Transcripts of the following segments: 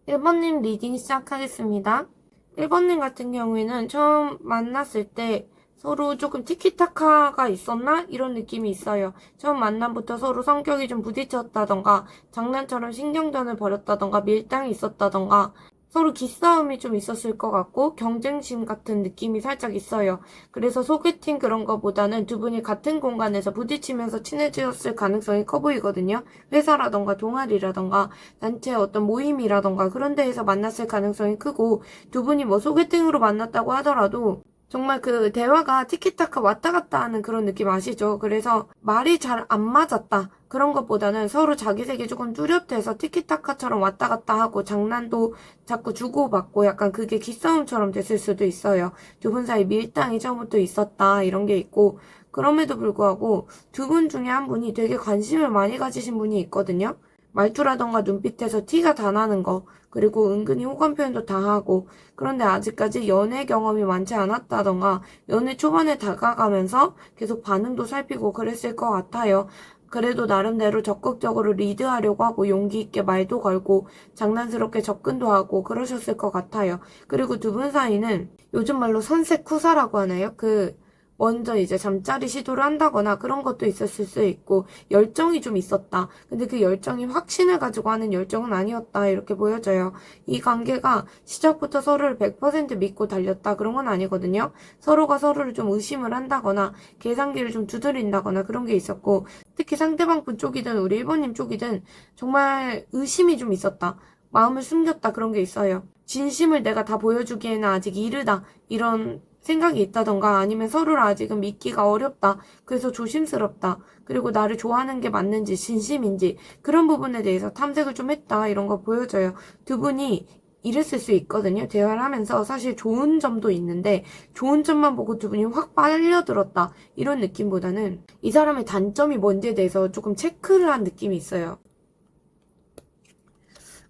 1번님 리딩 시작하겠습니다. 1번님 같은 경우에는 처음 만났을 때 서로 조금 티키타카가 있었나? 이런 느낌이 있어요. 처음 만남부터 서로 성격이 좀 부딪혔다던가, 장난처럼 신경전을 벌였다던가, 밀당이 있었다던가, 서로 기싸움이 좀 있었을 것 같고, 경쟁심 같은 느낌이 살짝 있어요. 그래서 소개팅 그런 거보다는 두 분이 같은 공간에서 부딪히면서 친해졌을 가능성이 커 보이거든요. 회사라던가 동아리라던가, 단체 어떤 모임이라던가 그런 데에서 만났을 가능성이 크고, 두 분이 뭐 소개팅으로 만났다고 하더라도 정말 그 대화가 티키타카 왔다 갔다 하는 그런 느낌 아시죠? 그래서 말이 잘 안 맞았다. 그런 것보다는 서로 자기 세계 조금 뚜렷해서 티키타카처럼 왔다 갔다 하고 장난도 자꾸 주고받고 약간 그게 기싸움처럼 됐을 수도 있어요. 두 분 사이 밀당이 처음부터 있었다. 이런 게 있고 그럼에도 불구하고 두 분 중에 한 분이 되게 관심을 많이 가지신 분이 있거든요. 말투라던가 눈빛에서 티가 다 나는 거, 그리고 은근히 호감 표현도 다 하고, 그런데 아직까지 연애 경험이 많지 않았다던가, 연애 초반에 다가가면서 계속 반응도 살피고 그랬을 것 같아요. 그래도 나름대로 적극적으로 리드하려고 하고 용기 있게 말도 걸고 장난스럽게 접근도 하고 그러셨을 것 같아요. 그리고 두 분 사이는 요즘 말로 선색후사라고 하나요? 먼저 이제 잠자리 시도를 한다거나 그런 것도 있었을 수 있고 열정이 좀 있었다. 근데 그 열정이 확신을 가지고 하는 열정은 아니었다. 이렇게 보여져요. 이 관계가 시작부터 서로를 100% 믿고 달렸다. 그런 건 아니거든요. 서로가 서로를 좀 의심을 한다거나 계산기를 좀 두드린다거나 그런 게 있었고 특히 상대방 분 쪽이든 우리 1번님 쪽이든 정말 의심이 좀 있었다. 마음을 숨겼다. 그런 게 있어요. 진심을 내가 다 보여주기에는 아직 이르다. 이런 생각이 있다던가 아니면 서로를 아직은 믿기가 어렵다. 그래서 조심스럽다. 그리고 나를 좋아하는 게 맞는지 진심인지 그런 부분에 대해서 탐색을 좀 했다. 이런 거 보여져요. 두 분이 이랬을 수 있거든요. 대화를 하면서 사실 좋은 점도 있는데 좋은 점만 보고 두 분이 확 빨려들었다. 이런 느낌보다는 이 사람의 단점이 뭔지에 대해서 조금 체크를 한 느낌이 있어요.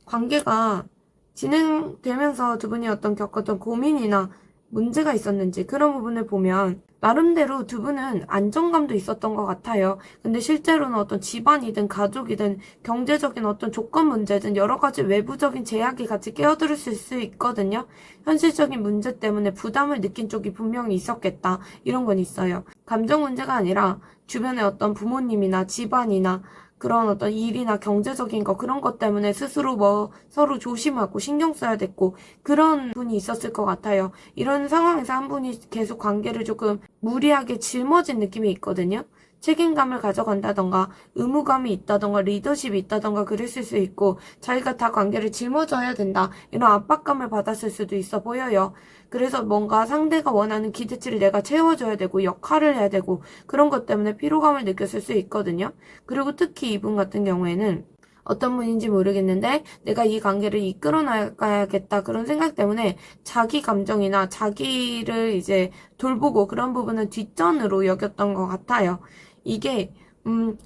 관계가 진행되면서 두 분이 어떤 겪었던 고민이나 문제가 있었는지 그런 부분을 보면 나름대로 두 분은 안정감도 있었던 것 같아요. 근데 실제로는 어떤 집안이든 가족이든 경제적인 어떤 조건 문제든 여러 가지 외부적인 제약이 같이 끼어들 수 있거든요. 현실적인 문제 때문에 부담을 느낀 쪽이 분명히 있었겠다. 이런 건 있어요. 감정 문제가 아니라 주변에 어떤 부모님이나 집안이나 그런 어떤 일이나 경제적인 거 그런 것 때문에 스스로 뭐 서로 조심하고 신경 써야 됐고 그런 분이 있었을 것 같아요. 이런 상황에서 한 분이 계속 관계를 조금 무리하게 짊어진 느낌이 있거든요. 책임감을 가져간다던가 의무감이 있다던가 리더십이 있다던가 그랬을 수 있고 자기가 다 관계를 짊어져야 된다 이런 압박감을 받았을 수도 있어 보여요. 그래서 뭔가 상대가 원하는 기대치를 내가 채워줘야 되고 역할을 해야 되고 그런 것 때문에 피로감을 느꼈을 수 있거든요. 그리고 특히 이분 같은 경우에는 어떤 분인지 모르겠는데 내가 이 관계를 이끌어 나가야겠다 그런 생각 때문에 자기 감정이나 자기를 이제 돌보고 그런 부분은 뒷전으로 여겼던 것 같아요. 이게 음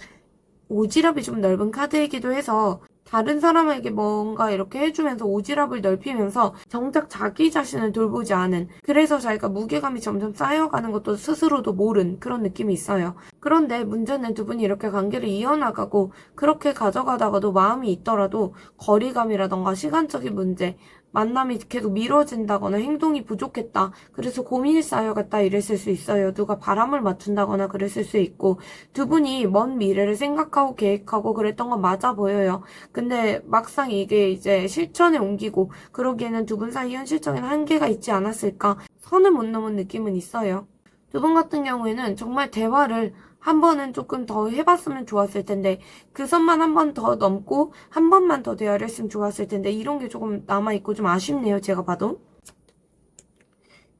오지랖이 좀 넓은 카드이기도 해서 다른 사람에게 뭔가 이렇게 해주면서 오지랖을 넓히면서 정작 자기 자신을 돌보지 않은 그래서 자기가 무게감이 점점 쌓여가는 것도 스스로도 모른 그런 느낌이 있어요. 그런데 문제는 두 분이 이렇게 관계를 이어나가고 그렇게 가져가다가도 마음이 있더라도 거리감이라던가 시간적인 문제 만남이 계속 미뤄진다거나 행동이 부족했다. 그래서 고민이 쌓여갔다 이랬을 수 있어요. 누가 바람을 맞춘다거나 그랬을 수 있고 두 분이 먼 미래를 생각하고 계획하고 그랬던 건 맞아 보여요. 근데 막상 이게 이제 실천에 옮기고 그러기에는 두 분 사이 현실적인 한계가 있지 않았을까 선을 못 넘은 느낌은 있어요. 두 분 같은 경우에는 정말 대화를 한 번은 조금 더 해봤으면 좋았을 텐데 그 선만 한 번 더 넘고 한 번만 더 대화를 했으면 좋았을 텐데 이런 게 조금 남아있고 좀 아쉽네요. 제가 봐도.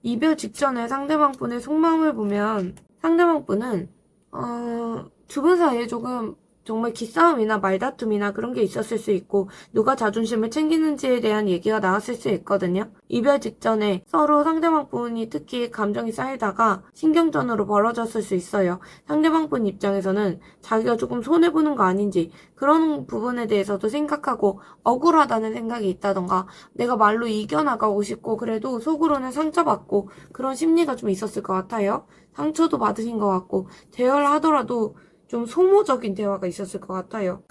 이별 직전에 상대방 분의 속마음을 보면 상대방 분은 두 분 사이에 조금 정말 기싸움이나 말다툼이나 그런 게 있었을 수 있고 누가 자존심을 챙기는지에 대한 얘기가 나왔을 수 있거든요. 이별 직전에 서로 상대방 분이 특히 감정이 쌓이다가 신경전으로 벌어졌을 수 있어요. 상대방 분 입장에서는 자기가 조금 손해보는 거 아닌지 그런 부분에 대해서도 생각하고 억울하다는 생각이 있다던가 내가 말로 이겨나가고 싶고 그래도 속으로는 상처받고 그런 심리가 좀 있었을 것 같아요. 상처도 받으신 것 같고 대화를 하더라도 좀 소모적인 대화가 있었을 것 같아요.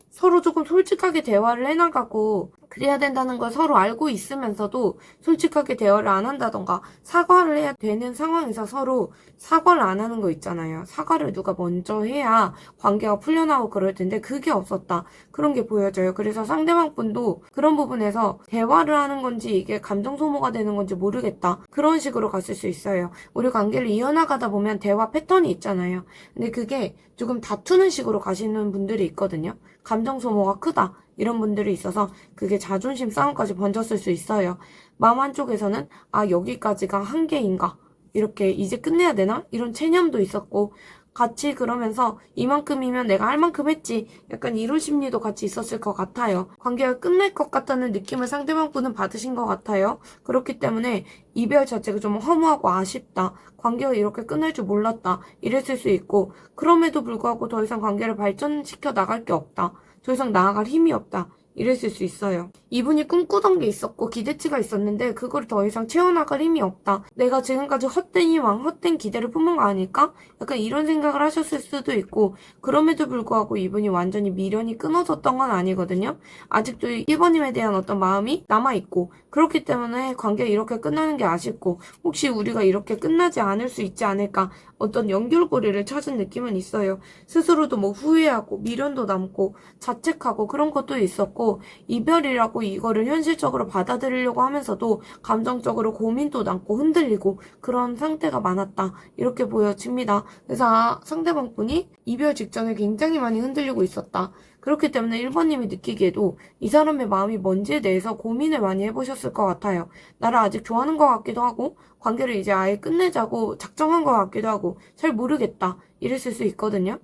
서로 조금 솔직하게 대화를 해나가고 그래야 된다는 걸 서로 알고 있으면서도 솔직하게 대화를 안 한다던가 사과를 해야 되는 상황에서 서로 사과를 안 하는 거 있잖아요. 사과를 누가 먼저 해야 관계가 풀려나고 그럴 텐데 그게 없었다. 그런 게 보여져요. 그래서 상대방 분도 그런 부분에서 대화를 하는 건지 이게 감정 소모가 되는 건지 모르겠다. 그런 식으로 갔을 수 있어요. 우리 관계를 이어나가다 보면 대화 패턴이 있잖아요. 근데 그게 조금 다투는 식으로 가시는 분들이 있거든요. 감정 소모가 크다. 이런 분들이 있어서 그게 자존심 싸움까지 번졌을 수 있어요. 마음 한쪽에서는 아 여기까지가 한계인가? 이렇게 이제 끝내야 되나? 이런 체념도 있었고 같이 그러면서 이만큼이면 내가 할 만큼 했지. 약간 이런 심리도 같이 있었을 것 같아요. 관계가 끝날 것 같다는 느낌을 상대방 분은 받으신 것 같아요. 그렇기 때문에 이별 자체가 좀 허무하고 아쉽다. 관계가 이렇게 끝날 줄 몰랐다. 이랬을 수 있고 그럼에도 불구하고 더 이상 관계를 발전시켜 나갈 게 없다. 더 이상 나아갈 힘이 없다. 이랬을 수 있어요. 이분이 꿈꾸던 게 있었고 기대치가 있었는데 그걸 더 이상 채워나갈 힘이 없다. 내가 지금까지 헛된 희망, 헛된 기대를 품은 거 아닐까? 약간 이런 생각을 하셨을 수도 있고 그럼에도 불구하고 이분이 완전히 미련이 끊어졌던 건 아니거든요. 아직도 1번님에 대한 어떤 마음이 남아있고 그렇기 때문에 관계가 이렇게 끝나는 게 아쉽고 혹시 우리가 이렇게 끝나지 않을 수 있지 않을까 어떤 연결고리를 찾은 느낌은 있어요. 스스로도 뭐 후회하고 미련도 남고 자책하고 그런 것도 있었고 이별이라고 이거를 현실적으로 받아들이려고 하면서도 감정적으로 고민도 남고 흔들리고 그런 상태가 많았다. 이렇게 보여집니다. 그래서 상대방 분이 이별 직전에 굉장히 많이 흔들리고 있었다. 그렇기 때문에 1번님이 느끼기에도 이 사람의 마음이 뭔지에 대해서 고민을 많이 해보셨을 것 같아요. 나를 아직 좋아하는 것 같기도 하고 관계를 이제 아예 끝내자고 작정한 것 같기도 하고 잘 모르겠다. 이랬을 수 있거든요.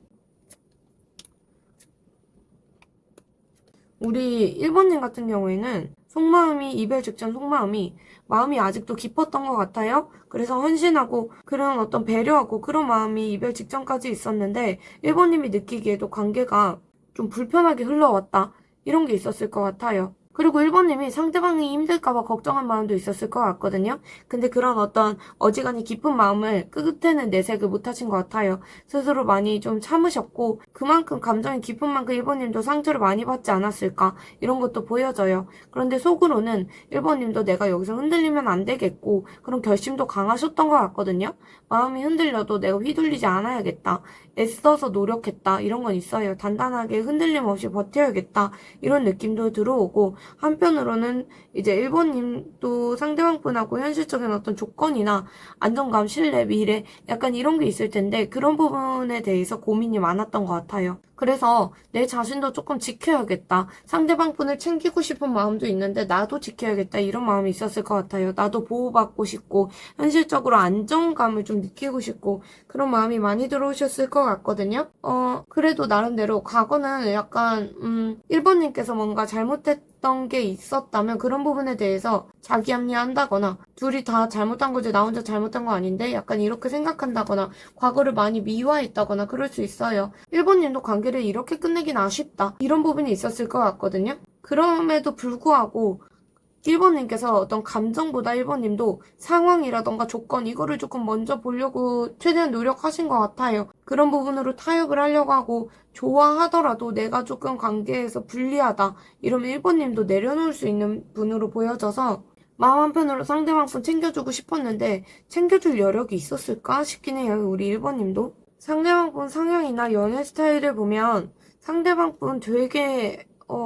우리 1번님 같은 경우에는 속마음이 이별 직전 속마음이 마음이 아직도 깊었던 것 같아요. 그래서 헌신하고 그런 어떤 배려하고 그런 마음이 이별 직전까지 있었는데 1번님이 느끼기에도 관계가 좀 불편하게 흘러왔다. 이런 게 있었을 것 같아요. 그리고 1번님이 상대방이 힘들까봐 걱정한 마음도 있었을 것 같거든요. 근데 그런 어떤 어지간히 깊은 마음을 끝에는 내색을 못하신 것 같아요. 스스로 많이 좀 참으셨고 그만큼 감정이 깊은 만큼 1번님도 상처를 많이 받지 않았을까 이런 것도 보여져요. 그런데 속으로는 1번님도 내가 여기서 흔들리면 안 되겠고 그런 결심도 강하셨던 것 같거든요. 마음이 흔들려도 내가 휘둘리지 않아야겠다. 애써서 노력했다. 이런 건 있어요. 단단하게 흔들림 없이 버텨야겠다. 이런 느낌도 들어오고 한편으로는 이제 1번님도 상대방 분하고 현실적인 어떤 조건이나 안정감, 신뢰, 미래 약간 이런 게 있을 텐데 그런 부분에 대해서 고민이 많았던 것 같아요. 그래서 내 자신도 조금 지켜야겠다. 상대방 분을 챙기고 싶은 마음도 있는데 나도 지켜야겠다. 이런 마음이 있었을 것 같아요. 나도 보호받고 싶고 현실적으로 안정감을 좀 느끼고 싶고 그런 마음이 많이 들어오셨을 것 같거든요. 그래도 나름대로 과거는 약간 1번님께서 뭔가 잘못했던 게 있었다면 그런 부분에 대해서 자기 합리화한다거나 둘이 다 잘못한 거지 나 혼자 잘못한 거 아닌데 약간 이렇게 생각한다거나 과거를 많이 미화했다거나 그럴 수 있어요. 1번님도 관계를 이렇게 끝내긴 아쉽다. 이런 부분이 있었을 것 같거든요. 그럼에도 불구하고 1번님께서 어떤 감정보다 1번님도 상황이라던가 조건 이거를 조금 먼저 보려고 최대한 노력하신 것 같아요. 그런 부분으로 타협을 하려고 하고 좋아하더라도 내가 조금 관계에서 불리하다 이러면 1번님도 내려놓을 수 있는 분으로 보여져서 마음 한편으로 상대방 분 챙겨주고 싶었는데 챙겨줄 여력이 있었을까 싶긴 해요. 우리 1번님도. 상대방 분 성향이나 연애 스타일을 보면 상대방 분 되게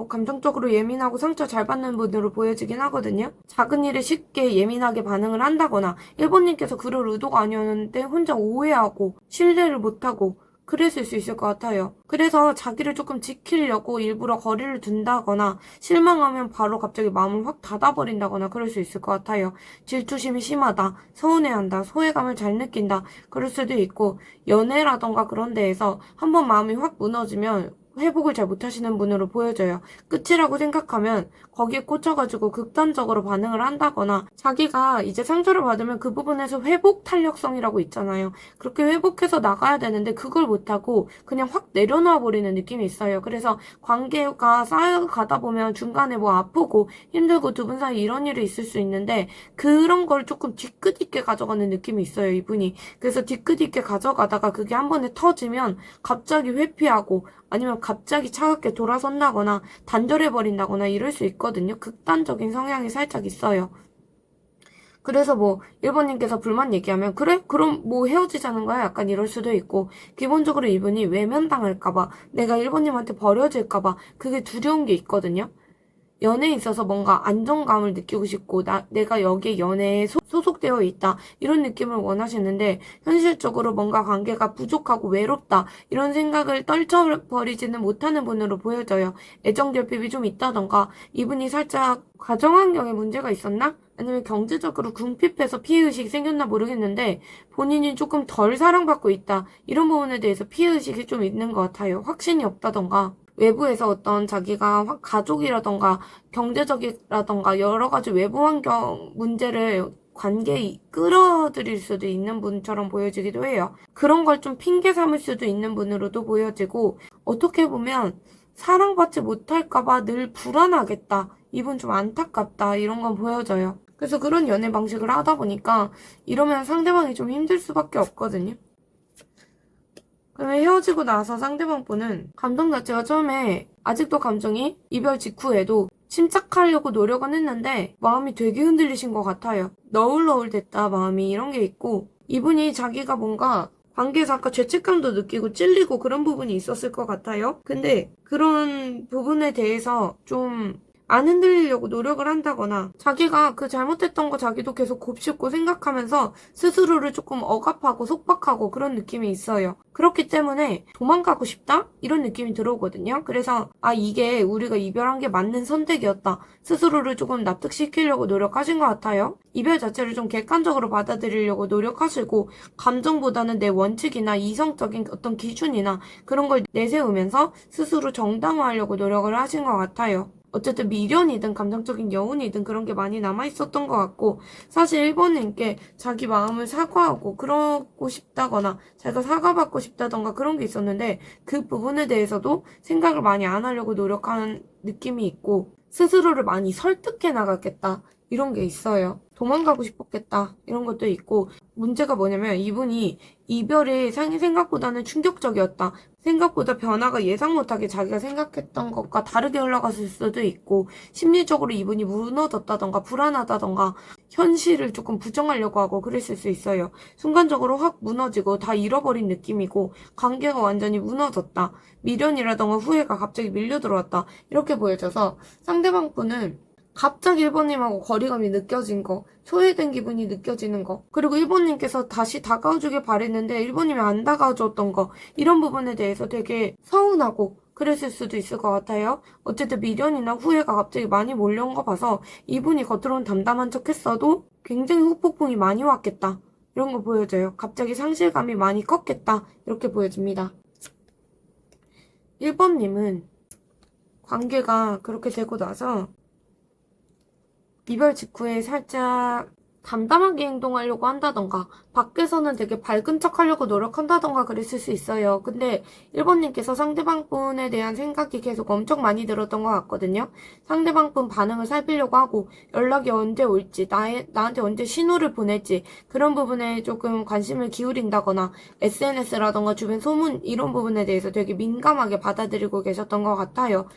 감정적으로 예민하고 상처 잘 받는 분으로 보여지긴 하거든요. 작은 일에 쉽게 예민하게 반응을 한다거나 1번님께서 그럴 의도가 아니었는데 혼자 오해하고 신뢰를 못하고 그랬을 수 있을 것 같아요. 그래서 자기를 조금 지키려고 일부러 거리를 둔다거나 실망하면 바로 갑자기 마음을 확 닫아버린다거나 그럴 수 있을 것 같아요. 질투심이 심하다, 서운해한다, 소외감을 잘 느낀다 그럴 수도 있고 연애라던가 그런 데에서 한번 마음이 확 무너지면 회복을 잘 못하시는 분으로 보여져요. 끝이라고 생각하면 거기에 꽂혀가지고 극단적으로 반응을 한다거나 자기가 이제 상처를 받으면 그 부분에서 회복 탄력성이라고 있잖아요. 그렇게 회복해서 나가야 되는데 그걸 못하고 그냥 확 내려놔 버리는 느낌이 있어요. 그래서 관계가 쌓여가다 보면 중간에 뭐 아프고 힘들고 두 분 사이 이런 일이 있을 수 있는데 그런 걸 조금 뒤끝 있게 가져가는 느낌이 있어요, 이분이. 그래서 뒤끝 있게 가져가다가 그게 한 번에 터지면 갑자기 회피하고 아니면 갑자기 차갑게 돌아선다거나 단절해버린다거나 이럴 수 있거든요. 극단적인 성향이 살짝 있어요. 그래서 뭐 1번님께서 불만 얘기하면 그래? 그럼 뭐 헤어지자는 거야? 약간 이럴 수도 있고, 기본적으로 이분이 외면당할까봐, 내가 1번님한테 버려질까봐 그게 두려운 게 있거든요. 연애에 있어서 뭔가 안정감을 느끼고 싶고, 내가 여기에 연애에 소속되어 있다, 이런 느낌을 원하시는데, 현실적으로 뭔가 관계가 부족하고 외롭다, 이런 생각을 떨쳐버리지는 못하는 분으로 보여져요. 애정결핍이 좀 있다던가, 이분이 살짝 가정환경에 문제가 있었나? 아니면 경제적으로 궁핍해서 피해의식이 생겼나 모르겠는데, 본인이 조금 덜 사랑받고 있다, 이런 부분에 대해서 피해의식이 좀 있는 것 같아요. 확신이 없다던가, 외부에서 어떤 자기가 가족이라던가 경제적이라던가 여러 가지 외부 환경 문제를 관계에 끌어들일 수도 있는 분처럼 보여지기도 해요. 그런 걸 좀 핑계 삼을 수도 있는 분으로도 보여지고, 어떻게 보면 사랑받지 못할까봐 늘 불안하겠다, 이분 좀 안타깝다, 이런 건 보여져요. 그래서 그런 연애 방식을 하다 보니까 이러면 상대방이 좀 힘들 수밖에 없거든요. 그러면 헤어지고 나서 상대방 분은 감정 자체가 처음에 아직도 감정이 이별 직후에도 침착하려고 노력은 했는데 마음이 되게 흔들리신 것 같아요. 너울너울 됐다 마음이, 이런 게 있고, 이분이 자기가 뭔가 관계에서 아까 죄책감도 느끼고 찔리고 그런 부분이 있었을 것 같아요. 근데 그런 부분에 대해서 좀 안 흔들리려고 노력을 한다거나, 자기가 그 잘못했던 거 자기도 계속 곱씹고 생각하면서 스스로를 조금 억압하고 속박하고 그런 느낌이 있어요. 그렇기 때문에 도망가고 싶다? 이런 느낌이 들어오거든요. 그래서 이게 우리가 이별한 게 맞는 선택이었다, 스스로를 조금 납득시키려고 노력하신 것 같아요. 이별 자체를 좀 객관적으로 받아들이려고 노력하시고, 감정보다는 내 원칙이나 이성적인 어떤 기준이나 그런 걸 내세우면서 스스로 정당화하려고 노력을 하신 것 같아요. 어쨌든 미련이든 감정적인 여운이든 그런 게 많이 남아있었던 것 같고, 사실 1번님께 자기 마음을 사과하고 그러고 싶다거나 자기가 사과받고 싶다던가 그런 게 있었는데, 그 부분에 대해서도 생각을 많이 안 하려고 노력하는 느낌이 있고, 스스로를 많이 설득해 나갔겠다, 이런 게 있어요. 도망가고 싶었겠다, 이런 것도 있고, 문제가 뭐냐면 이분이 이별이 생각보다는 충격적이었다, 생각보다 변화가 예상 못하게 자기가 생각했던 것과 다르게 흘러갔을 수도 있고, 심리적으로 이분이 무너졌다던가 불안하다던가 현실을 조금 부정하려고 하고 그랬을 수 있어요. 순간적으로 확 무너지고 다 잃어버린 느낌이고, 관계가 완전히 무너졌다, 미련이라던가 후회가 갑자기 밀려들어왔다, 이렇게 보여져서 상대방 분은 갑자기 1번님하고 거리감이 느껴진 거, 소외된 기분이 느껴지는 거, 그리고 1번님께서 다시 다가와주길 바랬는데 1번님이 안 다가와줬던 거, 이런 부분에 대해서 되게 서운하고 그랬을 수도 있을 것 같아요. 어쨌든 미련이나 후회가 갑자기 많이 몰려온 거 봐서 이분이 겉으로는 담담한 척 했어도 굉장히 후폭풍이 많이 왔겠다, 이런 거 보여져요. 갑자기 상실감이 많이 컸겠다, 이렇게 보여집니다. 1번님은 관계가 그렇게 되고 나서 이별 직후에 살짝 담담하게 행동하려고 한다던가, 밖에서는 되게 밝은 척 하려고 노력한다던가 그랬을 수 있어요. 근데 1번님께서 상대방 분에 대한 생각이 계속 엄청 많이 들었던 것 같거든요. 상대방 분 반응을 살피려고 하고, 연락이 언제 올지, 나한테 언제 신호를 보낼지, 그런 부분에 조금 관심을 기울인다거나, SNS라던가 주변 소문, 이런 부분에 대해서 되게 민감하게 받아들이고 계셨던 것 같아요.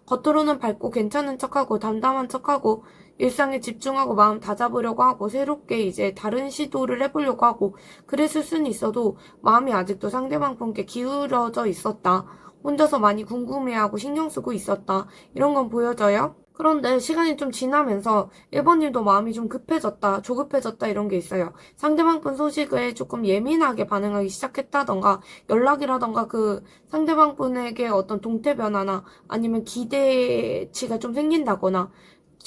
겉으로는 밝고 괜찮은 척하고 담담한 척하고 일상에 집중하고 마음 다잡으려고 하고 새롭게 이제 다른 시도를 해보려고 하고 그랬을 수는 있어도, 마음이 아직도 상대방 분께 기울어져 있었다, 혼자서 많이 궁금해하고 신경 쓰고 있었다, 이런 건 보여져요. 그런데 시간이 좀 지나면서 1번님도 마음이 좀 급해졌다, 조급해졌다, 이런 게 있어요. 상대방 분 소식에 조금 예민하게 반응하기 시작했다던가, 연락이라던가 그 상대방 분에게 어떤 동태 변화나 아니면 기대치가 좀 생긴다거나,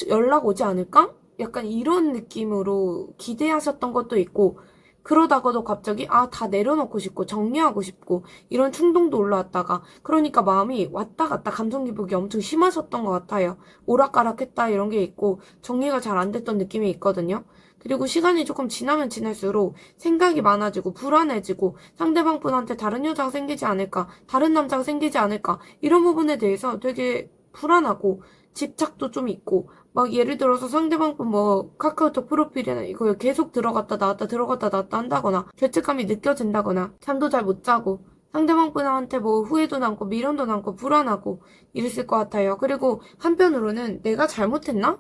연락 오지 않을까? 약간 이런 느낌으로 기대하셨던 것도 있고, 그러다가도 갑자기 다 내려놓고 싶고 정리하고 싶고 이런 충동도 올라왔다가, 그러니까 마음이 왔다 갔다 감정 기복이 엄청 심하셨던 것 같아요. 오락가락했다, 이런 게 있고 정리가 잘 안 됐던 느낌이 있거든요. 그리고 시간이 조금 지나면 지날수록 생각이 많아지고 불안해지고, 상대방 분한테 다른 여자가 생기지 않을까, 다른 남자가 생기지 않을까, 이런 부분에 대해서 되게 불안하고 집착도 좀 있고, 막 예를 들어서 상대방 분 카카오톡 프로필이나 이거 계속 들어갔다 나왔다 들어갔다 나왔다 한다거나 죄책감이 느껴진다거나 잠도 잘 못 자고 상대방분한테 뭐 후회도 남고 미련도 남고 불안하고 이랬을 것 같아요. 그리고 한편으로는 내가 잘못했나?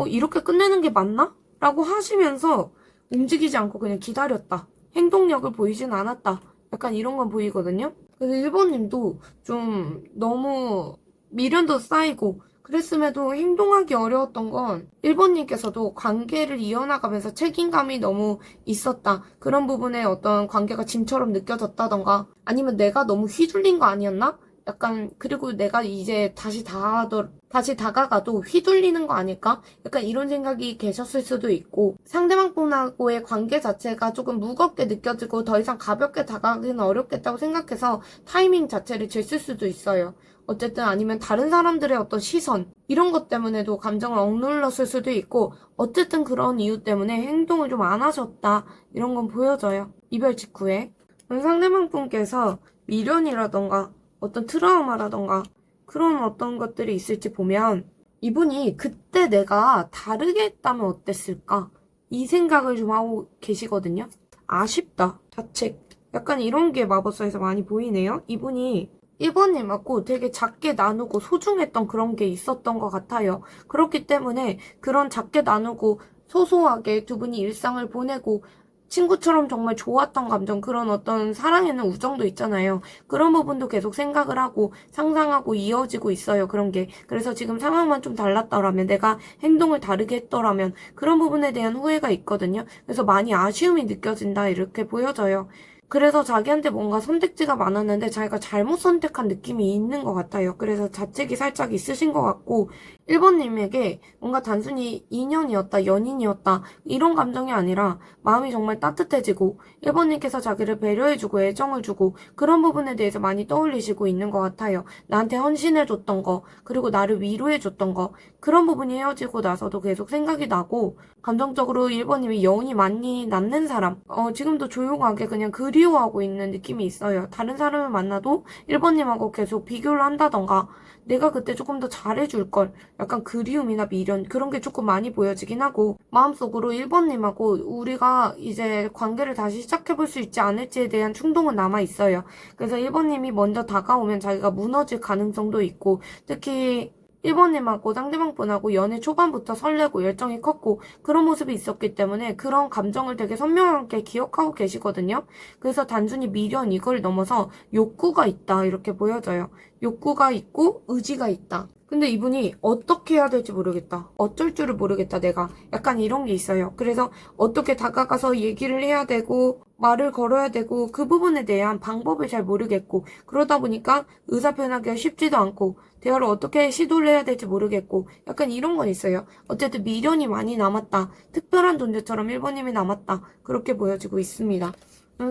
이렇게 끝내는 게 맞나? 라고 하시면서 움직이지 않고 그냥 기다렸다. 행동력을 보이진 않았다. 약간 이런 건 보이거든요. 그래서 1번님도 좀 너무 미련도 쌓이고 그랬음에도 행동하기 어려웠던 건 1번님께서도 관계를 이어나가면서 책임감이 너무 있었다. 그런 부분에 어떤 관계가 짐처럼 느껴졌다던가 아니면 내가 너무 휘둘린 거 아니었나? 약간 그리고 내가 이제 다시 다가가도 휘둘리는 거 아닐까? 약간 이런 생각이 계셨을 수도 있고 상대방분하고의 관계 자체가 조금 무겁게 느껴지고 더 이상 가볍게 다가가기는 어렵겠다고 생각해서 타이밍 자체를 쟀을 수도 있어요. 어쨌든 아니면 다른 사람들의 어떤 시선 이런 것 때문에도 감정을 억눌렀을 수도 있고 어쨌든 그런 이유 때문에 행동을 좀 안 하셨다 이런 건 보여져요. 이별 직후에 상대방 분께서 미련이라던가 어떤 트라우마라던가 그런 어떤 것들이 있을지 보면 이분이 그때 내가 다르게 했다면 어땠을까 이 생각을 좀 하고 계시거든요. 아쉽다, 자책 약간 이런 게 마법사에서 많이 보이네요. 이분이 1번님하고 되게 작게 나누고 소중했던 그런 게 있었던 것 같아요. 그렇기 때문에 그런 작게 나누고 소소하게 두 분이 일상을 보내고 친구처럼 정말 좋았던 감정, 그런 어떤 사랑에는 우정도 있잖아요. 그런 부분도 계속 생각을 하고 상상하고 이어지고 있어요. 그런 게. 그래서 지금 상황만 좀 달랐더라면 내가 행동을 다르게 했더라면 그런 부분에 대한 후회가 있거든요. 그래서 많이 아쉬움이 느껴진다 이렇게 보여져요. 그래서 자기한테 뭔가 선택지가 많았는데 자기가 잘못 선택한 느낌이 있는 것 같아요. 그래서 자책이 살짝 있으신 것 같고 1번님에게 뭔가 단순히 인연이었다, 연인이었다 이런 감정이 아니라 마음이 정말 따뜻해지고 1번님께서 자기를 배려해주고 애정을 주고 그런 부분에 대해서 많이 떠올리시고 있는 것 같아요. 나한테 헌신해줬던 거 그리고 나를 위로해줬던 거 그런 부분이 헤어지고 나서도 계속 생각이 나고 감정적으로 1번님이 여운이 많이 남는 사람 지금도 조용하게 그냥 그리워하고 있는 느낌이 있어요. 다른 사람을 만나도 1번님하고 계속 비교를 한다던가 내가 그때 조금 더 잘해줄걸 약간 그리움이나 미련 그런 게 조금 많이 보여지긴 하고 마음속으로 1번님하고 우리가 이제 관계를 다시 시작해볼 수 있지 않을지에 대한 충동은 남아있어요. 그래서 1번님이 먼저 다가오면 자기가 무너질 가능성도 있고 특히 1번님하고 상대방분하고 연애 초반부터 설레고 열정이 컸고 그런 모습이 있었기 때문에 그런 감정을 되게 선명하게 기억하고 계시거든요. 그래서 단순히 미련 이걸 넘어서 욕구가 있다 이렇게 보여져요. 욕구가 있고 의지가 있다. 근데 이분이 어떻게 해야 될지 모르겠다. 어쩔 줄을 모르겠다 내가. 약간 이런 게 있어요. 그래서 어떻게 다가가서 얘기를 해야 되고 말을 걸어야 되고 그 부분에 대한 방법을 잘 모르겠고 그러다 보니까 의사 표현하기가 쉽지도 않고 대화를 어떻게 시도를 해야 될지 모르겠고 약간 이런 건 있어요. 어쨌든 미련이 많이 남았다. 특별한 존재처럼 1번님이 남았다. 그렇게 보여지고 있습니다.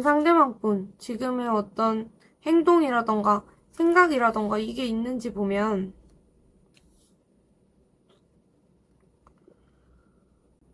상대방분 지금의 어떤 행동이라던가 생각이라던가 이게 있는지 보면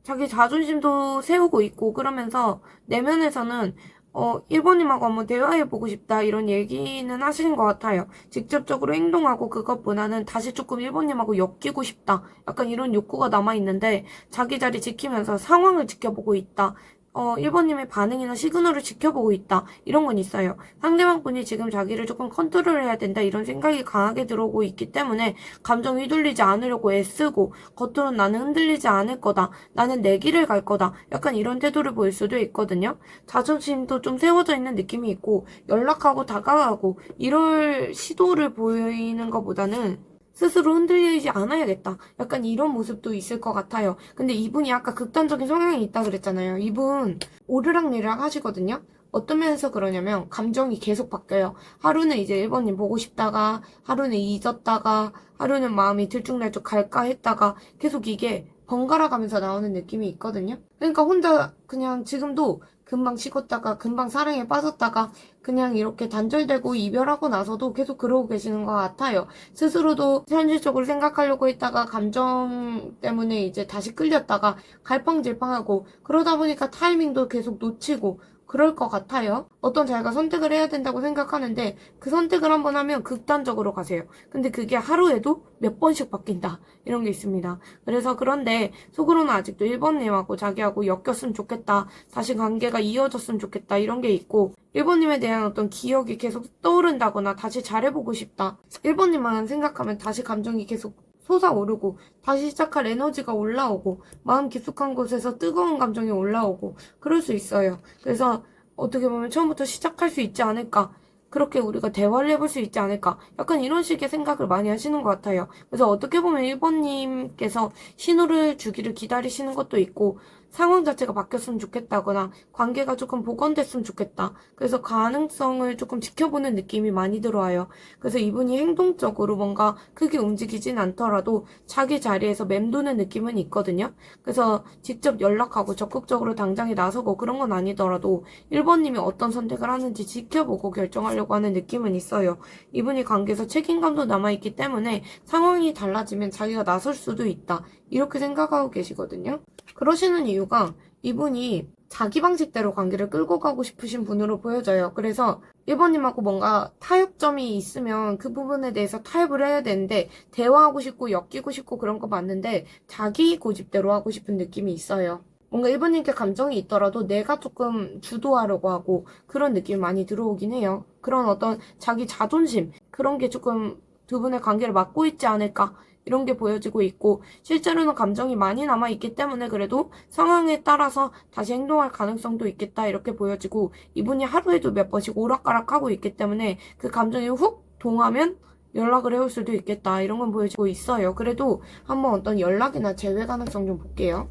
자기 자존심도 세우고 있고 그러면서 내면에서는 1번님하고 한번 대화해보고 싶다 이런 얘기는 하시는 것 같아요. 직접적으로 행동하고 그것보다는 다시 조금 1번님하고 엮이고 싶다. 약간 이런 욕구가 남아있는데 자기 자리 지키면서 상황을 지켜보고 있다. 1번님의 반응이나 시그널을 지켜보고 있다. 이런 건 있어요. 상대방 분이 지금 자기를 조금 컨트롤해야 된다. 이런 생각이 강하게 들어오고 있기 때문에 감정 휘둘리지 않으려고 애쓰고 겉으로는 나는 흔들리지 않을 거다. 나는 내 길을 갈 거다. 약간 이런 태도를 보일 수도 있거든요. 자존심도 좀 세워져 있는 느낌이 있고 연락하고 다가가고 이럴 시도를 보이는 것보다는 스스로 흔들리지 않아야겠다. 약간 이런 모습도 있을 것 같아요. 근데 이분이 아까 극단적인 성향이 있다 그랬잖아요. 이분 오르락내리락 하시거든요. 어떤 면에서 그러냐면 감정이 계속 바뀌어요. 하루는 이제 1번님 보고 싶다가 하루는 잊었다가 하루는 마음이 들쭉날쭉 갈까 했다가 계속 이게 번갈아 가면서 나오는 느낌이 있거든요. 그러니까 혼자 그냥 지금도 금방 식었다가 금방 사랑에 빠졌다가 그냥 이렇게 단절되고 이별하고 나서도 계속 그러고 계시는 것 같아요. 스스로도 현실적으로 생각하려고 했다가 감정 때문에 이제 다시 끌렸다가 갈팡질팡하고 그러다 보니까 타이밍도 계속 놓치고 그럴 것 같아요. 어떤 자기가 선택을 해야 된다고 생각하는데 그 선택을 한번 하면 극단적으로 가세요. 근데 그게 하루에도 몇 번씩 바뀐다. 이런 게 있습니다. 그래서 그런데 속으로는 아직도 1번님하고 자기하고 엮였으면 좋겠다. 다시 관계가 이어졌으면 좋겠다. 이런 게 있고 1번님에 대한 어떤 기억이 계속 떠오른다거나 다시 잘해보고 싶다. 1번님만 생각하면 다시 감정이 계속 솟아오르고 다시 시작할 에너지가 올라오고 마음 깊숙한 곳에서 뜨거운 감정이 올라오고 그럴 수 있어요. 그래서 어떻게 보면 처음부터 시작할 수 있지 않을까. 그렇게 우리가 대화를 해볼 수 있지 않을까. 약간 이런 식의 생각을 많이 하시는 것 같아요. 그래서 어떻게 보면 1번님께서 신호를 주기를 기다리시는 것도 있고 상황 자체가 바뀌었으면 좋겠다거나 관계가 조금 복원됐으면 좋겠다. 그래서 가능성을 조금 지켜보는 느낌이 많이 들어와요. 그래서 이분이 행동적으로 뭔가 크게 움직이진 않더라도 자기 자리에서 맴도는 느낌은 있거든요. 그래서 직접 연락하고 적극적으로 당장에 나서고 그런 건 아니더라도 1번님이 어떤 선택을 하는지 지켜보고 결정하려고 하는 느낌은 있어요. 이분이 관계에서 책임감도 남아있기 때문에 상황이 달라지면 자기가 나설 수도 있다. 이렇게 생각하고 계시거든요. 그러시는 이유가 이분이 자기 방식대로 관계를 끌고 가고 싶으신 분으로 보여져요. 그래서 1번님하고 뭔가 타협점이 있으면 그 부분에 대해서 타협을 해야 되는데 대화하고 싶고 엮이고 싶고 그런 거 맞는데 자기 고집대로 하고 싶은 느낌이 있어요. 뭔가 1번님께 감정이 있더라도 내가 조금 주도하려고 하고 그런 느낌이 많이 들어오긴 해요. 그런 어떤 자기 자존심 그런 게 조금 두 분의 관계를 막고 있지 않을까 이런 게 보여지고 있고 실제로는 감정이 많이 남아있기 때문에 그래도 상황에 따라서 다시 행동할 가능성도 있겠다 이렇게 보여지고 이분이 하루에도 몇 번씩 오락가락하고 있기 때문에 그 감정이 훅 동하면 연락을 해올 수도 있겠다 이런 건 보여지고 있어요. 그래도 한번 어떤 연락이나 재회 가능성 좀 볼게요.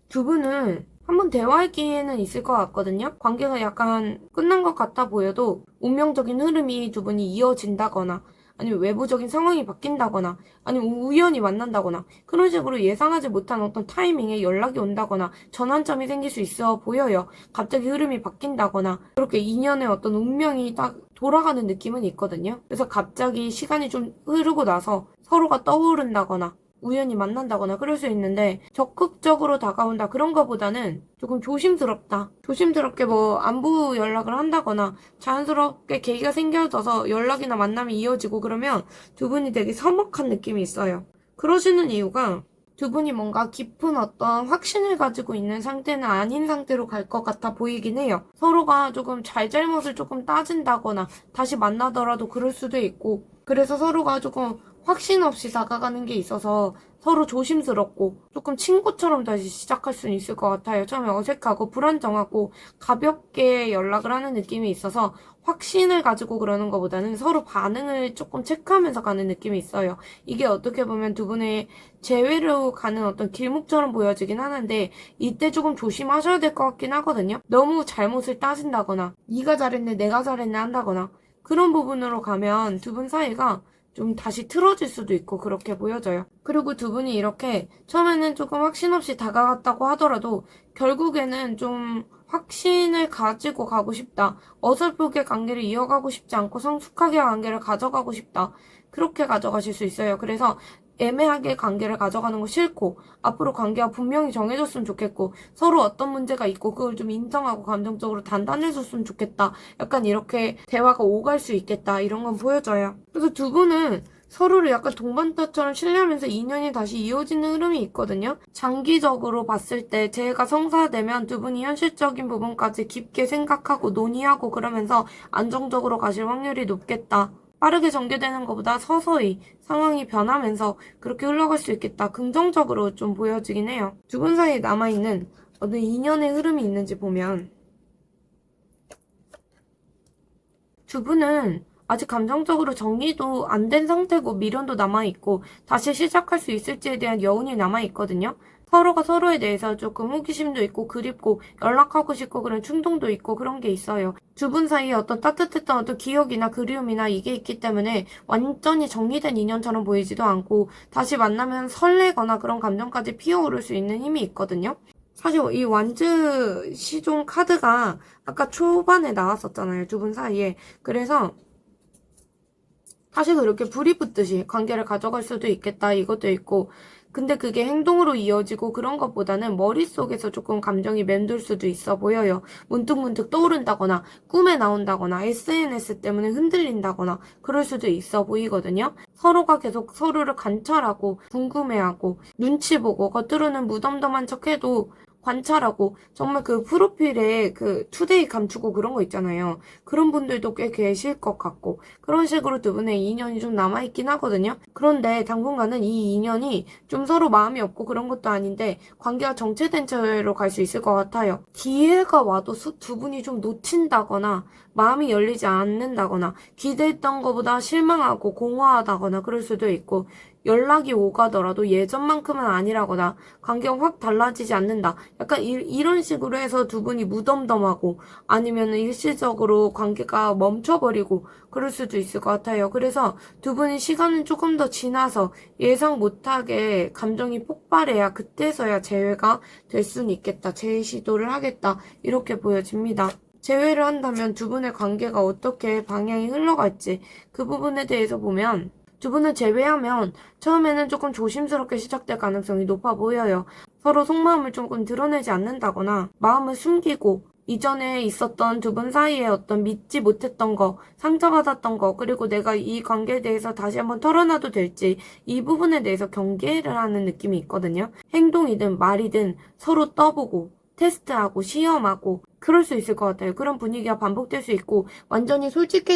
두 분은 한번 대화할 기회는 있을 것 같거든요. 관계가 약간 끝난 것 같아 보여도 운명적인 흐름이 두 분이 이어진다거나 아니면 외부적인 상황이 바뀐다거나 아니면 우연히 만난다거나 그런 식으로 예상하지 못한 어떤 타이밍에 연락이 온다거나 전환점이 생길 수 있어 보여요. 갑자기 흐름이 바뀐다거나 그렇게 인연의 어떤 운명이 딱 돌아가는 느낌은 있거든요. 그래서 갑자기 시간이 좀 흐르고 나서 서로가 떠오른다거나 우연히 만난다거나 그럴 수 있는데 적극적으로 다가온다 그런 거보다는 조금 조심스럽다. 조심스럽게 뭐 안부 연락을 한다거나 자연스럽게 계기가 생겨져서 연락이나 만남이 이어지고 그러면 두 분이 되게 서먹한 느낌이 있어요. 그러시는 이유가 두 분이 뭔가 깊은 어떤 확신을 가지고 있는 상태는 아닌 상태로 갈 것 같아 보이긴 해요. 서로가 조금 잘잘못을 조금 따진다거나 다시 만나더라도 그럴 수도 있고 그래서 서로가 조금 확신 없이 다가가는 게 있어서 서로 조심스럽고 조금 친구처럼 다시 시작할 수는 있을 것 같아요. 처음에 어색하고 불안정하고 가볍게 연락을 하는 느낌이 있어서 확신을 가지고 그러는 것보다는 서로 반응을 조금 체크하면서 가는 느낌이 있어요. 이게 어떻게 보면 두 분의 재회로 가는 어떤 길목처럼 보여지긴 하는데 이때 조금 조심하셔야 될 것 같긴 하거든요. 너무 잘못을 따진다거나 네가 잘했네 내가 잘했네 한다거나 그런 부분으로 가면 두 분 사이가 좀 다시 틀어질 수도 있고 그렇게 보여져요. 그리고 두 분이 이렇게 처음에는 조금 확신 없이 다가갔다고 하더라도 결국에는 좀 확신을 가지고 가고 싶다. 어설프게 관계를 이어가고 싶지 않고 성숙하게 관계를 가져가고 싶다. 그렇게 가져가실 수 있어요. 그래서 애매하게 관계를 가져가는 거 싫고 앞으로 관계가 분명히 정해졌으면 좋겠고 서로 어떤 문제가 있고 그걸 좀 인정하고 감정적으로 단단해졌으면 좋겠다. 약간 이렇게 대화가 오갈 수 있겠다. 이런 건 보여져요. 그래서 두 분은 서로를 약간 동반자처럼 신뢰하면서 인연이 다시 이어지는 흐름이 있거든요. 장기적으로 봤을 때 재해가 성사되면 두 분이 현실적인 부분까지 깊게 생각하고 논의하고 그러면서 안정적으로 가실 확률이 높겠다. 빠르게 전개되는 것보다 서서히 상황이 변하면서 그렇게 흘러갈 수 있겠다. 긍정적으로 좀 보여지긴 해요. 두 분 사이에 남아있는 어떤 인연의 흐름이 있는지 보면 두 분은 아직 감정적으로 정리도 안 된 상태고 미련도 남아있고 다시 시작할 수 있을지에 대한 여운이 남아있거든요. 서로가 서로에 대해서 조금 호기심도 있고 그립고 연락하고 싶고 그런 충동도 있고 그런 게 있어요. 두 분 사이에 어떤 따뜻했던 어떤 기억이나 그리움이나 이게 있기 때문에 완전히 정리된 인연처럼 보이지도 않고 다시 만나면 설레거나 그런 감정까지 피어오를 수 있는 힘이 있거든요. 사실 이 완즈 시종 카드가 아까 초반에 나왔었잖아요. 두 분 사이에. 그래서 사실 그렇게 불이 붙듯이 관계를 가져갈 수도 있겠다. 이것도 있고 근데 그게 행동으로 이어지고 그런 것보다는 머릿속에서 조금 감정이 맴돌 수도 있어 보여요. 문득문득 떠오른다거나 꿈에 나온다거나 SNS 때문에 흔들린다거나 그럴 수도 있어 보이거든요. 서로가 계속 서로를 관찰하고 궁금해하고 눈치 보고 겉으로는 무덤덤한 척해도 관찰하고 정말 그 프로필에 그 투데이 감추고 그런 거 있잖아요. 그런 분들도 꽤 계실 것 같고 그런 식으로 두 분의 인연이 좀 남아있긴 하거든요. 그런데 당분간은 이 인연이 좀 서로 마음이 없고 그런 것도 아닌데 관계가 정체된 채로 갈 수 있을 것 같아요. 기회가 와도 두 분이 좀 놓친다거나 마음이 열리지 않는다거나 기대했던 것보다 실망하고 공허하다거나 그럴 수도 있고 연락이 오가더라도 예전만큼은 아니라거나 관계가 확 달라지지 않는다. 약간 이런 식으로 해서 두 분이 무덤덤하고 아니면 일시적으로 관계가 멈춰버리고 그럴 수도 있을 것 같아요. 그래서 두 분이 시간은 조금 더 지나서 예상 못하게 감정이 폭발해야 그때서야 재회가 될 수는 있겠다. 재시도를 하겠다. 이렇게 보여집니다. 재회를 한다면 두 분의 관계가 어떻게 방향이 흘러갈지 그 부분에 대해서 보면 두 분을 제외하면 처음에는 조금 조심스럽게 시작될 가능성이 높아 보여요. 서로 속마음을 조금 드러내지 않는다거나 마음을 숨기고 이전에 있었던 두 분 사이에 어떤 믿지 못했던 거, 상처받았던 거, 그리고 내가 이 관계에 대해서 다시 한번 털어놔도 될지 이 부분에 대해서 경계를 하는 느낌이 있거든요. 행동이든 말이든 서로 떠보고 테스트하고 시험하고 그럴 수 있을 것 같아요. 그런 분위기가 반복될 수 있고 완전히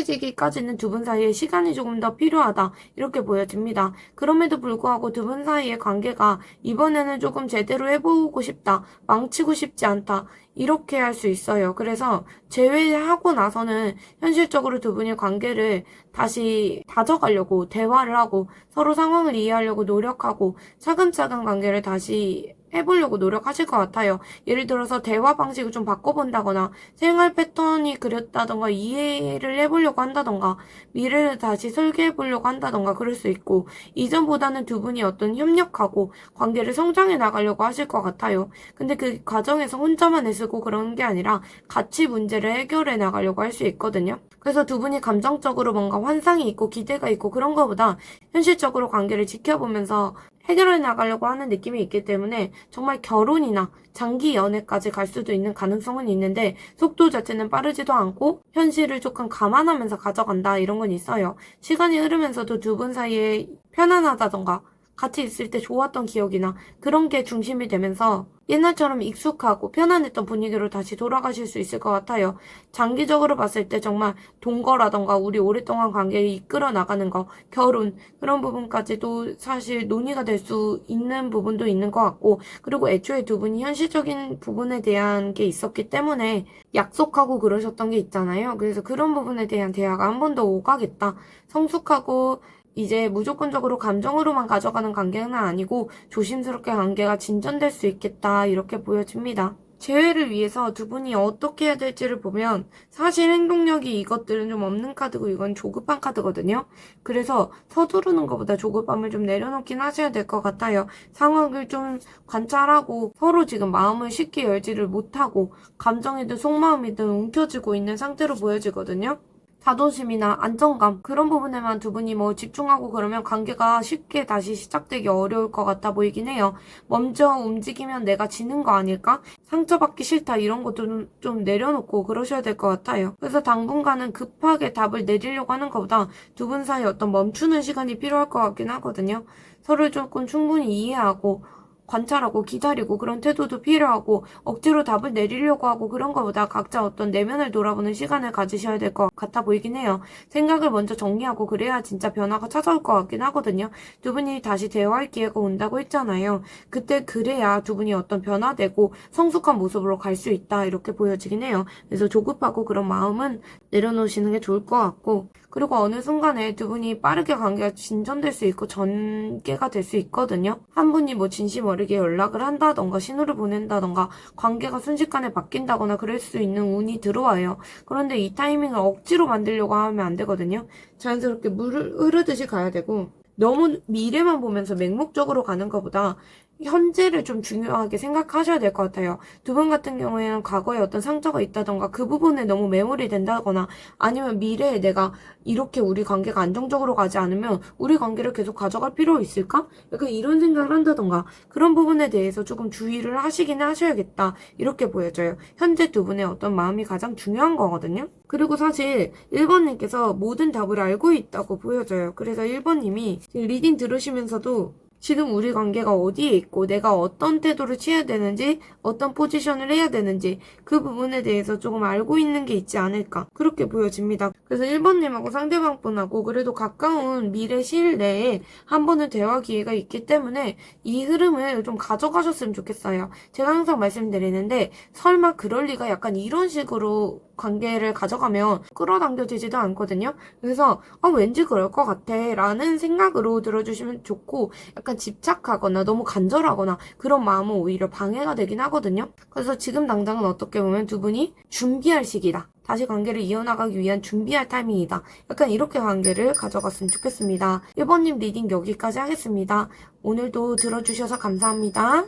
솔직해지기까지는 두 분 사이에 시간이 조금 더 필요하다 이렇게 보여집니다. 그럼에도 불구하고 두 분 사이의 관계가 이번에는 조금 제대로 해보고 싶다, 망치고 싶지 않다 이렇게 할 수 있어요. 그래서 재회하고 나서는 현실적으로 두 분의 관계를 다시 다져가려고 대화를 하고 서로 상황을 이해하려고 노력하고 차근차근 관계를 다시 해보려고 노력하실 것 같아요. 예를 들어서 대화 방식을 좀 바꿔본다거나 생활 패턴이 그렸다던가 이해를 해보려고 한다던가 미래를 다시 설계해보려고 한다던가 그럴 수 있고 이전보다는 두 분이 어떤 협력하고 관계를 성장해 나가려고 하실 것 같아요. 근데 그 과정에서 혼자만 애쓰고 그런 게 아니라 같이 문제를 해결해 나가려고 할 수 있거든요. 그래서 두 분이 감정적으로 뭔가 환상이 있고 기대가 있고 그런 거보다 현실적으로 관계를 지켜보면서 해결해 나가려고 하는 느낌이 있기 때문에 정말 결혼이나 장기 연애까지 갈 수도 있는 가능성은 있는데 속도 자체는 빠르지도 않고 현실을 조금 감안하면서 가져간다 이런 건 있어요. 시간이 흐르면서도 두 분 사이에 편안하다던가 같이 있을 때 좋았던 기억이나 그런 게 중심이 되면서 옛날처럼 익숙하고 편안했던 분위기로 다시 돌아가실 수 있을 것 같아요. 장기적으로 봤을 때 정말 동거라던가 우리 오랫동안 관계를 이끌어 나가는 거, 결혼 그런 부분까지도 사실 논의가 될 수 있는 부분도 있는 것 같고 그리고 애초에 두 분이 현실적인 부분에 대한 게 있었기 때문에 약속하고 그러셨던 게 있잖아요. 그래서 그런 부분에 대한 대화가 한 번 더 오가겠다. 성숙하고 이제 무조건적으로 감정으로만 가져가는 관계는 아니고 조심스럽게 관계가 진전될 수 있겠다 이렇게 보여집니다. 재회를 위해서 두 분이 어떻게 해야 될지를 보면 사실 행동력이 이것들은 좀 없는 카드고 이건 조급한 카드거든요. 그래서 서두르는 것보다 조급함을 좀 내려놓긴 하셔야 될 것 같아요. 상황을 좀 관찰하고 서로 지금 마음을 쉽게 열지를 못하고 감정이든 속마음이든 움켜쥐고 있는 상태로 보여지거든요. 자존심이나 안정감 그런 부분에만 두 분이 뭐 집중하고 그러면 관계가 쉽게 다시 시작되기 어려울 것 같아 보이긴 해요. 먼저 움직이면 내가 지는 거 아닐까? 상처받기 싫다 이런 것도 좀 내려놓고 그러셔야 될 것 같아요. 그래서 당분간은 급하게 답을 내리려고 하는 것보다 두 분 사이 어떤 멈추는 시간이 필요할 것 같긴 하거든요. 서로를 조금 충분히 이해하고 관찰하고 기다리고 그런 태도도 필요하고 억지로 답을 내리려고 하고 그런 것보다 각자 어떤 내면을 돌아보는 시간을 가지셔야 될 것 같아 보이긴 해요. 생각을 먼저 정리하고 그래야 진짜 변화가 찾아올 것 같긴 하거든요. 두 분이 다시 대화할 기회가 온다고 했잖아요. 그때 그래야 두 분이 어떤 변화되고 성숙한 모습으로 갈 수 있다 이렇게 보여지긴 해요. 그래서 조급하고 그런 마음은 내려놓으시는 게 좋을 것 같고 그리고 어느 순간에 두 분이 빠르게 관계가 진전될 수 있고 전개가 될 수 있거든요. 한 분이 뭐 진심 어리게 연락을 한다던가 신호를 보낸다던가 관계가 순식간에 바뀐다거나 그럴 수 있는 운이 들어와요. 그런데 이 타이밍을 억지로 만들려고 하면 안 되거든요. 자연스럽게 물 흐르듯이 가야 되고 너무 미래만 보면서 맹목적으로 가는 것보다 현재를 좀 중요하게 생각하셔야 될 것 같아요. 두 분 같은 경우에는 과거에 어떤 상처가 있다던가 그 부분에 너무 매몰이 된다거나 아니면 미래에 내가 이렇게 우리 관계가 안정적으로 가지 않으면 우리 관계를 계속 가져갈 필요 있을까? 약간 이런 생각을 한다던가 그런 부분에 대해서 조금 주의를 하시긴 하셔야겠다. 이렇게 보여져요. 현재 두 분의 어떤 마음이 가장 중요한 거거든요. 그리고 사실 1번님께서 모든 답을 알고 있다고 보여져요. 그래서 1번님이 리딩 들으시면서도 지금 우리 관계가 어디에 있고 내가 어떤 태도를 취해야 되는지 어떤 포지션을 해야 되는지 그 부분에 대해서 조금 알고 있는 게 있지 않을까 그렇게 보여집니다. 그래서 1번님하고 상대방 분하고 그래도 가까운 미래 시일 내에 한 번은 대화 기회가 있기 때문에 이 흐름을 좀 가져가셨으면 좋겠어요. 제가 항상 말씀드리는데 설마 그럴 리가 약간 이런 식으로 관계를 가져가면 끌어당겨지지도 않거든요. 그래서 왠지 그럴 것 같아 라는 생각으로 들어주시면 좋고 약간 집착하거나 너무 간절하거나 그런 마음은 오히려 방해가 되긴 하거든요. 그래서 지금 당장은 어떻게 보면 두 분이 준비할 시기다. 다시 관계를 이어나가기 위한 준비할 타이밍이다. 약간 이렇게 관계를 가져갔으면 좋겠습니다. 1번님 리딩 여기까지 하겠습니다. 오늘도 들어주셔서 감사합니다.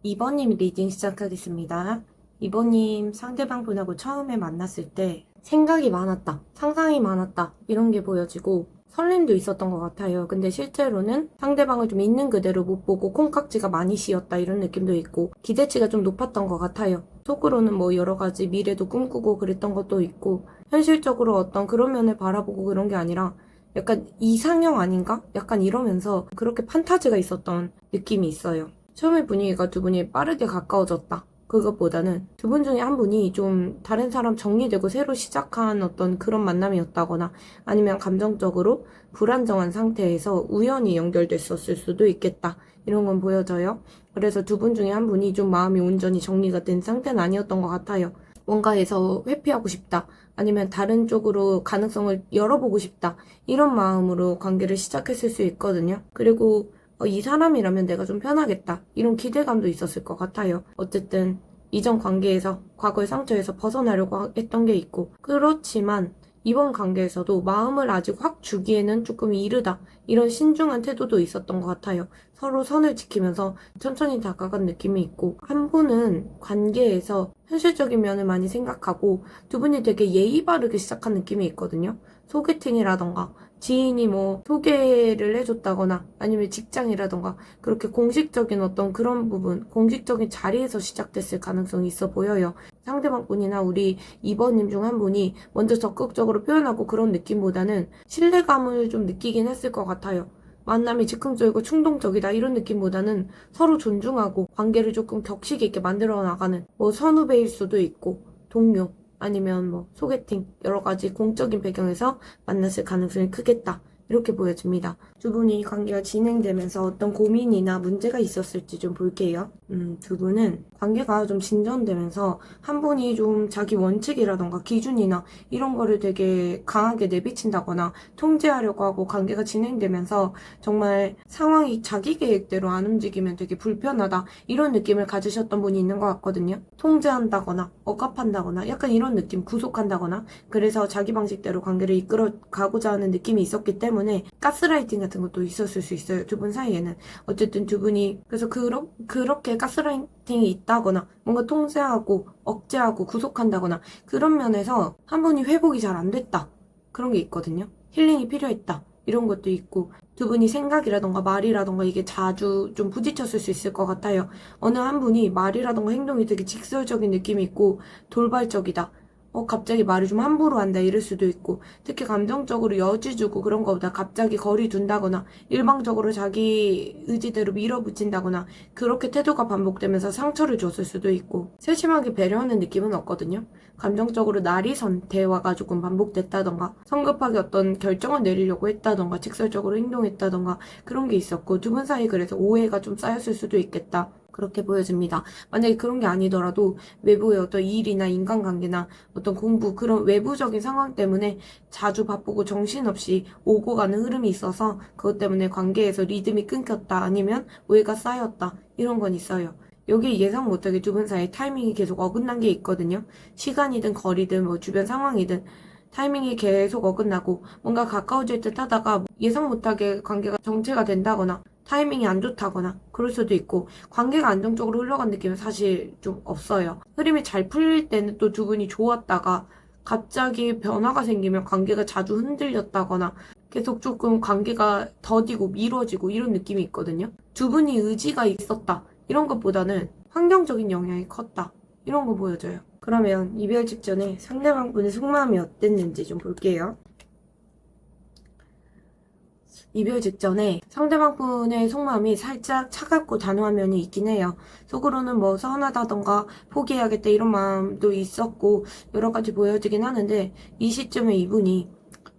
2번님 리딩 시작하겠습니다. 2번님 상대방 분하고 처음에 만났을 때 생각이 많았다, 상상이 많았다 이런 게 보여지고 설렘도 있었던 것 같아요. 근데 실제로는 상대방을 좀 있는 그대로 못 보고 콩깍지가 많이 씌었다 이런 느낌도 있고 기대치가 좀 높았던 것 같아요. 속으로는 뭐 여러 가지 미래도 꿈꾸고 그랬던 것도 있고 현실적으로 어떤 그런 면을 바라보고 그런 게 아니라 약간 이상형 아닌가? 약간 이러면서 그렇게 판타지가 있었던 느낌이 있어요. 처음에 분위기가 두 분이 빠르게 가까워졌다. 그것보다는 두 분 중에 한 분이 좀 다른 사람 정리되고 새로 시작한 어떤 그런 만남이었다거나 아니면 감정적으로 불안정한 상태에서 우연히 연결됐었을 수도 있겠다. 이런 건 보여져요. 그래서 두 분 중에 한 분이 좀 마음이 온전히 정리가 된 상태는 아니었던 것 같아요. 뭔가에서 회피하고 싶다. 아니면 다른 쪽으로 가능성을 열어보고 싶다. 이런 마음으로 관계를 시작했을 수 있거든요. 그리고 이 사람이라면 내가 좀 편하겠다. 이런 기대감도 있었을 것 같아요. 어쨌든 이전 관계에서 과거의 상처에서 벗어나려고 했던 게 있고 그렇지만 이번 관계에서도 마음을 아직 확 주기에는 조금 이르다. 이런 신중한 태도도 있었던 것 같아요. 서로 선을 지키면서 천천히 다가간 느낌이 있고 한 분은 관계에서 현실적인 면을 많이 생각하고 두 분이 되게 예의 바르게 시작한 느낌이 있거든요. 소개팅이라던가 지인이 뭐 소개를 해줬다거나 아니면 직장이라던가 그렇게 공식적인 어떤 그런 부분, 공식적인 자리에서 시작됐을 가능성이 있어 보여요. 상대방 분이나 우리 2번님 중 한 분이 먼저 적극적으로 표현하고 그런 느낌보다는 신뢰감을 좀 느끼긴 했을 것 같아요. 만남이 즉흥적이고 충동적이다 이런 느낌보다는 서로 존중하고 관계를 조금 격식 있게 만들어 나가는 뭐 선후배일 수도 있고 동료 아니면 뭐 소개팅 여러 가지 공적인 배경에서 만났을 가능성이 크겠다. 이렇게 보여집니다. 두 분이 관계가 진행되면서 어떤 고민이나 문제가 있었을지 좀 볼게요. 두 분은 관계가 좀 진전되면서 한 분이 좀 자기 원칙이라던가 기준이나 이런 거를 되게 강하게 내비친다거나 통제하려고 하고 관계가 진행되면서 정말 상황이 자기 계획대로 안 움직이면 되게 불편하다. 이런 느낌을 가지셨던 분이 있는 것 같거든요. 통제한다거나 억압한다거나 약간 이런 느낌, 구속한다거나 그래서 자기 방식대로 관계를 이끌어 가고자 하는 느낌이 있었기 때문에 가스라이팅 같은 것도 있었을 수 있어요. 두 분 사이에는. 어쨌든 두 분이 그래서 그렇게 가스라이팅이 있다거나 뭔가 통제하고 억제하고 구속한다거나 그런 면에서 한 분이 회복이 잘 안 됐다. 그런 게 있거든요. 힐링이 필요했다. 이런 것도 있고 두 분이 생각이라던가 말이라던가 이게 자주 좀 부딪혔을 수 있을 것 같아요. 어느 한 분이 말이라던가 행동이 되게 직설적인 느낌이 있고 돌발적이다. 갑자기 말을 좀 함부로 한다 이럴 수도 있고 특히 감정적으로 여지 주고 그런 거보다 갑자기 거리 둔다거나 일방적으로 자기 의지대로 밀어붙인다거나 그렇게 태도가 반복되면서 상처를 줬을 수도 있고 세심하게 배려하는 느낌은 없거든요. 감정적으로 날이 선 대화가 조금 반복됐다던가 성급하게 어떤 결정을 내리려고 했다던가 직설적으로 행동했다던가 그런 게 있었고 두 분 사이 그래서 오해가 좀 쌓였을 수도 있겠다. 그렇게 보여집니다. 만약에 그런 게 아니더라도 외부의 어떤 일이나 인간관계나 어떤 공부 그런 외부적인 상황 때문에 자주 바쁘고 정신없이 오고 가는 흐름이 있어서 그것 때문에 관계에서 리듬이 끊겼다 아니면 오해가 쌓였다 이런 건 있어요. 여기 예상 못하게 두 분 사이 타이밍이 계속 어긋난 게 있거든요. 시간이든 거리든 뭐 주변 상황이든 타이밍이 계속 어긋나고 뭔가 가까워질 듯 하다가 예상 못하게 관계가 정체가 된다거나 타이밍이 안 좋다거나 그럴 수도 있고 관계가 안정적으로 흘러간 느낌은 사실 좀 없어요. 흐름이 잘 풀릴 때는 또 두 분이 좋았다가 갑자기 변화가 생기면 관계가 자주 흔들렸다거나 계속 조금 관계가 더디고 미뤄지고 이런 느낌이 있거든요. 두 분이 의지가 있었다 이런 것보다는 환경적인 영향이 컸다 이런 거 보여줘요. 그러면 이별 직전에 상대방 분의 속마음이 어땠는지 좀 볼게요. 이별 직전에 상대방 분의 속마음이 살짝 차갑고 단호한 면이 있긴 해요. 속으로는 뭐 서운하다던가 포기해야겠다 이런 마음도 있었고 여러 가지 보여지긴 하는데 이 시점에 이분이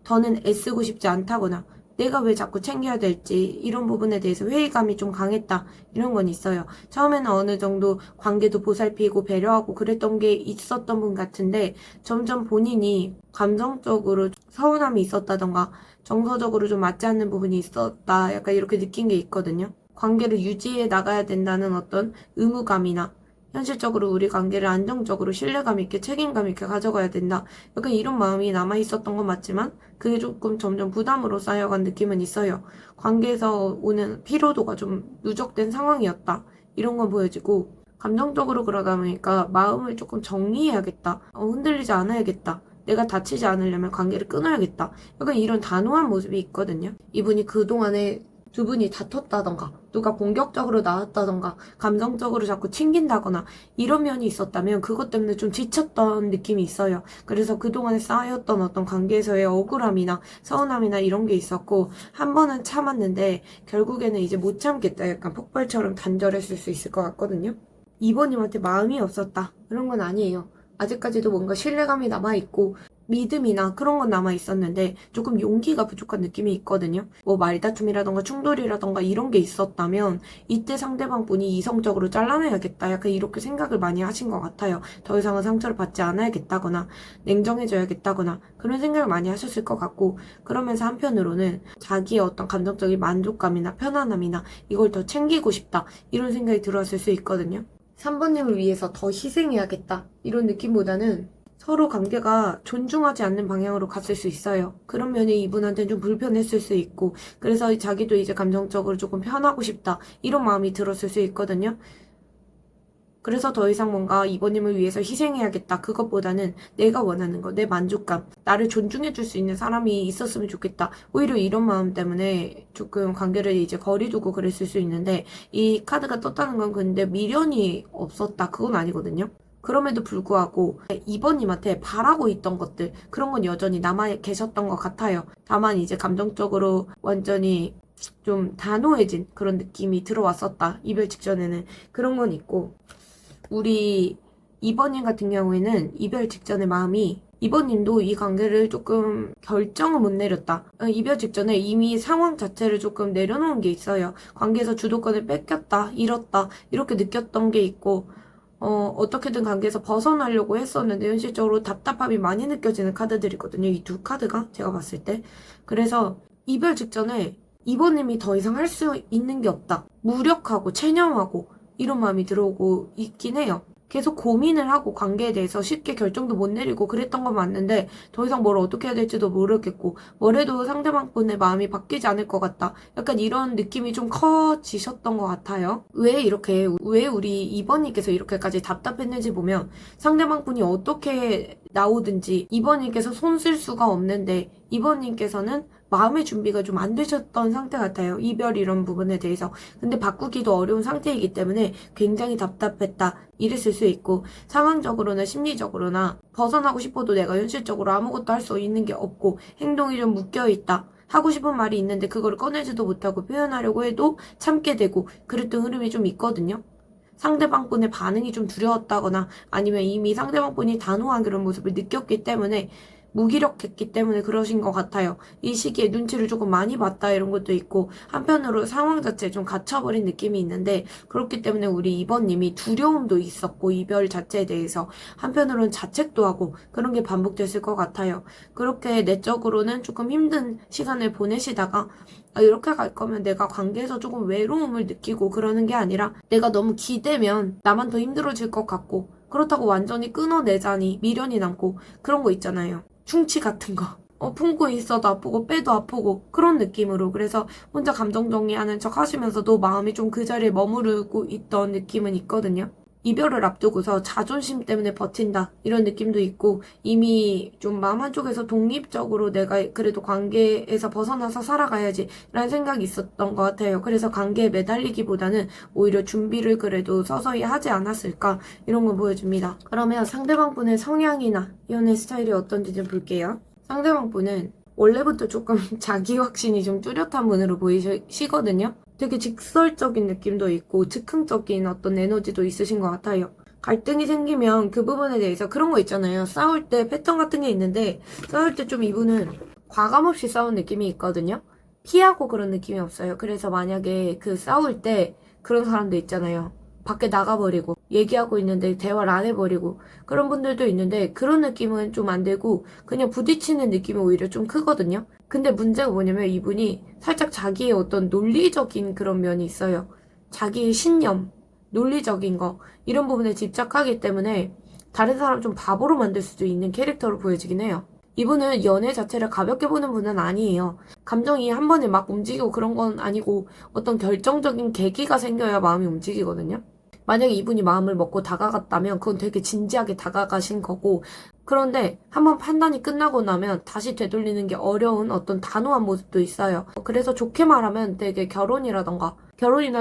더는 애쓰고 싶지 않다거나 내가 왜 자꾸 챙겨야 될지 이런 부분에 대해서 회의감이 좀 강했다 이런 건 있어요. 처음에는 어느 정도 관계도 보살피고 배려하고 그랬던 게 있었던 분 같은데 점점 본인이 감정적으로 서운함이 있었다던가 정서적으로 좀 맞지 않는 부분이 있었다 약간 이렇게 느낀 게 있거든요. 관계를 유지해 나가야 된다는 어떤 의무감이나 현실적으로 우리 관계를 안정적으로 신뢰감 있게 책임감 있게 가져가야 된다. 약간 이런 마음이 남아 있었던 건 맞지만 그게 조금 점점 부담으로 쌓여간 느낌은 있어요. 관계에서 오는 피로도가 좀 누적된 상황이었다. 이런 건 보여지고 감정적으로 그러다 보니까 마음을 조금 정리해야겠다. 흔들리지 않아야겠다. 내가 다치지 않으려면 관계를 끊어야겠다. 약간 이런 단호한 모습이 있거든요. 이분이 그동안에 두 분이 다퉜다던가 누가 공격적으로 나왔다던가 감정적으로 자꾸 튕긴다거나 이런 면이 있었다면 그것 때문에 좀 지쳤던 느낌이 있어요. 그래서 그동안에 쌓였던 어떤 관계에서의 억울함이나 서운함이나 이런 게 있었고 한 번은 참았는데 결국에는 이제 못 참겠다 약간 폭발처럼 단절했을 수 있을 것 같거든요. 이번님한테 마음이 없었다 그런 건 아니에요. 아직까지도 뭔가 신뢰감이 남아있고 믿음이나 그런 건 남아있었는데 조금 용기가 부족한 느낌이 있거든요. 뭐 말다툼이라던가 충돌이라던가 이런 게 있었다면 이때 상대방 분이 이성적으로 잘라내야겠다 약간 이렇게 생각을 많이 하신 것 같아요. 더 이상은 상처를 받지 않아야겠다거나 냉정해져야겠다거나 그런 생각을 많이 하셨을 것 같고 그러면서 한편으로는 자기의 어떤 감정적인 만족감이나 편안함이나 이걸 더 챙기고 싶다 이런 생각이 들어왔을 수 있거든요. 3번님을 위해서 더 희생해야겠다 이런 느낌보다는 서로 관계가 존중하지 않는 방향으로 갔을 수 있어요. 그런 면이 이분한테는 좀 불편했을 수 있고 그래서 자기도 이제 감정적으로 조금 편하고 싶다 이런 마음이 들었을 수 있거든요. 그래서 더 이상 뭔가 이번님을 위해서 희생해야겠다 그것보다는 내가 원하는 거, 내 만족감, 나를 존중해줄 수 있는 사람이 있었으면 좋겠다. 오히려 이런 마음 때문에 조금 관계를 이제 거리두고 그랬을 수 있는데 이 카드가 떴다는 건 근데 미련이 없었다 그건 아니거든요. 그럼에도 불구하고 이번님한테 바라고 있던 것들 그런 건 여전히 남아 계셨던 것 같아요. 다만 이제 감정적으로 완전히 좀 단호해진 그런 느낌이 들어왔었다. 이별 직전에는 그런 건 있고 우리 이번님 같은 경우에는 이별 직전의 마음이 이번님도 이 관계를 조금 결정을 못 내렸다. 이별 직전에 이미 상황 자체를 조금 내려놓은 게 있어요. 관계에서 주도권을 뺏겼다, 잃었다 이렇게 느꼈던 게 있고 어떻게든 관계에서 벗어나려고 했었는데 현실적으로 답답함이 많이 느껴지는 카드들이거든요. 이 두 카드가 제가 봤을 때. 그래서 이별 직전에 이번님이 더 이상 할 수 있는 게 없다. 무력하고 체념하고 이런 마음이 들어오고 있긴 해요. 계속 고민을 하고 관계에 대해서 쉽게 결정도 못 내리고 그랬던 건 맞는데 더 이상 뭘 어떻게 해야 될지도 모르겠고 뭘 해도 상대방 분의 마음이 바뀌지 않을 것 같다. 약간 이런 느낌이 좀 커지셨던 것 같아요. 왜 우리 이번님께서 이렇게까지 답답했는지 보면 상대방 분이 어떻게 나오든지 이번님께서 손 쓸 수가 없는데 이번님께서는 마음의 준비가 좀 안 되셨던 상태 같아요. 이별 이런 부분에 대해서. 근데 바꾸기도 어려운 상태이기 때문에 굉장히 답답했다. 이랬을 수 있고 상황적으로나 심리적으로나 벗어나고 싶어도 내가 현실적으로 아무것도 할 수 있는 게 없고 행동이 좀 묶여있다. 하고 싶은 말이 있는데 그걸 꺼내지도 못하고 표현하려고 해도 참게 되고 그랬던 흐름이 좀 있거든요. 상대방분의 반응이 좀 두려웠다거나 아니면 이미 상대방분이 단호한 그런 모습을 느꼈기 때문에 무기력했기 때문에 그러신 것 같아요. 이 시기에 눈치를 조금 많이 봤다 이런 것도 있고 한편으로 상황 자체에 좀 갇혀버린 느낌이 있는데 그렇기 때문에 우리 이번님이 두려움도 있었고 이별 자체에 대해서 한편으로는 자책도 하고 그런 게 반복됐을 것 같아요. 그렇게 내적으로는 조금 힘든 시간을 보내시다가 이렇게 갈 거면 내가 관계에서 조금 외로움을 느끼고 그러는 게 아니라 내가 너무 기대면 나만 더 힘들어질 것 같고 그렇다고 완전히 끊어내자니 미련이 남고 그런 거 있잖아요. 충치 같은 거. 품고 있어도 아프고 빼도 아프고 그런 느낌으로. 그래서 혼자 감정 정리하는 척 하시면서도 마음이 좀 그 자리에 머무르고 있던 느낌은 있거든요. 이별을 앞두고서 자존심 때문에 버틴다 이런 느낌도 있고, 이미 좀 마음 한쪽에서 독립적으로 내가 그래도 관계에서 벗어나서 살아가야지 라는 생각이 있었던 것 같아요. 그래서 관계에 매달리기보다는 오히려 준비를 그래도 서서히 하지 않았을까, 이런 걸 보여줍니다. 그러면 상대방 분의 성향이나 연애 스타일이 어떤지 좀 볼게요. 상대방 분은 원래부터 조금 자기 확신이 좀 뚜렷한 분으로 보이시거든요. 되게 직설적인 느낌도 있고 즉흥적인 어떤 에너지도 있으신 것 같아요. 갈등이 생기면 그 부분에 대해서 그런 거 있잖아요. 싸울 때 패턴 같은 게 있는데, 싸울 때 좀 이분은 과감 없이 싸운 느낌이 있거든요. 피하고 그런 느낌이 없어요. 그래서 만약에 그 싸울 때 그런 사람도 있잖아요. 밖에 나가버리고 얘기하고 있는데 대화를 안 해버리고 그런 분들도 있는데, 그런 느낌은 좀 안 되고 그냥 부딪히는 느낌이 오히려 좀 크거든요. 근데 문제가 뭐냐면 이분이 살짝 자기의 어떤 논리적인 그런 면이 있어요. 자기의 신념, 논리적인 거 이런 부분에 집착하기 때문에 다른 사람 좀 바보로 만들 수도 있는 캐릭터로 보여지긴 해요. 이분은 연애 자체를 가볍게 보는 분은 아니에요. 감정이 한 번에 막 움직이고 그런 건 아니고 어떤 결정적인 계기가 생겨야 마음이 움직이거든요. 만약에 이분이 마음을 먹고 다가갔다면 그건 되게 진지하게 다가가신 거고, 그런데 한번 판단이 끝나고 나면 다시 되돌리는 게 어려운 어떤 단호한 모습도 있어요. 그래서 좋게 말하면 되게 결혼이나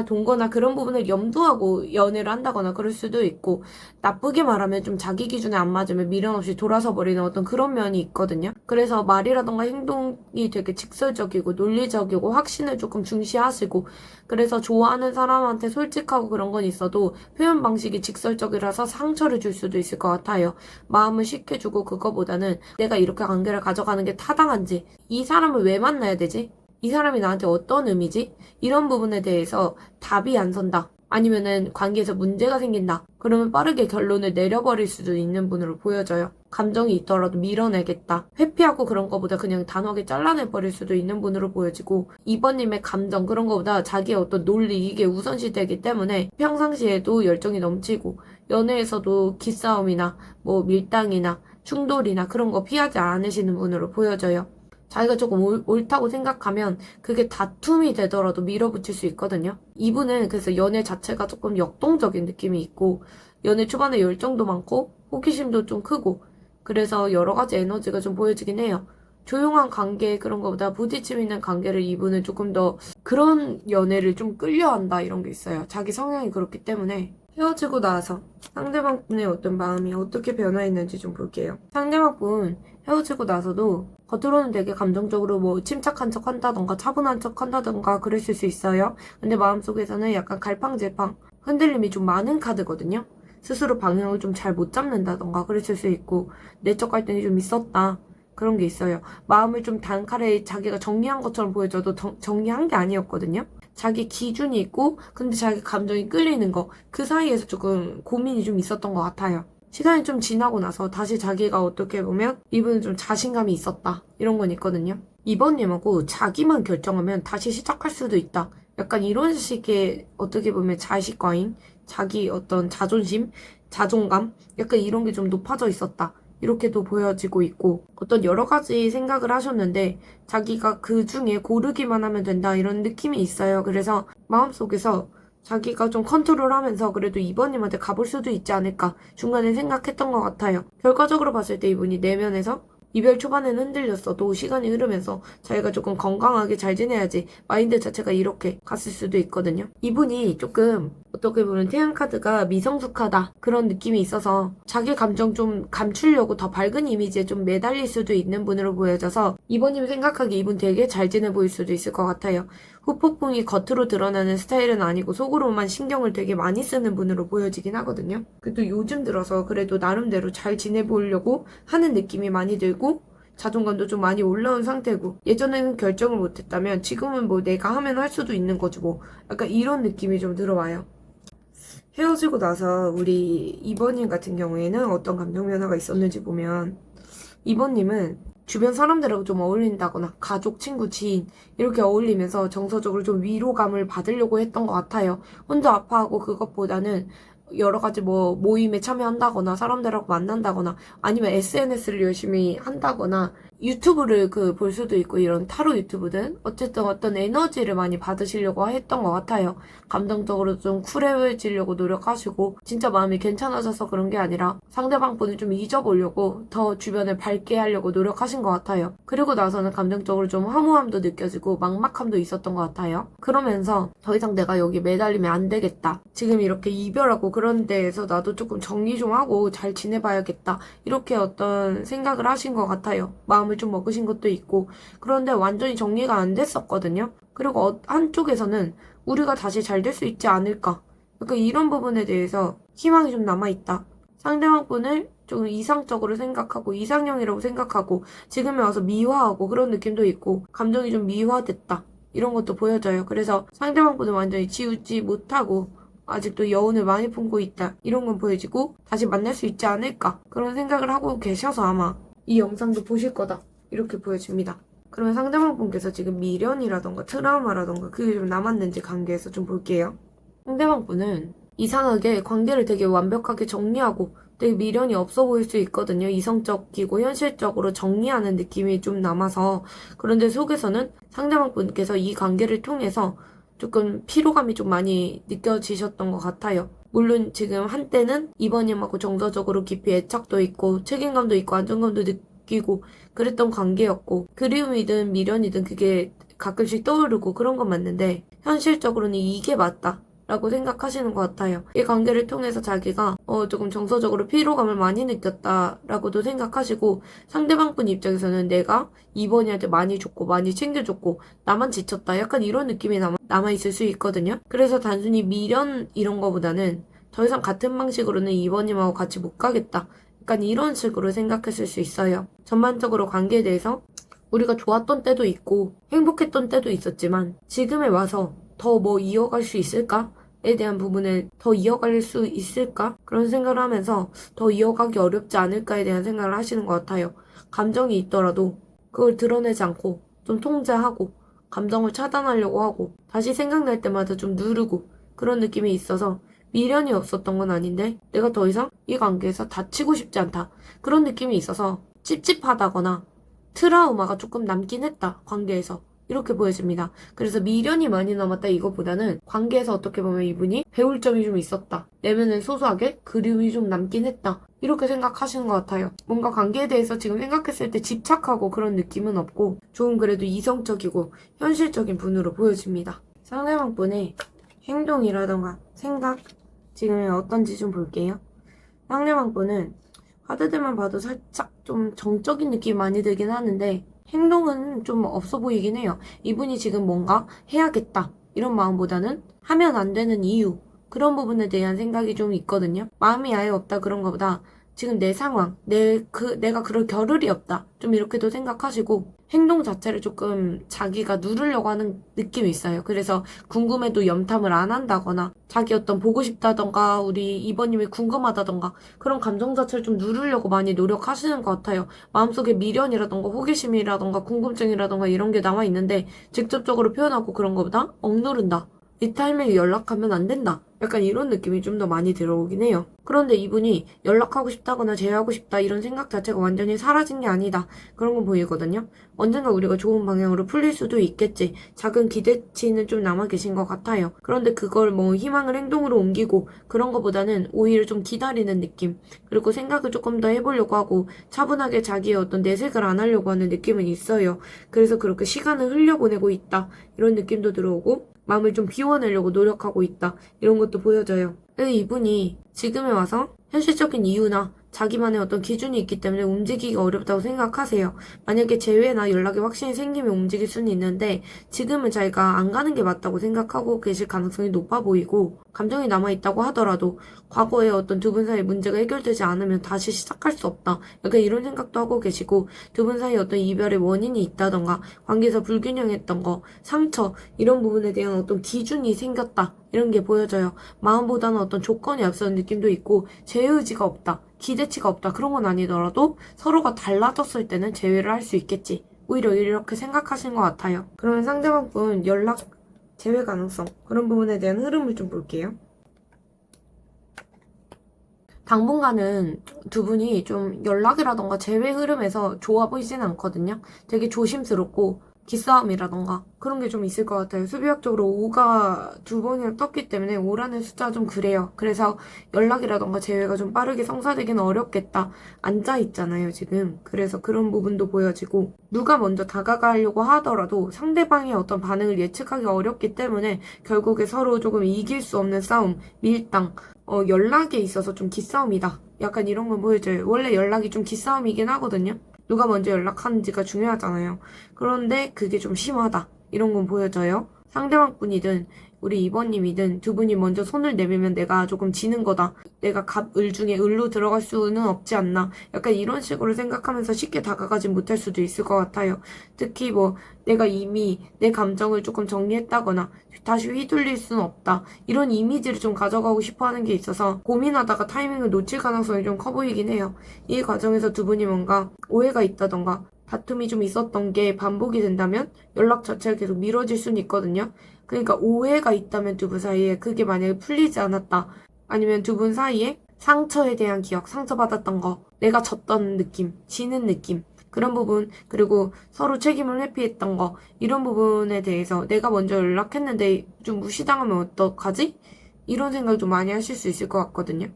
동거나 그런 부분을 염두하고 연애를 한다거나 그럴 수도 있고, 나쁘게 말하면 좀 자기 기준에 안 맞으면 미련 없이 돌아서 버리는 어떤 그런 면이 있거든요. 그래서 말이라던가 행동이 되게 직설적이고 논리적이고 확신을 조금 중시하시고, 그래서 좋아하는 사람한테 솔직하고 그런 건 있어도 표현 방식이 직설적이라서 상처를 줄 수도 있을 것 같아요. 마음을 쉽게 주고 그거보다는 내가 이렇게 관계를 가져가는 게 타당한지, 이 사람을 왜 만나야 되지? 이 사람이 나한테 어떤 의미지? 이런 부분에 대해서 답이 안 선다. 아니면은 관계에서 문제가 생긴다. 그러면 빠르게 결론을 내려버릴 수도 있는 분으로 보여져요. 감정이 있더라도 밀어내겠다. 회피하고 그런 거보다 그냥 단호하게 잘라내버릴 수도 있는 분으로 보여지고, 2번님의 감정 그런 거보다 자기의 어떤 논리 이게 우선시 되기 때문에 평상시에도 열정이 넘치고, 연애에서도 기싸움이나 뭐 밀당이나 충돌이나 그런 거 피하지 않으시는 분으로 보여져요. 자기가 조금 옳다고 생각하면 그게 다툼이 되더라도 밀어붙일 수 있거든요. 이분은 그래서 연애 자체가 조금 역동적인 느낌이 있고, 연애 초반에 열정도 많고 호기심도 좀 크고, 그래서 여러 가지 에너지가 좀 보여지긴 해요. 조용한 관계 그런 거보다 부딪힘 있는 관계를 이분은 조금 더 그런 연애를 좀 끌려한다 이런 게 있어요. 자기 성향이 그렇기 때문에. 헤어지고 나서 상대방 분의 어떤 마음이 어떻게 변화했는지 좀 볼게요. 상대방 분 헤어지고 나서도 겉으로는 되게 감정적으로 뭐 침착한 척 한다던가 차분한 척 한다던가 그랬을 수 있어요. 근데 마음속에서는 약간 갈팡질팡 흔들림이 좀 많은 카드거든요. 스스로 방향을 좀 잘 못 잡는다던가 그랬을 수 있고, 내적 갈등이 좀 있었다 그런 게 있어요. 마음을 좀 단칼에 자기가 정리한 것처럼 보여져도 정리한 게 아니었거든요. 자기 기준이 있고 근데 자기 감정이 끌리는 거, 그 사이에서 조금 고민이 좀 있었던 것 같아요. 시간이 좀 지나고 나서 다시 자기가 어떻게 보면 이분은 좀 자신감이 있었다 이런 건 있거든요. 이번님하고 자기만 결정하면 다시 시작할 수도 있다, 약간 이런 식의 어떻게 보면 자식과잉, 자기 어떤 자존심, 자존감 약간 이런 게 좀 높아져 있었다 이렇게도 보여지고 있고, 어떤 여러 가지 생각을 하셨는데 자기가 그 중에 고르기만 하면 된다 이런 느낌이 있어요. 그래서 마음속에서 자기가 좀 컨트롤하면서 그래도 이번님한테 가볼 수도 있지 않을까 중간에 생각했던 것 같아요. 결과적으로 봤을 때 이분이 내면에서 이별 초반에는 흔들렸어도 시간이 흐르면서 자기가 조금 건강하게 잘 지내야지 마인드 자체가 이렇게 갔을 수도 있거든요. 이분이 조금 어떻게 보면 태양카드가 미성숙하다 그런 느낌이 있어서 자기 감정 좀 감추려고 더 밝은 이미지에 좀 매달릴 수도 있는 분으로 보여져서, 이번님이 생각하기에 이분 되게 잘 지내 보일 수도 있을 것 같아요. 후폭풍이 겉으로 드러나는 스타일은 아니고 속으로만 신경을 되게 많이 쓰는 분으로 보여지긴 하거든요. 그래도 요즘 들어서 그래도 나름대로 잘 지내 보이려고 하는 느낌이 많이 들고 자존감도 좀 많이 올라온 상태고, 예전에는 결정을 못했다면 지금은 뭐 내가 하면 할 수도 있는 거지 뭐, 약간 이런 느낌이 좀 들어와요. 헤어지고 나서 우리 2번님 같은 경우에는 어떤 감정 변화가 있었는지 보면, 2번님은 주변 사람들하고 좀 어울린다거나 가족, 친구, 지인 이렇게 어울리면서 정서적으로 좀 위로감을 받으려고 했던 것 같아요. 혼자 아파하고 그것보다는 여러 가지 뭐 모임에 참여한다거나 사람들하고 만난다거나 아니면 SNS를 열심히 한다거나 유튜브를 볼 수도 있고 이런 타로 유튜브든 어쨌든 어떤 에너지를 많이 받으시려고 했던 것 같아요. 감정적으로 좀 쿨해지려고 노력하시고 진짜 마음이 괜찮아져서 그런 게 아니라 상대방 분을 좀 잊어보려고 더 주변을 밝게 하려고 노력하신 것 같아요. 그리고 나서는 감정적으로 좀 허무함도 느껴지고 막막함도 있었던 것 같아요. 그러면서 더 이상 내가 여기 매달리면 안 되겠다. 지금 이렇게 이별하고 그런 데에서 나도 조금 정리 좀 하고 잘 지내봐야겠다. 이렇게 어떤 생각을 하신 것 같아요. 마음을 좀 먹으신 것도 있고. 그런데 완전히 정리가 안 됐었거든요. 그리고 한쪽에서는 우리가 다시 잘 될 수 있지 않을까. 약간 이런 부분에 대해서 희망이 좀 남아있다. 상대방 분을 좀 이상적으로 생각하고 이상형이라고 생각하고 지금에 와서 미화하고 그런 느낌도 있고 감정이 좀 미화됐다. 이런 것도 보여져요. 그래서 상대방 분을 완전히 지우지 못하고 아직도 여운을 많이 품고 있다. 이런 건 보여지고 다시 만날 수 있지 않을까. 그런 생각을 하고 계셔서 아마 이 영상도 보실 거다. 이렇게 보여집니다. 그러면 상대방 분께서 지금 미련이라던가 트라우마라던가 그게 좀 남았는지 관계에서 좀 볼게요. 상대방 분은 이상하게 관계를 되게 완벽하게 정리하고 되게 미련이 없어 보일 수 있거든요. 이성적이고 현실적으로 정리하는 느낌이 좀 남아서 그런데 속에서는 상대방 분께서 이 관계를 통해서 조금 피로감이 좀 많이 느껴지셨던 것 같아요. 물론 지금 한때는 이번님하고 정서적으로 깊이 애착도 있고 책임감도 있고 안정감도 느끼고 그랬던 관계였고 그리움이든 미련이든 그게 가끔씩 떠오르고 그런 건 맞는데 현실적으로는 이게 맞다. 라고 생각하시는 것 같아요. 이 관계를 통해서 자기가 조금 정서적으로 피로감을 많이 느꼈다라고도 생각하시고 상대방 분 입장에서는 내가 이번이한테 많이 줬고 많이 챙겨줬고 나만 지쳤다. 약간 이런 느낌이 남아있을 수 있거든요. 그래서 단순히 미련 이런 거보다는 더 이상 같은 방식으로는 이번님하고 같이 못 가겠다. 약간 이런 식으로 생각했을 수 있어요. 전반적으로 관계에 대해서 우리가 좋았던 때도 있고 행복했던 때도 있었지만 지금에 와서 더 뭐 이어갈 수 있을까? 에 대한 부분을 더 이어갈 수 있을까? 그런 생각을 하면서 더 이어가기 어렵지 않을까에 대한 생각을 하시는 것 같아요. 감정이 있더라도 그걸 드러내지 않고 좀 통제하고 감정을 차단하려고 하고 다시 생각날 때마다 좀 누르고 그런 느낌이 있어서 미련이 없었던 건 아닌데 내가 더 이상 이 관계에서 다치고 싶지 않다. 그런 느낌이 있어서 찝찝하다거나 트라우마가 조금 남긴 했다. 관계에서. 이렇게 보여집니다. 그래서 미련이 많이 남았다 이거보다는 관계에서 어떻게 보면 이분이 배울 점이 좀 있었다. 내면은 소소하게 그리움이 좀 남긴 했다. 이렇게 생각하시는 것 같아요. 뭔가 관계에 대해서 지금 생각했을 때 집착하고 그런 느낌은 없고 조금 그래도 이성적이고 현실적인 분으로 보여집니다. 상대방 분의 행동이라던가 생각 지금 어떤지 좀 볼게요. 상대방 분은 카드들만 봐도 살짝 좀 정적인 느낌이 많이 들긴 하는데 행동은 좀 없어 보이긴 해요. 이분이 지금 뭔가 해야겠다 이런 마음보다는 하면 안 되는 이유 그런 부분에 대한 생각이 좀 있거든요. 마음이 아예 없다 그런 거보다 지금 내 상황, 내가 그럴 겨를이 없다. 좀 이렇게도 생각하시고 행동 자체를 조금 자기가 누르려고 하는 느낌이 있어요. 그래서 궁금해도 염탐을 안 한다거나 자기 어떤 보고 싶다던가 우리 이번님이 궁금하다던가 그런 감정 자체를 좀 누르려고 많이 노력하시는 것 같아요. 마음속에 미련이라던가 호기심이라던가 궁금증이라던가 이런 게 남아있는데 직접적으로 표현하고 그런 것보다 억누른다. 이 타이밍에 연락하면 안 된다. 약간 이런 느낌이 좀 더 많이 들어오긴 해요. 그런데 이분이 연락하고 싶다거나 제외하고 싶다 이런 생각 자체가 완전히 사라진 게 아니다. 그런 건 보이거든요. 언젠가 우리가 좋은 방향으로 풀릴 수도 있겠지. 작은 기대치는 좀 남아 계신 것 같아요. 그런데 그걸 뭐 희망을 행동으로 옮기고 그런 것보다는 오히려 좀 기다리는 느낌. 그리고 생각을 조금 더 해보려고 하고 차분하게 자기의 어떤 내색을 안 하려고 하는 느낌은 있어요. 그래서 그렇게 시간을 흘려보내고 있다. 이런 느낌도 들어오고 마음을 좀 비워내려고 노력하고 있다. 이런 것도 보여져요. 그래서 이분이 지금에 와서 현실적인 이유나 자기만의 어떤 기준이 있기 때문에 움직이기가 어렵다고 생각하세요. 만약에 재회나 연락이 확실히 생기면 움직일 수는 있는데 지금은 자기가 안 가는 게 맞다고 생각하고 계실 가능성이 높아 보이고 감정이 남아있다고 하더라도 과거에 어떤 두 분 사이 문제가 해결되지 않으면 다시 시작할 수 없다. 약간 이런 생각도 하고 계시고 두 분 사이 어떤 이별의 원인이 있다던가 관계에서 불균형했던 거, 상처 이런 부분에 대한 어떤 기준이 생겼다. 이런 게 보여져요. 마음보다는 어떤 조건이 앞서는 느낌도 있고 제 의지가 없다. 기대치가 없다. 그런 건 아니더라도 서로가 달라졌을 때는 제외를 할 수 있겠지. 오히려 이렇게 생각하신 것 같아요. 그러면 상대방 분 연락 제외 가능성 그런 부분에 대한 흐름을 좀 볼게요. 당분간은 두 분이 좀 연락이라던가 재회 흐름에서 좋아 보이진 않거든요. 되게 조심스럽고 기싸움이라던가 그런 게 좀 있을 것 같아요. 수비학적으로 5가 두 번이나 떴기 때문에 5라는 숫자가 좀 그래요. 그래서 연락이라던가 재회가 좀 빠르게 성사되기는 어렵겠다. 앉아있잖아요, 지금. 그래서 그런 부분도 보여지고 누가 먼저 다가가려고 하더라도 상대방의 어떤 반응을 예측하기 어렵기 때문에 결국에 서로 조금 이길 수 없는 싸움, 밀당, 연락에 있어서 좀 기싸움이다. 약간 이런 건 보여줘요. 원래 연락이 좀 기싸움이긴 하거든요. 누가 먼저 연락하는지가 중요하잖아요. 그런데 그게 좀 심하다. 이런 건 보여져요. 상대방 분이든 우리 이번님이든 두 분이 먼저 손을 내밀면 내가 조금 지는 거다. 내가 갑을 중에 을로 들어갈 수는 없지 않나. 약간 이런 식으로 생각하면서 쉽게 다가가지 못할 수도 있을 것 같아요. 특히 뭐 내가 이미 내 감정을 조금 정리했다거나 다시 휘둘릴 수는 없다. 이런 이미지를 좀 가져가고 싶어 하는 게 있어서 고민하다가 타이밍을 놓칠 가능성이 좀 커 보이긴 해요. 이 과정에서 두 분이 뭔가 오해가 있다던가 다툼이 좀 있었던 게 반복이 된다면 연락 자체가 계속 미뤄질 수는 있거든요. 그러니까 오해가 있다면 두 분 사이에 그게 만약에 풀리지 않았다. 아니면 두 분 사이에 상처에 대한 기억, 상처받았던 거, 내가 졌던 느낌, 지는 느낌, 그런 부분, 그리고 서로 책임을 회피했던 거, 이런 부분에 대해서 내가 먼저 연락했는데 좀 무시당하면 어떡하지? 이런 생각을 좀 많이 하실 수 있을 것 같거든요.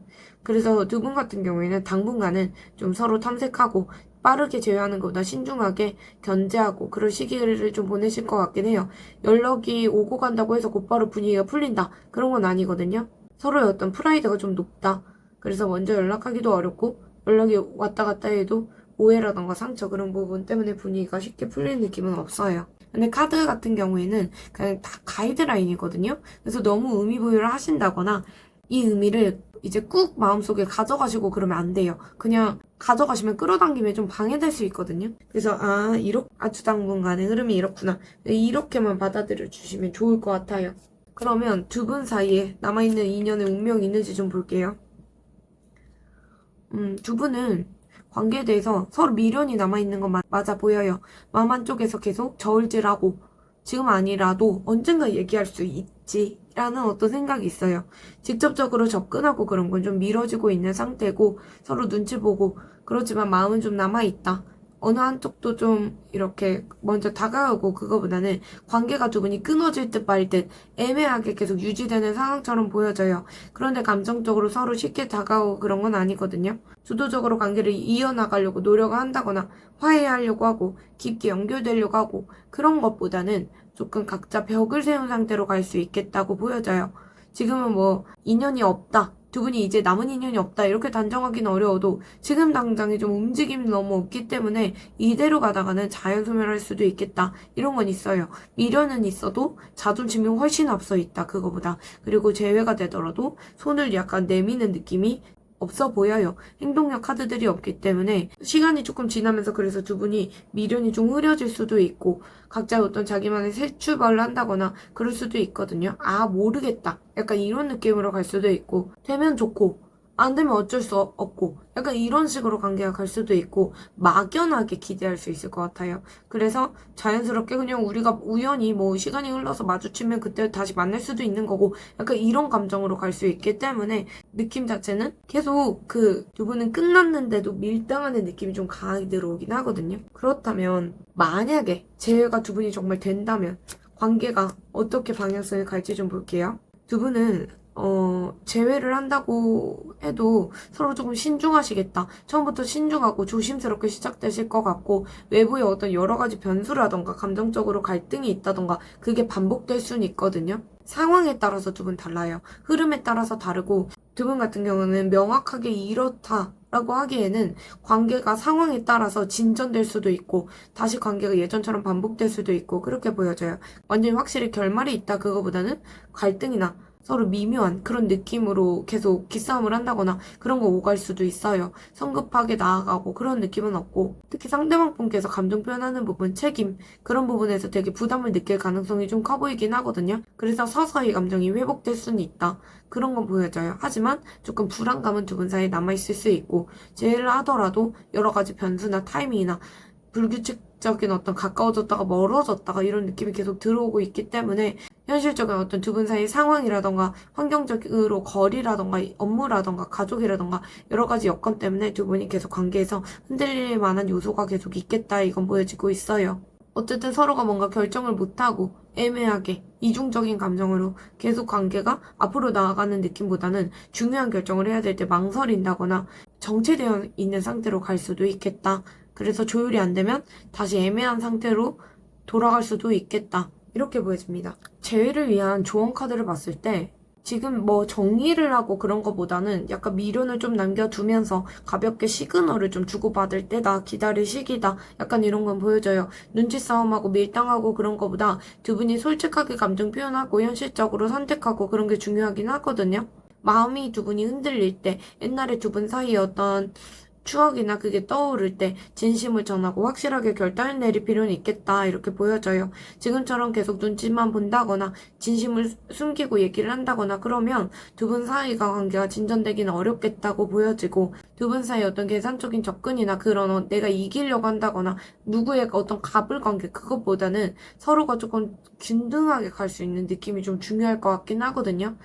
그래서 두 분 같은 경우에는 당분간은 좀 서로 탐색하고 빠르게 제어하는 것보다 신중하게 견제하고 그런 시기를 좀 보내실 것 같긴 해요. 연락이 오고 간다고 해서 곧바로 분위기가 풀린다. 그런 건 아니거든요. 서로의 어떤 프라이드가 좀 높다. 그래서 먼저 연락하기도 어렵고 연락이 왔다 갔다 해도 오해라던가 상처 그런 부분 때문에 분위기가 쉽게 풀리는 느낌은 없어요. 근데 카드 같은 경우에는 그냥 다 가이드라인이거든요. 그래서 너무 의미 부여를 하신다거나 이 의미를 이제 꾹 마음속에 가져가시고 그러면 안 돼요. 그냥 가져가시면 끌어당기면 좀 방해될 수 있거든요. 그래서 이렇게 아주 당분간의 흐름이 이렇구나. 이렇게만 받아들여 주시면 좋을 것 같아요. 그러면 두 분 사이에 남아있는 인연의 운명이 있는지 좀 볼게요. 두 분은 관계에 대해서 서로 미련이 남아있는 건 맞아 보여요. 마음 한쪽에서 계속 저울질하고 지금 아니라도 언젠가 얘기할 수 있지라는 어떤 생각이 있어요. 직접적으로 접근하고 그런 건 좀 미뤄지고 있는 상태고 서로 눈치 보고 그렇지만 마음은 좀 남아있다. 어느 한쪽도 좀 이렇게 먼저 다가오고 그거보다는 관계가 두 분이 끊어질 듯 말 듯 애매하게 계속 유지되는 상황처럼 보여져요. 그런데 감정적으로 서로 쉽게 다가오고 그런 건 아니거든요. 주도적으로 관계를 이어나가려고 노력을 한다거나 화해하려고 하고 깊게 연결되려고 하고 그런 것보다는 조금 각자 벽을 세운 상태로 갈 수 있겠다고 보여져요. 지금은 뭐 인연이 없다. 두 분이 이제 남은 인연이 없다. 이렇게 단정하기는 어려워도 지금 당장에 좀 움직임이 너무 없기 때문에 이대로 가다가는 자연 소멸할 수도 있겠다. 이런 건 있어요. 미련은 있어도 자존심이 훨씬 앞서 있다. 그거보다. 그리고 재회가 되더라도 손을 약간 내미는 느낌이 없어 보여요. 행동력 카드들이 없기 때문에 시간이 조금 지나면서 그래서 두 분이 미련이 좀 흐려질 수도 있고 각자 어떤 자기만의 새 출발을 한다거나 그럴 수도 있거든요. 모르겠다. 약간 이런 느낌으로 갈 수도 있고 되면 좋고 안 되면 어쩔 수 없고 약간 이런 식으로 관계가 갈 수도 있고 막연하게 기대할 수 있을 것 같아요. 그래서 자연스럽게 그냥 우리가 우연히 뭐 시간이 흘러서 마주치면 그때 다시 만날 수도 있는 거고 약간 이런 감정으로 갈 수 있기 때문에 느낌 자체는 계속 그 두 분은 끝났는데도 밀당하는 느낌이 좀 강하게 들어오긴 하거든요. 그렇다면 만약에 재회가 두 분이 정말 된다면 관계가 어떻게 방향성을 갈지 좀 볼게요. 두 분은 재회를 한다고 해도 서로 조금 신중하시겠다. 처음부터 신중하고 조심스럽게 시작되실 것 같고, 외부의 어떤 여러 가지 변수라던가, 감정적으로 갈등이 있다던가, 그게 반복될 수는 있거든요. 상황에 따라서 두 분 달라요. 흐름에 따라서 다르고, 두 분 같은 경우는 명확하게 이렇다라고 하기에는 관계가 상황에 따라서 진전될 수도 있고, 다시 관계가 예전처럼 반복될 수도 있고, 그렇게 보여져요. 완전히 확실히 결말이 있다 그거보다는 갈등이나 서로 미묘한 그런 느낌으로 계속 기싸움을 한다거나 그런 거 오갈 수도 있어요. 성급하게 나아가고 그런 느낌은 없고 특히 상대방 분께서 감정 표현하는 부분, 책임 그런 부분에서 되게 부담을 느낄 가능성이 좀 커 보이긴 하거든요. 그래서 서서히 감정이 회복될 수는 있다. 그런 건 보여져요. 하지만 조금 불안감은 두 분 사이에 남아있을 수 있고 재회를 하더라도 여러 가지 변수나 타이밍이나 불규칙적인 어떤 가까워졌다가 멀어졌다가 이런 느낌이 계속 들어오고 있기 때문에 현실적인 어떤 두 분 사이 상황이라던가 환경적으로 거리라던가 업무라던가 가족이라던가 여러 가지 여건 때문에 두 분이 계속 관계에서 흔들릴 만한 요소가 계속 있겠다 이건 보여지고 있어요. 어쨌든 서로가 뭔가 결정을 못하고 애매하게 이중적인 감정으로 계속 관계가 앞으로 나아가는 느낌보다는 중요한 결정을 해야 될 때 망설인다거나 정체되어 있는 상태로 갈 수도 있겠다. 그래서 조율이 안 되면 다시 애매한 상태로 돌아갈 수도 있겠다. 이렇게 보여집니다. 재회를 위한 조언 카드를 봤을 때 지금 뭐 정리를 하고 그런 거보다는 약간 미련을 좀 남겨두면서 가볍게 시그널을 좀 주고받을 때다, 기다릴 시기다, 약간 이런 건 보여져요. 눈치 싸움하고 밀당하고 그런 거보다 두 분이 솔직하게 감정 표현하고 현실적으로 선택하고 그런 게 중요하긴 하거든요. 마음이 두 분이 흔들릴 때, 옛날에 두 분 사이에 어떤 추억이나 그게 떠오를 때 진심을 전하고 확실하게 결단을 내릴 필요는 있겠다 이렇게 보여져요. 지금처럼 계속 눈치만 본다거나 진심을 숨기고 얘기를 한다거나 그러면 두 분 사이가 관계가 진전되기는 어렵겠다고 보여지고 두 분 사이 어떤 계산적인 접근이나 그런 내가 이기려고 한다거나 누구의 어떤 갑을 관계 그것보다는 서로가 조금 균등하게 갈 수 있는 느낌이 좀 중요할 것 같긴 하거든요.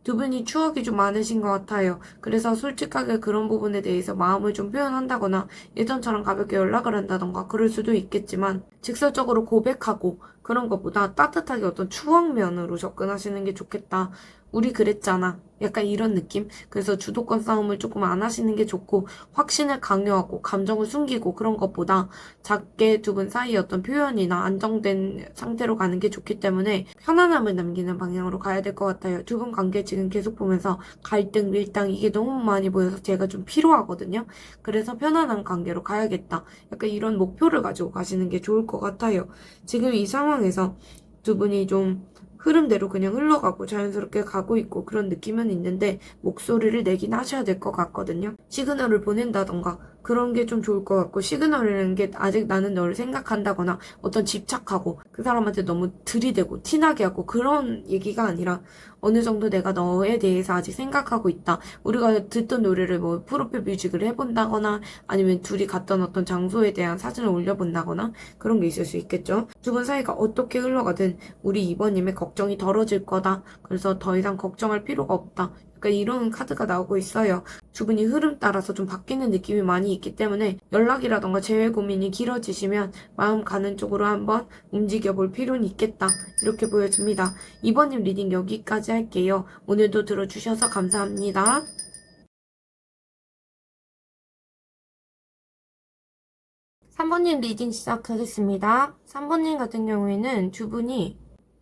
두 분이 추억이 좀 많으신 것 같아요. 그래서 솔직하게 그런 부분에 대해서 마음을 좀 표현한다거나 예전처럼 가볍게 연락을 한다던가 그럴 수도 있겠지만 직설적으로 고백하고 그런 것보다 따뜻하게 어떤 추억면으로 접근하시는 게 좋겠다. 우리 그랬잖아. 약간 이런 느낌? 그래서 주도권 싸움을 조금 안 하시는 게 좋고 확신을 강요하고 감정을 숨기고 그런 것보다 작게 두 분 사이의 어떤 표현이나 안정된 상태로 가는 게 좋기 때문에 편안함을 남기는 방향으로 가야 될 것 같아요. 두 분 관계 지금 계속 보면서 갈등, 밀당 이게 너무 많이 보여서 제가 좀 피로하거든요. 그래서 편안한 관계로 가야겠다. 약간 이런 목표를 가지고 가시는 게 좋을 것 같아요. 지금 이 상황에서 두 분이 좀 흐름대로 그냥 흘러가고 자연스럽게 가고 있고 그런 느낌은 있는데 목소리를 내긴 하셔야 될 것 같거든요. 시그널을 보낸다던가 그런 게 좀 좋을 것 같고 시그널이라는 게 아직 나는 너를 생각한다거나 어떤 집착하고 그 사람한테 너무 들이대고 티나게 하고 그런 얘기가 아니라 어느 정도 내가 너에 대해서 아직 생각하고 있다. 우리가 듣던 노래를 뭐 프로필 뮤직을 해본다거나 아니면 둘이 갔던 어떤 장소에 대한 사진을 올려본다거나 그런 게 있을 수 있겠죠. 두 분 사이가 어떻게 흘러가든 우리 이번님의 걱정이 덜어질 거다. 그래서 더 이상 걱정할 필요가 없다. 약간 이런 카드가 나오고 있어요. 두 분이 흐름 따라서 좀 바뀌는 느낌이 많이 있기 때문에 연락이라던가 재회 고민이 길어지시면 마음 가는 쪽으로 한번 움직여 볼 필요는 있겠다. 이렇게 보여집니다. 이번님 리딩 여기까지 할게요. 오늘도 들어주셔서 감사합니다. 3번님 리딩 시작하겠습니다. 3번님 같은 경우에는 두 분이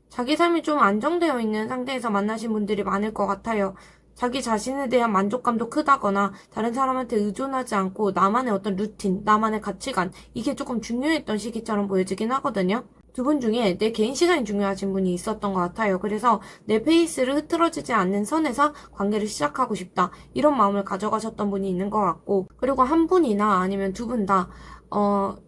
자기 삶이 좀 안정되어 있는 상태에서 만나신 분들이 많을 것 같아요. 자기 자신에 대한 만족감도 크다거나 다른 사람한테 의존하지 않고 나만의 어떤 루틴, 나만의 가치관 이게 조금 중요했던 시기처럼 보여지긴 하거든요. 두 분 중에 내 개인 시간이 중요하신 분이 있었던 것 같아요. 그래서 내 페이스를 흐트러지지 않는 선에서 관계를 시작하고 싶다. 이런 마음을 가져가셨던 분이 있는 것 같고 그리고 한 분이나 아니면 두 분 다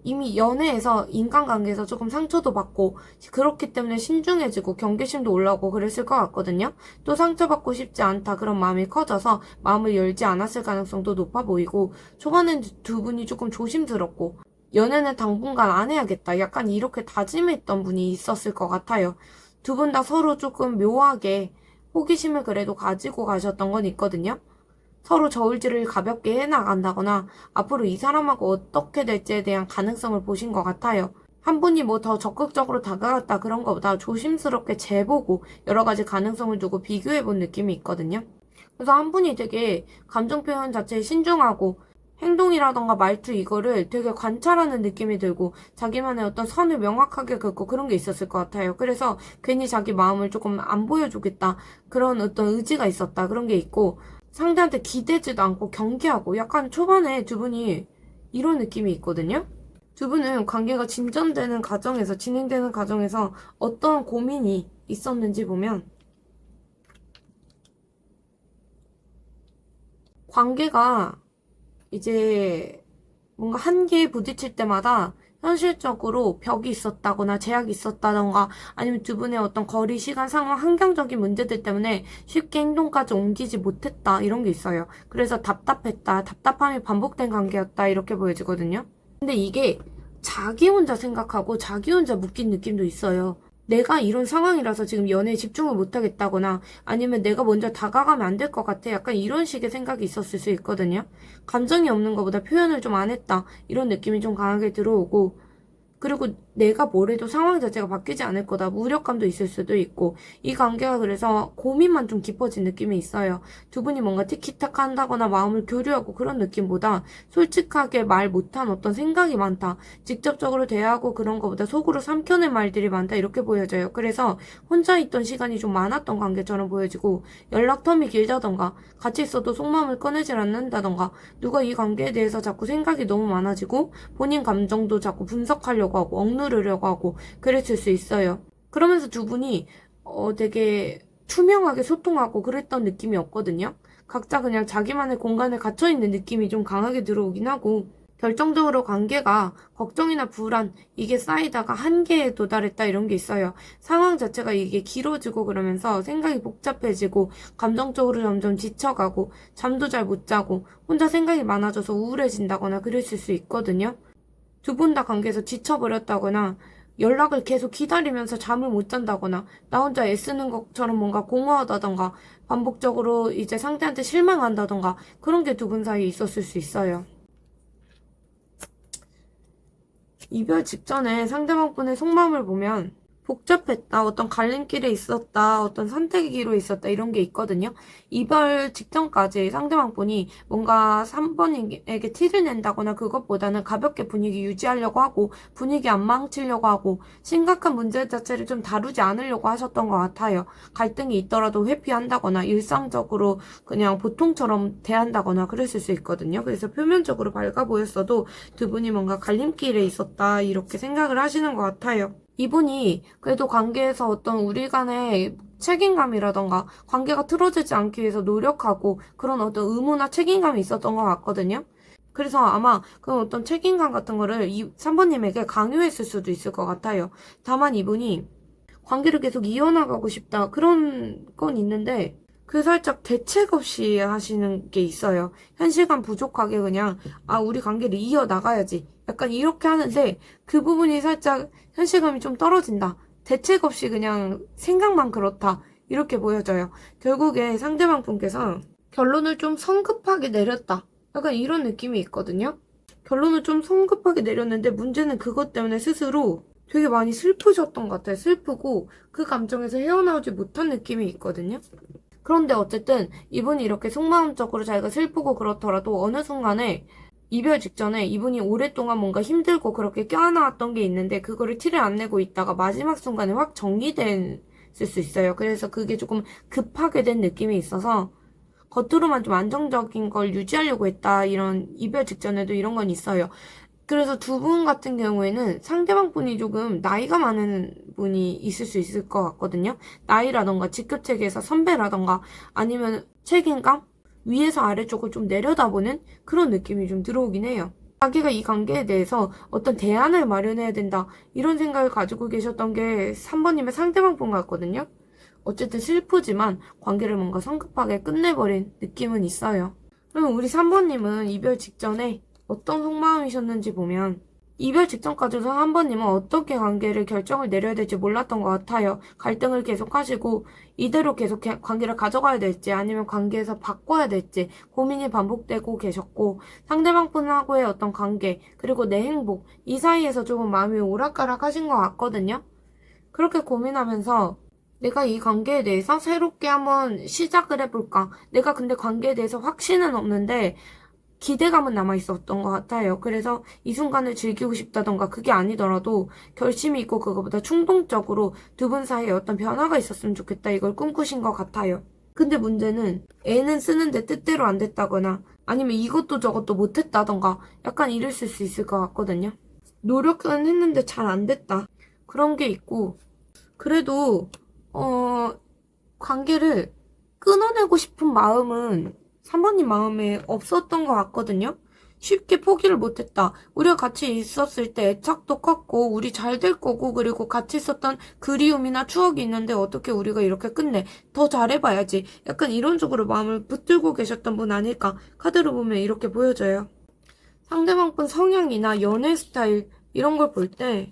이미 연애에서 인간관계에서 조금 상처도 받고 그렇기 때문에 신중해지고 경계심도 올라오고 그랬을 것 같거든요. 또 상처받고 싶지 않다 그런 마음이 커져서 마음을 열지 않았을 가능성도 높아 보이고 초반엔 두 분이 조금 조심스럽고 연애는 당분간 안 해야겠다 약간 이렇게 다짐했던 분이 있었을 것 같아요. 두 분 다 서로 조금 묘하게 호기심을 그래도 가지고 가셨던 건 있거든요. 서로 저울질을 가볍게 해나간다거나 앞으로 이 사람하고 어떻게 될지에 대한 가능성을 보신 것 같아요. 한 분이 뭐 더 적극적으로 다가갔다 그런 것보다 조심스럽게 재보고 여러 가지 가능성을 두고 비교해본 느낌이 있거든요. 그래서 한 분이 되게 감정 표현 자체에 신중하고 행동이라던가 말투 이거를 되게 관찰하는 느낌이 들고 자기만의 어떤 선을 명확하게 긋고 그런 게 있었을 것 같아요. 그래서 괜히 자기 마음을 조금 안 보여주겠다 그런 어떤 의지가 있었다 그런 게 있고 상대한테 기대지도 않고 경계하고 약간 초반에 두 분이 이런 느낌이 있거든요. 두 분은 관계가 진행되는 과정에서 어떤 고민이 있었는지 보면 관계가 이제 뭔가 한계에 부딪힐 때마다 현실적으로 벽이 있었다거나 제약이 있었다던가 아니면 두 분의 어떤 거리, 시간, 상황, 환경적인 문제들 때문에 쉽게 행동까지 옮기지 못했다 이런 게 있어요. 그래서 답답했다, 답답함이 반복된 관계였다 이렇게 보여지거든요. 근데 이게 자기 혼자 생각하고 자기 혼자 묶인 느낌도 있어요. 내가 이런 상황이라서 지금 연애에 집중을 못하겠다거나 아니면 내가 먼저 다가가면 안 될 것 같아. 약간 이런 식의 생각이 있었을 수 있거든요. 감정이 없는 것보다 표현을 좀 안 했다. 이런 느낌이 좀 강하게 들어오고 그리고 내가 뭐래도 상황 자체가 바뀌지 않을 거다. 무력감도 있을 수도 있고 이 관계가 그래서 고민만 좀 깊어진 느낌이 있어요. 두 분이 뭔가 티키타카 한다거나 마음을 교류하고 그런 느낌보다 솔직하게 말 못한 어떤 생각이 많다. 직접적으로 대화하고 그런 것보다 속으로 삼켜낸 말들이 많다. 이렇게 보여져요. 그래서 혼자 있던 시간이 좀 많았던 관계처럼 보여지고 연락 텀이 길다던가 같이 있어도 속마음을 꺼내질 않는다던가 누가 이 관계에 대해서 자꾸 생각이 너무 많아지고 본인 감정도 자꾸 분석하려고 하고 억누르려고 하고 그랬을 수 있어요. 그러면서 두 분이 되게 투명하게 소통하고 그랬던 느낌이 없거든요. 각자 그냥 자기만의 공간에 갇혀있는 느낌이 좀 강하게 들어오긴 하고 결정적으로 관계가 걱정이나 불안 이게 쌓이다가 한계에 도달했다 이런 게 있어요. 상황 자체가 이게 길어지고 그러면서 생각이 복잡해지고 감정적으로 점점 지쳐가고 잠도 잘 못 자고 혼자 생각이 많아져서 우울해진다거나 그랬을 수 있거든요. 두 분 다 관계에서 지쳐버렸다거나 연락을 계속 기다리면서 잠을 못 잔다거나 나 혼자 애쓰는 것처럼 뭔가 공허하다던가 반복적으로 이제 상대한테 실망한다던가 그런 게 두 분 사이에 있었을 수 있어요. 이별 직전에 상대방 분의 속마음을 보면 복잡했다, 어떤 갈림길에 있었다, 어떤 선택의 기로에 있었다 이런 게 있거든요. 이별 직전까지 상대방 분이 뭔가 3번에게 티를 낸다거나 그것보다는 가볍게 분위기 유지하려고 하고 분위기 안 망치려고 하고 심각한 문제 자체를 좀 다루지 않으려고 하셨던 것 같아요. 갈등이 있더라도 회피한다거나 일상적으로 그냥 보통처럼 대한다거나 그랬을 수 있거든요. 그래서 표면적으로 밝아 보였어도 두 분이 뭔가 갈림길에 있었다 이렇게 생각을 하시는 것 같아요. 이분이 그래도 관계에서 어떤 우리 간의 책임감이라던가 관계가 틀어지지 않기 위해서 노력하고 그런 어떤 의무나 책임감이 있었던 것 같거든요. 그래서 아마 그 어떤 책임감 같은 거를 이 3번님에게 강요했을 수도 있을 것 같아요. 다만 이분이 관계를 계속 이어나가고 싶다 그런 건 있는데 그 살짝 대책 없이 하시는 게 있어요. 현실감 부족하게 그냥 우리 관계를 이어나가야지 약간 이렇게 하는데 그 부분이 살짝 현실감이 좀 떨어진다. 대책 없이 그냥 생각만 그렇다. 이렇게 보여져요. 결국에 상대방 분께서 결론을 좀 성급하게 내렸다. 약간 이런 느낌이 있거든요. 결론을 좀 성급하게 내렸는데 문제는 그것 때문에 스스로 되게 많이 슬프셨던 것 같아요. 슬프고 그 감정에서 헤어나오지 못한 느낌이 있거든요. 그런데 어쨌든 이분이 이렇게 속마음적으로 자기가 슬프고 그렇더라도 어느 순간에 이별 직전에 이분이 오랫동안 뭔가 힘들고 그렇게 껴안아왔던 게 있는데 그거를 티를 안 내고 있다가 마지막 순간에 확 정리됐을 수 있어요. 그래서 그게 조금 급하게 된 느낌이 있어서 겉으로만 좀 안정적인 걸 유지하려고 했다. 이런 이별 직전에도 이런 건 있어요. 그래서 두 분 같은 경우에는 상대방 분이 조금 나이가 많은 분이 있을 수 있을 것 같거든요. 나이라던가 직급체계에서 선배라던가 아니면 책임감? 위에서 아래쪽을 좀 내려다보는 그런 느낌이 좀 들어오긴 해요. 자기가 이 관계에 대해서 어떤 대안을 마련해야 된다. 이런 생각을 가지고 계셨던 게 3번님의 상대방 분 같거든요. 어쨌든 슬프지만 관계를 뭔가 성급하게 끝내버린 느낌은 있어요. 그럼 우리 3번님은 이별 직전에 어떤 속마음이셨는지 보면 이별 직전까지도 3번님은 어떻게 관계를 결정을 내려야 될지 몰랐던 것 같아요. 갈등을 계속 하시고 이대로 계속 관계를 가져가야 될지 아니면 관계에서 바꿔야 될지 고민이 반복되고 계셨고 상대방 분하고의 어떤 관계 그리고 내 행복 이 사이에서 조금 마음이 오락가락 하신 것 같거든요. 그렇게 고민하면서 내가 이 관계에 대해서 새롭게 한번 시작을 해볼까? 내가 근데 관계에 대해서 확신은 없는데 기대감은 남아있었던 것 같아요. 그래서 이 순간을 즐기고 싶다던가 그게 아니더라도 결심이 있고 그거보다 충동적으로 두 분 사이에 어떤 변화가 있었으면 좋겠다 이걸 꿈꾸신 것 같아요. 근데 문제는 애는 쓰는데 뜻대로 안 됐다거나 아니면 이것도 저것도 못했다던가 약간 이랬을 수 있을 것 같거든요. 노력은 했는데 잘 안 됐다. 그런 게 있고 그래도 관계를 끊어내고 싶은 마음은 3번님 마음에 없었던 것 같거든요. 쉽게 포기를 못했다. 우리가 같이 있었을 때 애착도 컸고 우리 잘 될 거고 그리고 같이 있었던 그리움이나 추억이 있는데 어떻게 우리가 이렇게 끝내. 더 잘해봐야지. 약간 이런 쪽으로 마음을 붙들고 계셨던 분 아닐까. 카드로 보면 이렇게 보여져요. 상대방 분 성향이나 연애 스타일 이런 걸 볼 때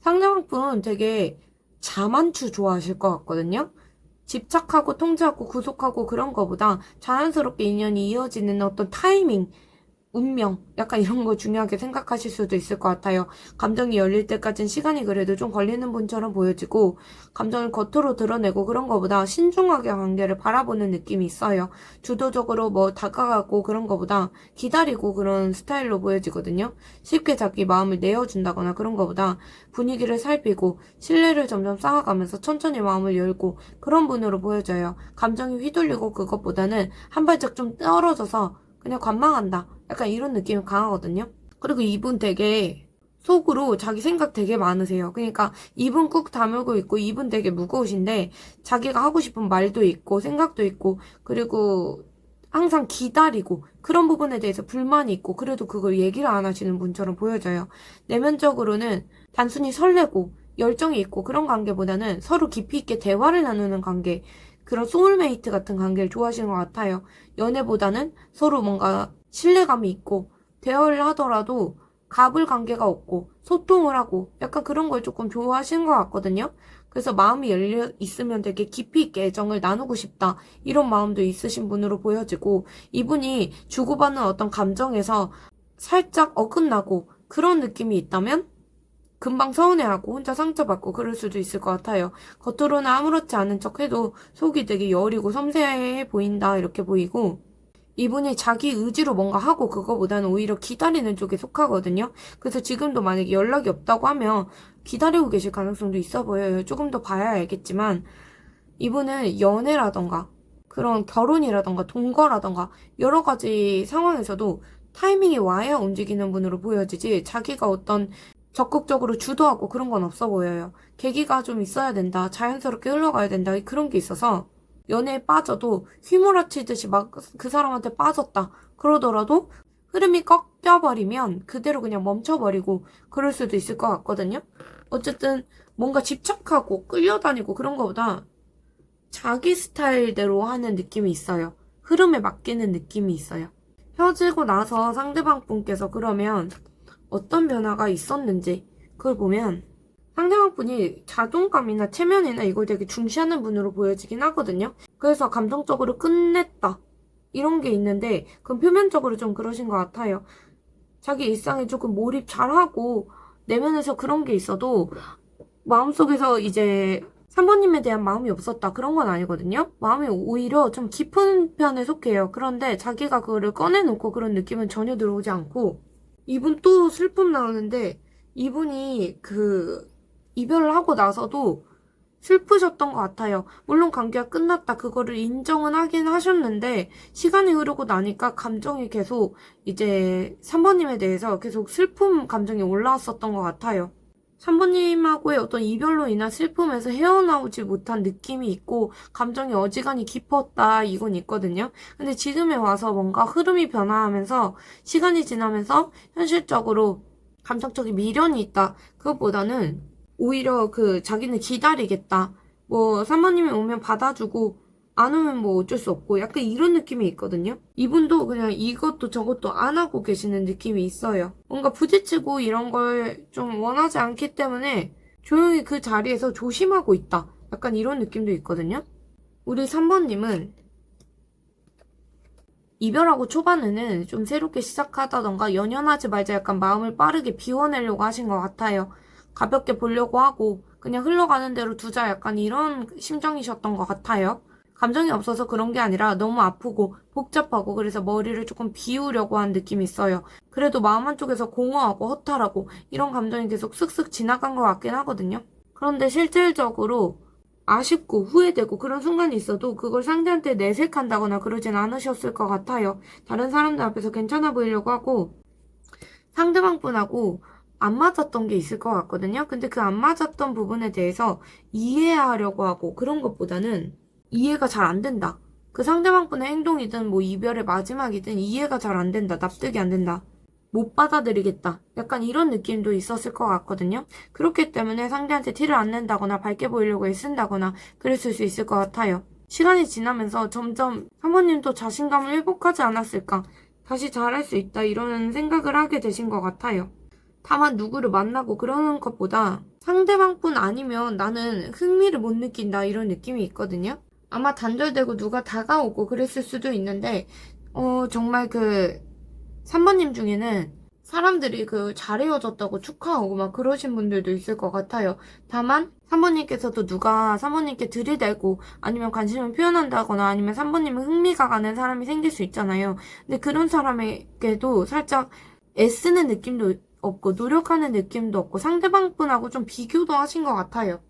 상대방 분 되게 자만추 좋아하실 것 같거든요. 집착하고 통제하고 구속하고 그런 거보다 자연스럽게 인연이 이어지는 어떤 타이밍, 운명, 약간 이런 거 중요하게 생각하실 수도 있을 것 같아요. 감정이 열릴 때까진 시간이 그래도 좀 걸리는 분처럼 보여지고, 감정을 겉으로 드러내고 그런 거보다 신중하게 관계를 바라보는 느낌이 있어요. 주도적으로 뭐 다가가고 그런 거보다 기다리고 그런 스타일로 보여지거든요. 쉽게 자기 마음을 내어준다거나 그런 거보다 분위기를 살피고 신뢰를 점점 쌓아가면서 천천히 마음을 열고 그런 분으로 보여져요. 감정이 휘둘리고 그것보다는 한 발짝 좀 떨어져서 그냥 관망한다. 약간 이런 느낌이 강하거든요. 그리고 이분 되게 속으로 자기 생각 되게 많으세요. 그러니까 입은 꾹 다물고 있고 입은 되게 무거우신데 자기가 하고 싶은 말도 있고 생각도 있고 그리고 항상 기다리고 그런 부분에 대해서 불만이 있고 그래도 그걸 얘기를 안 하시는 분처럼 보여져요. 내면적으로는 단순히 설레고 열정이 있고 그런 관계보다는 서로 깊이 있게 대화를 나누는 관계, 그런 소울메이트 같은 관계를 좋아하시는 것 같아요. 연애보다는 서로 뭔가 신뢰감이 있고 대화를 하더라도 갑을 관계가 없고 소통을 하고 약간 그런 걸 조금 좋아하시는 것 같거든요. 그래서 마음이 열려 있으면 되게 깊이 있게 애정을 나누고 싶다. 이런 마음도 있으신 분으로 보여지고 이분이 주고받는 어떤 감정에서 살짝 어긋나고 그런 느낌이 있다면 금방 서운해하고 혼자 상처받고 그럴 수도 있을 것 같아요. 겉으로는 아무렇지 않은 척 해도 속이 되게 여리고 섬세해 보인다 이렇게 보이고 이분이 자기 의지로 뭔가 하고 그거보다는 오히려 기다리는 쪽에 속하거든요. 그래서 지금도 만약에 연락이 없다고 하면 기다리고 계실 가능성도 있어 보여요. 조금 더 봐야 알겠지만 이분은 연애라던가 그런 결혼이라던가 동거라던가 여러 가지 상황에서도 타이밍이 와야 움직이는 분으로 보여지지 자기가 어떤 적극적으로 주도하고 그런 건 없어 보여요. 계기가 좀 있어야 된다. 자연스럽게 흘러가야 된다. 그런 게 있어서 연애에 빠져도 휘몰아치듯이 막 그 사람한테 빠졌다. 그러더라도 흐름이 꺾여버리면 그대로 그냥 멈춰버리고 그럴 수도 있을 것 같거든요. 어쨌든 뭔가 집착하고 끌려다니고 그런 거보다 자기 스타일대로 하는 느낌이 있어요. 흐름에 맡기는 느낌이 있어요. 헤어지고 나서 상대방 분께서 그러면 어떤 변화가 있었는지 그걸 보면 상대방 분이 자존감이나 체면이나 이걸 되게 중시하는 분으로 보여지긴 하거든요. 그래서 감정적으로 끝냈다. 이런 게 있는데 그건 표면적으로 좀 그러신 것 같아요. 자기 일상에 조금 몰입 잘하고 내면에서 그런 게 있어도 마음속에서 이제 3번님에 대한 마음이 없었다. 그런 건 아니거든요. 마음이 오히려 좀 깊은 편에 속해요. 그런데 자기가 그거를 꺼내놓고 그런 느낌은 전혀 들어오지 않고 이분 또 슬픔 나오는데 이분이 이별을 하고 나서도 슬프셨던 것 같아요. 물론 관계가 끝났다. 그거를 인정은 하긴 하셨는데 시간이 흐르고 나니까 감정이 계속 이제 3번님에 대해서 계속 슬픔 감정이 올라왔었던 것 같아요. 3번님하고의 어떤 이별로 인한 슬픔에서 헤어나오지 못한 느낌이 있고 감정이 어지간히 깊었다 이건 있거든요. 근데 지금에 와서 뭔가 흐름이 변화하면서 시간이 지나면서 현실적으로 감정적인 미련이 있다. 그것보다는 오히려 자기는 기다리겠다. 뭐 3번님이 오면 받아주고 안 오면 뭐 어쩔 수 없고 약간 이런 느낌이 있거든요. 이분도 그냥 이것도 저것도 안 하고 계시는 느낌이 있어요. 뭔가 부딪히고 이런 걸 좀 원하지 않기 때문에 조용히 그 자리에서 조심하고 있다. 약간 이런 느낌도 있거든요. 우리 3번님은 이별하고 초반에는 좀 새롭게 시작하다던가 연연하지 말자 약간 마음을 빠르게 비워내려고 하신 것 같아요. 가볍게 보려고 하고 그냥 흘러가는 대로 두자 약간 이런 심정이셨던 것 같아요. 감정이 없어서 그런 게 아니라 너무 아프고 복잡하고 그래서 머리를 조금 비우려고 한 느낌이 있어요. 그래도 마음 한쪽에서 공허하고 허탈하고 이런 감정이 계속 쓱쓱 지나간 것 같긴 하거든요. 그런데 실질적으로 아쉽고 후회되고 그런 순간이 있어도 그걸 상대한테 내색한다거나 그러진 않으셨을 것 같아요. 다른 사람들 앞에서 괜찮아 보이려고 하고 상대방 분하고 안 맞았던 게 있을 것 같거든요. 근데 그 안 맞았던 부분에 대해서 이해하려고 하고 그런 것보다는 이해가 잘 안 된다. 그 상대방 분의 행동이든 뭐 이별의 마지막이든 이해가 잘 안 된다. 납득이 안 된다. 못 받아들이겠다. 약간 이런 느낌도 있었을 것 같거든요. 그렇기 때문에 상대한테 티를 안 낸다거나 밝게 보이려고 애쓴다거나 그랬을 수 있을 것 같아요. 시간이 지나면서 점점 사모님도 자신감을 회복하지 않았을까. 다시 잘할 수 있다. 이런 생각을 하게 되신 것 같아요. 다만 누구를 만나고 그러는 것보다 상대방뿐 아니면 나는 흥미를 못 느낀다 이런 느낌이 있거든요. 아마 단절되고 누가 다가오고 그랬을 수도 있는데 정말 그 3번님 중에는 사람들이 잘 헤어졌다고 축하하고 막 그러신 분들도 있을 것 같아요. 다만 3번님께서도 누가 3번님께 들이대고 아니면 관심을 표현한다거나 아니면 3번님은 흥미가 가는 사람이 생길 수 있잖아요. 근데 그런 사람에게도 살짝 애쓰는 느낌도 없고 노력하는 느낌도 없고 상대방분하고 좀 비교도 하신 것 같아요.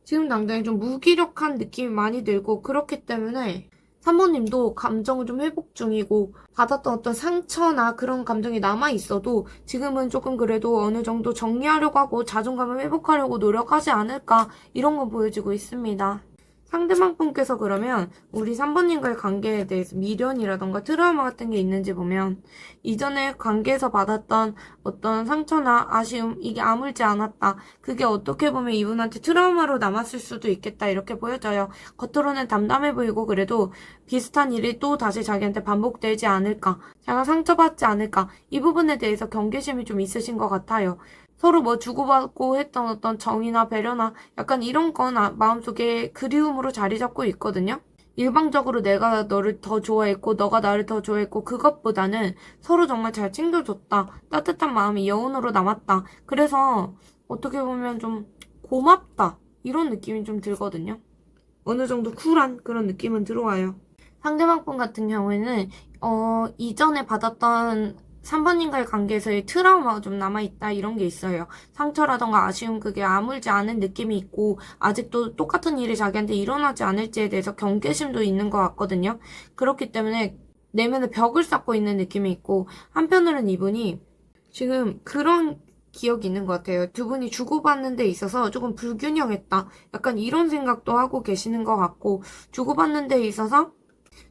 지금 당장에 좀 무기력한 느낌이 많이 들고 그렇기 때문에 사모님도 감정을 좀 회복 중이고 받았던 어떤 상처나 그런 감정이 남아있어도 지금은 조금 그래도 어느 정도 정리하려고 하고 자존감을 회복하려고 노력하지 않을까 이런 건 보여지고 있습니다. 상대방 분께서 그러면 우리 3번님과의 관계에 대해서 미련이라던가 트라우마 같은 게 있는지 보면 이전에 관계에서 받았던 어떤 상처나 아쉬움 이게 아물지 않았다. 그게 어떻게 보면 이분한테 트라우마로 남았을 수도 있겠다 이렇게 보여져요. 겉으로는 담담해 보이고 그래도 비슷한 일이 또 다시 자기한테 반복되지 않을까. 자기가 상처받지 않을까. 이 부분에 대해서 경계심이 좀 있으신 것 같아요. 서로 뭐 주고받고 했던 어떤 정이나 배려나 약간 이런 건 마음속에 그리움으로 자리 잡고 있거든요. 일방적으로 내가 너를 더 좋아했고 너가 나를 더 좋아했고 그것보다는 서로 정말 잘 챙겨줬다. 따뜻한 마음이 여운으로 남았다. 그래서 어떻게 보면 좀 고맙다. 이런 느낌이 좀 들거든요. 어느 정도 쿨한 그런 느낌은 들어와요. 상대방 분 같은 경우에는 이전에 받았던 3번님과의 관계에서의 트라우마가 좀 남아있다 이런 게 있어요. 상처라던가 아쉬움 그게 아물지 않은 느낌이 있고 아직도 똑같은 일이 자기한테 일어나지 않을지에 대해서 경계심도 있는 것 같거든요. 그렇기 때문에 내면에 벽을 쌓고 있는 느낌이 있고 한편으로는 이분이 지금 그런 기억이 있는 것 같아요. 두 분이 주고받는 데 있어서 조금 불균형했다. 약간 이런 생각도 하고 계시는 것 같고 주고받는 데 있어서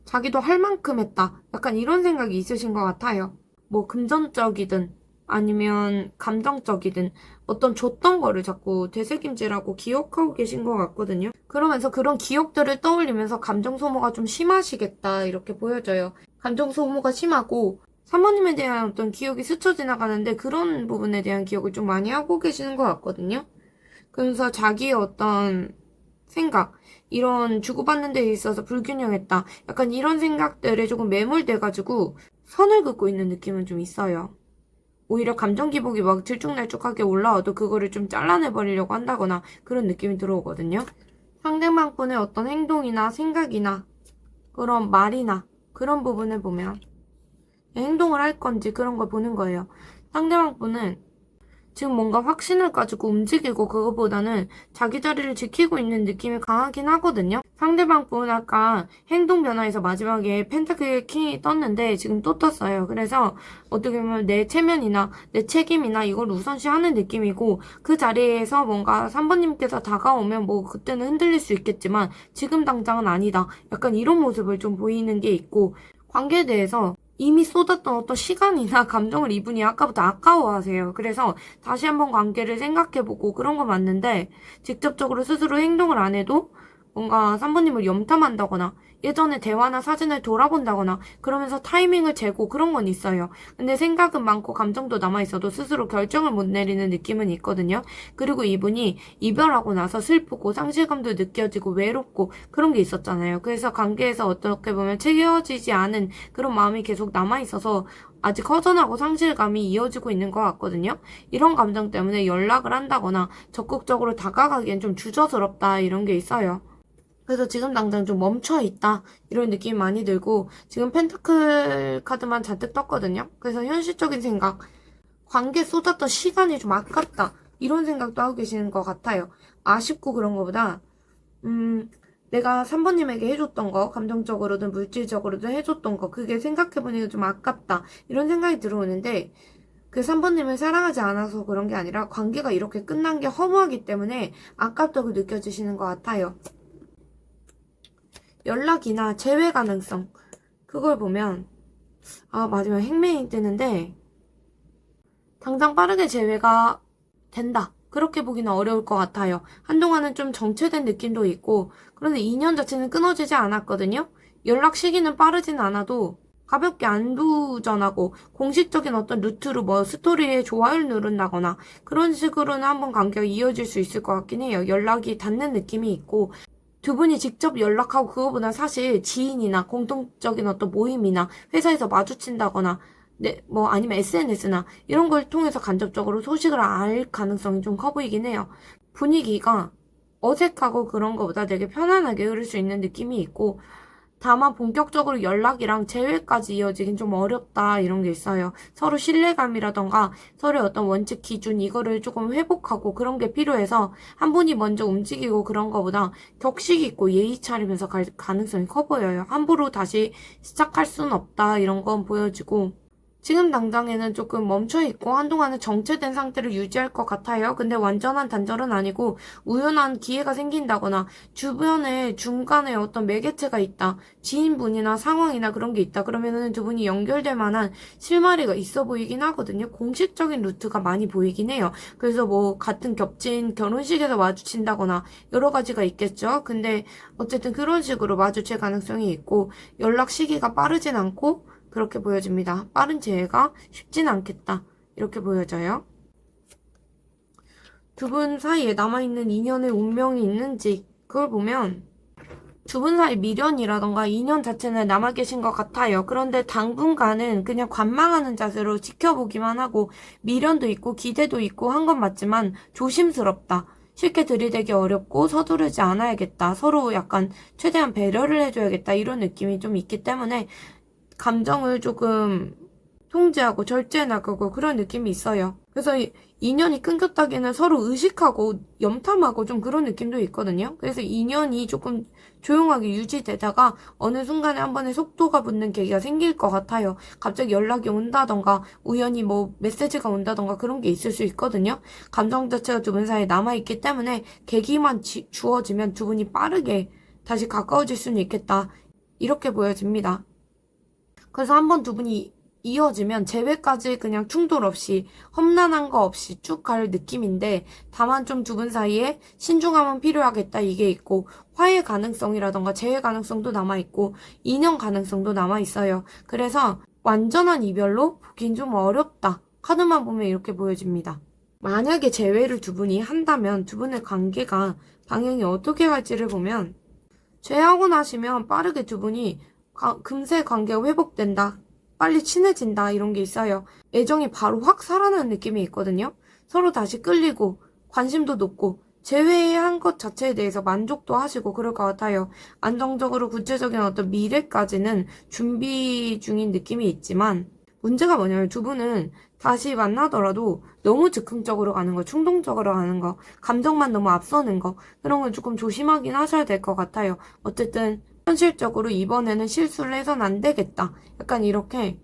자기도 할 만큼 했다. 약간 이런 생각이 있으신 것 같아요. 뭐 금전적이든 아니면 감정적이든 어떤 줬던 거를 자꾸 되새김질하고 기억하고 계신 것 같거든요. 그러면서 그런 기억들을 떠올리면서 감정 소모가 좀 심하시겠다 이렇게 보여져요. 감정 소모가 심하고 사모님에 대한 어떤 기억이 스쳐 지나가는데 그런 부분에 대한 기억을 좀 많이 하고 계시는 것 같거든요. 그래서 자기의 어떤 생각, 이런 주고받는 데 있어서 불균형했다. 약간 이런 생각들에 조금 매몰돼가지고 선을 긋고 있는 느낌은 좀 있어요. 오히려 감정 기복이 막 들쭉날쭉하게 올라와도 그거를 좀 잘라내버리려고 한다거나 그런 느낌이 들어오거든요. 상대방 분의 어떤 행동이나 생각이나 그런 말이나 그런 부분을 보면 행동을 할 건지 그런 걸 보는 거예요. 상대방 분은 지금 뭔가 확신을 가지고 움직이고 그거보다는 자기 자리를 지키고 있는 느낌이 강하긴 하거든요. 상대방 분 아까 행동 변화에서 마지막에 펜타클 킹이 떴는데 지금 또 떴어요. 그래서 어떻게 보면 내 체면이나 내 책임이나 이걸 우선시하는 느낌이고 그 자리에서 뭔가 3번님께서 다가오면 뭐 그때는 흔들릴 수 있겠지만 지금 당장은 아니다. 약간 이런 모습을 좀 보이는 게 있고 관계에 대해서 이미 쏟았던 어떤 시간이나 감정을 이분이 아까부터 아까워하세요. 그래서 다시 한번 관계를 생각해보고 그런 거 맞는데 직접적으로 스스로 행동을 안 해도 뭔가 3번님을 염탐한다거나 예전의 대화나 사진을 돌아본다거나 그러면서 타이밍을 재고 그런 건 있어요. 근데 생각은 많고 감정도 남아있어도 스스로 결정을 못 내리는 느낌은 있거든요. 그리고 이분이 이별하고 나서 슬프고 상실감도 느껴지고 외롭고 그런 게 있었잖아요. 그래서 관계에서 어떻게 보면 채워지지 않은 그런 마음이 계속 남아있어서 아직 허전하고 상실감이 이어지고 있는 것 같거든요. 이런 감정 때문에 연락을 한다거나 적극적으로 다가가기엔 좀 주저스럽다 이런 게 있어요. 그래서 지금 당장 좀 멈춰있다 이런 느낌이 많이 들고 지금 펜타클 카드만 잔뜩 떴거든요. 그래서 현실적인 생각, 관계 쏟았던 시간이 좀 아깝다 이런 생각도 하고 계시는 것 같아요. 아쉽고 그런 거보다 내가 3번님에게 해줬던 거 감정적으로든 물질적으로든 해줬던 거 그게 생각해보니까 좀 아깝다 이런 생각이 들어오는데 그 3번님을 사랑하지 않아서 그런 게 아니라 관계가 이렇게 끝난 게 허무하기 때문에 아깝다고 느껴지시는 것 같아요. 연락이나 재회 가능성 그걸 보면 마지막 행매이 뜨는데 당장 빠르게 재회가 된다 그렇게 보기는 어려울 것 같아요. 한동안은 좀 정체된 느낌도 있고 그런데 2년 자체는 끊어지지 않았거든요. 연락 시기는 빠르진 않아도 가볍게 안부전하고 공식적인 어떤 루트로 뭐 스토리에 좋아요를 누른다거나 그런 식으로는 한번 관계가 이어질 수 있을 것 같긴 해요. 연락이 닿는 느낌이 있고 두 분이 직접 연락하고 그거보다 사실 지인이나 공통적인 어떤 모임이나 회사에서 마주친다거나 네, 뭐 아니면 SNS나 이런 걸 통해서 간접적으로 소식을 알 가능성이 좀 커 보이긴 해요. 분위기가 어색하고 그런 것보다 되게 편안하게 흐를 수 있는 느낌이 있고 다만 본격적으로 연락이랑 재회까지 이어지긴 좀 어렵다 이런 게 있어요. 서로 신뢰감이라던가 서로의 어떤 원칙 기준 이거를 조금 회복하고 그런 게 필요해서 한 분이 먼저 움직이고 그런 거보다 격식 있고 예의 차리면서 갈 가능성이 커 보여요. 함부로 다시 시작할 수는 없다 이런 건 보여지고 지금 당장에는 조금 멈춰있고 한동안은 정체된 상태를 유지할 것 같아요. 근데 완전한 단절은 아니고 우연한 기회가 생긴다거나 주변에 중간에 어떤 매개체가 있다. 지인분이나 상황이나 그런 게 있다. 그러면은 두 분이 연결될 만한 실마리가 있어 보이긴 하거든요. 공식적인 루트가 많이 보이긴 해요. 그래서 뭐 같은 겹친 결혼식에서 마주친다거나 여러 가지가 있겠죠. 근데 어쨌든 그런 식으로 마주칠 가능성이 있고 연락 시기가 빠르진 않고 그렇게 보여집니다. 빠른 재해가 쉽진 않겠다. 이렇게 보여져요. 두 분 사이에 남아있는 인연의 운명이 있는지 그걸 보면 두 분 사이 미련이라던가 인연 자체는 남아 계신 것 같아요. 그런데 당분간은 그냥 관망하는 자세로 지켜보기만 하고 미련도 있고 기대도 있고 한 건 맞지만 조심스럽다. 쉽게 들이대기 어렵고 서두르지 않아야겠다. 서로 약간 최대한 배려를 해줘야겠다. 이런 느낌이 좀 있기 때문에 감정을 조금 통제하고 절제해 나가고 그런 느낌이 있어요. 그래서 인연이 끊겼다기에는 서로 의식하고 염탐하고 좀 그런 느낌도 있거든요. 그래서 인연이 조금 조용하게 유지되다가 어느 순간에 한 번에 속도가 붙는 계기가 생길 것 같아요. 갑자기 연락이 온다던가 우연히 뭐 메시지가 온다던가 그런 게 있을 수 있거든요. 감정 자체가 두 분 사이에 남아있기 때문에 계기만 주어지면 두 분이 빠르게 다시 가까워질 수는 있겠다. 이렇게 보여집니다. 그래서 한번 두 분이 이어지면 재회까지 그냥 충돌 없이 험난한 거 없이 쭉 갈 느낌인데 다만 좀 두 분 사이에 신중함은 필요하겠다 이게 있고 화해 가능성이라던가 재회 가능성도 남아있고 인연 가능성도 남아있어요. 그래서 완전한 이별로 보긴 좀 어렵다. 카드만 보면 이렇게 보여집니다. 만약에 재회를 두 분이 한다면 두 분의 관계가 방향이 어떻게 갈지를 보면 재회하고 나시면 빠르게 두 분이 금세 관계가 회복된다. 빨리 친해진다. 이런 게 있어요. 애정이 바로 확 살아나는 느낌이 있거든요. 서로 다시 끌리고 관심도 높고 재회한 것 자체에 대해서 만족도 하시고 그럴 것 같아요. 안정적으로 구체적인 어떤 미래까지는 준비 중인 느낌이 있지만 문제가 뭐냐면 두 분은 다시 만나더라도 너무 즉흥적으로 가는 거, 충동적으로 가는 거, 감정만 너무 앞서는 거 그런 걸 조금 조심하긴 하셔야 될 것 같아요. 어쨌든 현실적으로 이번에는 실수를 해선 안 되겠다. 약간 이렇게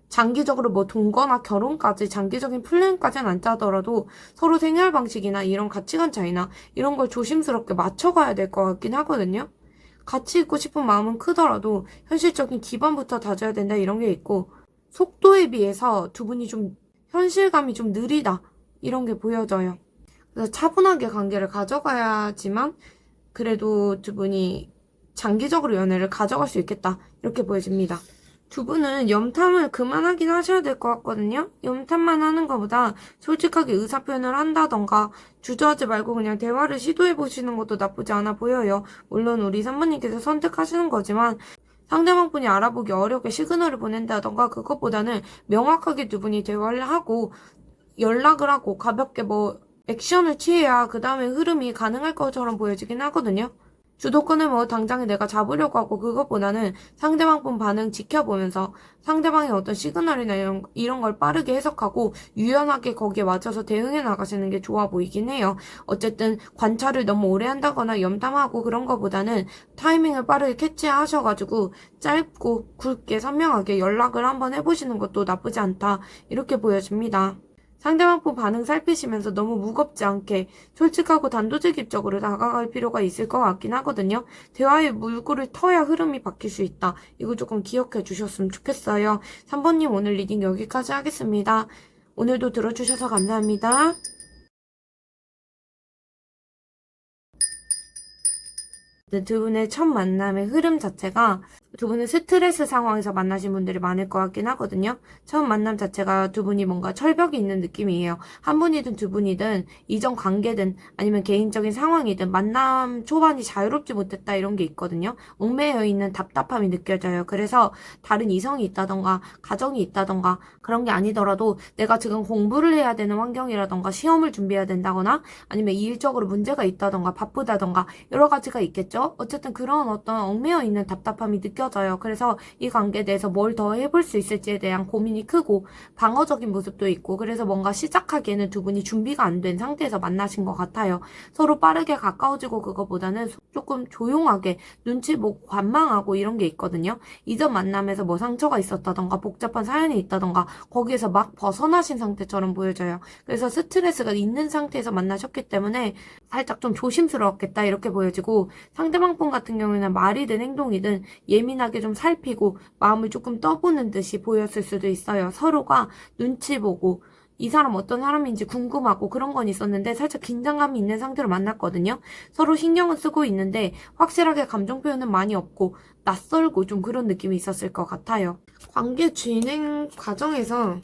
장기적으로 뭐 동거나 결혼까지 장기적인 플랜까지는 안 짜더라도 서로 생활 방식이나 이런 가치관 차이나 이런 걸 조심스럽게 맞춰가야 될 것 같긴 하거든요. 같이 있고 싶은 마음은 크더라도 현실적인 기반부터 다져야 된다 이런 게 있고 속도에 비해서 두 분이 좀 현실감이 좀 느리다 이런 게 보여져요. 그래서 차분하게 관계를 가져가야지만 그래도 두 분이 장기적으로 연애를 가져갈 수 있겠다. 이렇게 보여집니다. 두 분은 염탐을 그만하긴 하셔야 될 것 같거든요. 염탐만 하는 것보다 솔직하게 의사표현을 한다던가 주저하지 말고 그냥 대화를 시도해 보시는 것도 나쁘지 않아 보여요. 물론 우리 산모님께서 선택하시는 거지만 상대방 분이 알아보기 어렵게 시그널을 보낸다던가 그것보다는 명확하게 두 분이 대화를 하고 연락을 하고 가볍게 뭐 액션을 취해야 그 다음에 흐름이 가능할 것처럼 보여지긴 하거든요. 주도권을 뭐 당장에 내가 잡으려고 하고 그것보다는 상대방 분 반응 지켜보면서 상대방의 어떤 시그널이나 이런 걸 빠르게 해석하고 유연하게 거기에 맞춰서 대응해 나가시는 게 좋아 보이긴 해요. 어쨌든 관찰을 너무 오래 한다거나 염탐하고 그런 것보다는 타이밍을 빠르게 캐치하셔가지고 짧고 굵게 선명하게 연락을 한번 해보시는 것도 나쁘지 않다. 이렇게 보여집니다. 상대방 분 반응 살피시면서 너무 무겁지 않게 솔직하고 단도직입적으로 다가갈 필요가 있을 것 같긴 하거든요. 대화의 물꼬를 터야 흐름이 바뀔 수 있다. 이거 조금 기억해 주셨으면 좋겠어요. 3번님 오늘 리딩 여기까지 하겠습니다. 오늘도 들어주셔서 감사합니다. 두 분의 첫 만남의 흐름 자체가 두 분은 스트레스 상황에서 만나신 분들이 많을 것 같긴 하거든요. 처음 만남 자체가 두 분이 뭔가 철벽이 있는 느낌이에요. 한 분이든 두 분이든 이전 관계든 아니면 개인적인 상황이든 만남 초반이 자유롭지 못했다 이런 게 있거든요. 얽매여 있는 답답함이 느껴져요. 그래서 다른 이성이 있다던가 가정이 있다던가 그런 게 아니더라도 내가 지금 공부를 해야 되는 환경이라던가 시험을 준비해야 된다거나 아니면 일적으로 문제가 있다던가 바쁘다던가 여러 가지가 있겠죠. 어쨌든 그런 어떤 얽매여 있는 답답함이 느껴져요. 그래서 이 관계에 대해서 뭘 더 해볼 수 있을지에 대한 고민이 크고 방어적인 모습도 있고 그래서 뭔가 시작하기에는 두 분이 준비가 안 된 상태에서 만나신 것 같아요. 서로 빠르게 가까워지고 그거보다는 조금 조용하게 눈치 보고 관망하고 이런 게 있거든요. 이전 만남에서 뭐 상처가 있었다던가 복잡한 사연이 있다던가 거기에서 막 벗어나신 상태처럼 보여져요. 그래서 스트레스가 있는 상태에서 만나셨기 때문에 살짝 좀 조심스러웠겠다 이렇게 보여지고 상대방 분 같은 경우에는 말이든 행동이든 예민하게 좀 살피고 마음을 조금 떠보는 듯이 보였을 수도 있어요. 서로가 눈치 보고 이 사람 어떤 사람인지 궁금하고 그런 건 있었는데 살짝 긴장감이 있는 상태로 만났거든요. 서로 신경은 쓰고 있는데 확실하게 감정 표현은 많이 없고 낯설고 좀 그런 느낌이 있었을 것 같아요. 관계 진행 과정에서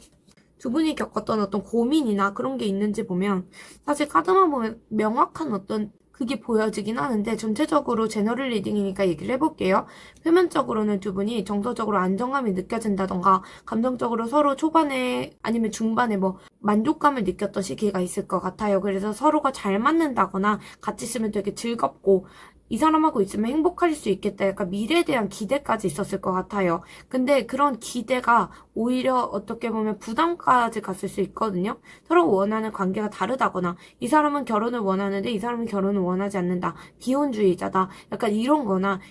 두 분이 겪었던 어떤 고민이나 그런 게 있는지 보면 사실 카드만 보면 명확한 어떤 그게 보여지긴 하는데 전체적으로 제너럴 리딩이니까 얘기를 해볼게요. 표면적으로는 두 분이 정서적으로 안정감이 느껴진다던가 감정적으로 서로 초반에 아니면 중반에 뭐 만족감을 느꼈던 시기가 있을 것 같아요. 그래서 서로가 잘 맞는다거나 같이 있으면 되게 즐겁고 이 사람하고 있으면 행복할 수 있겠다. 약간 미래에 대한 기대까지 있었을 것 같아요. 근데 그런 기대가 오히려 어떻게 보면 부담까지 갔을 수 있거든요. 서로 원하는 관계가 다르다거나 이 사람은 결혼을 원하는데 이 사람은 결혼을 원하지 않는다. 비혼주의자다. 약간 이런 거나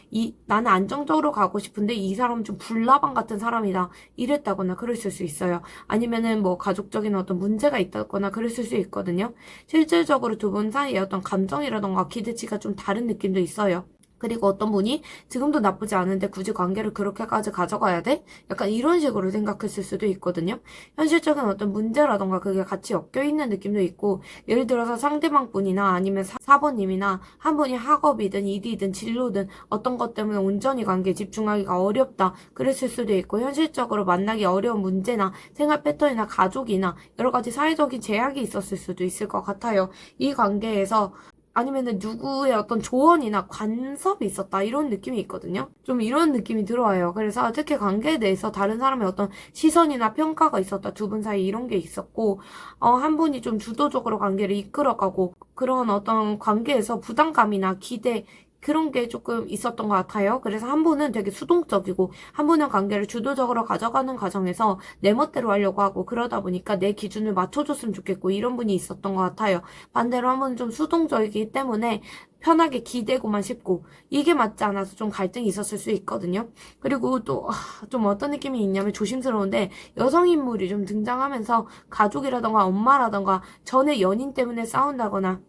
나는 안정적으로 가고 싶은데 이 사람은 좀 불나방 같은 사람이다. 이랬다거나 그랬을 수 있어요. 아니면은 뭐 가족적인 어떤 문제가 있다거나 그랬을 수 있거든요. 실질적으로 두 분 사이에 어떤 감정이라던가 기대치가 좀 다른 느낌도 있어요. 그리고 어떤 분이 지금도 나쁘지 않은데 굳이 관계를 그렇게까지 가져가야 돼? 약간 이런 식으로 생각했을 수도 있거든요. 현실적인 어떤 문제라던가 그게 같이 엮여 있는 느낌도 있고 예를 들어서 상대방 분이나 아니면 사번님이나 한 분이 학업이든 일이든 진로든 어떤 것 때문에 온전히 관계에 집중하기가 어렵다 그랬을 수도 있고 현실적으로 만나기 어려운 문제나 생활 패턴이나 가족이나 여러 가지 사회적인 제약이 있었을 수도 있을 것 같아요. 이 관계에서 아니면은 누구의 어떤 조언이나 간섭이 있었다 이런 느낌이 있거든요. 좀 이런 느낌이 들어와요. 그래서 특히 관계에 대해서 다른 사람의 어떤 시선이나 평가가 있었다 두 분 사이 이런 게 있었고 한 분이 좀 주도적으로 관계를 이끌어가고 그런 어떤 관계에서 부담감이나 기대 그런 게 조금 있었던 것 같아요. 그래서 한 분은 되게 수동적이고 한 분은 관계를 주도적으로 가져가는 과정에서 내 멋대로 하려고 하고 그러다 보니까 내 기준을 맞춰줬으면 좋겠고 이런 분이 있었던 것 같아요. 반대로 한 분은 좀 수동적이기 때문에 편하게 기대고만 싶고 이게 맞지 않아서 좀 갈등이 있었을 수 있거든요. 그리고 또 좀 어떤 느낌이 있냐면 조심스러운데 여성 인물이 좀 등장하면서 가족이라던가 엄마라던가 전에 연인 때문에 싸운다거나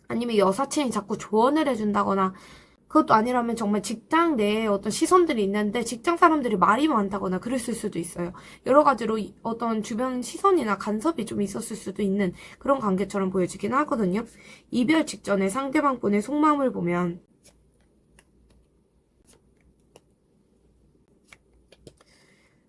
아니면 여사친이 자꾸 조언을 해준다거나 그것도 아니라면 정말 직장 내에 어떤 시선들이 있는데 직장 사람들이 말이 많다거나 그랬을 수도 있어요. 여러 가지로 어떤 주변 시선이나 간섭이 좀 있었을 수도 있는 그런 관계처럼 보여지긴 하거든요. 이별 직전에 상대방 분의 속마음을 보면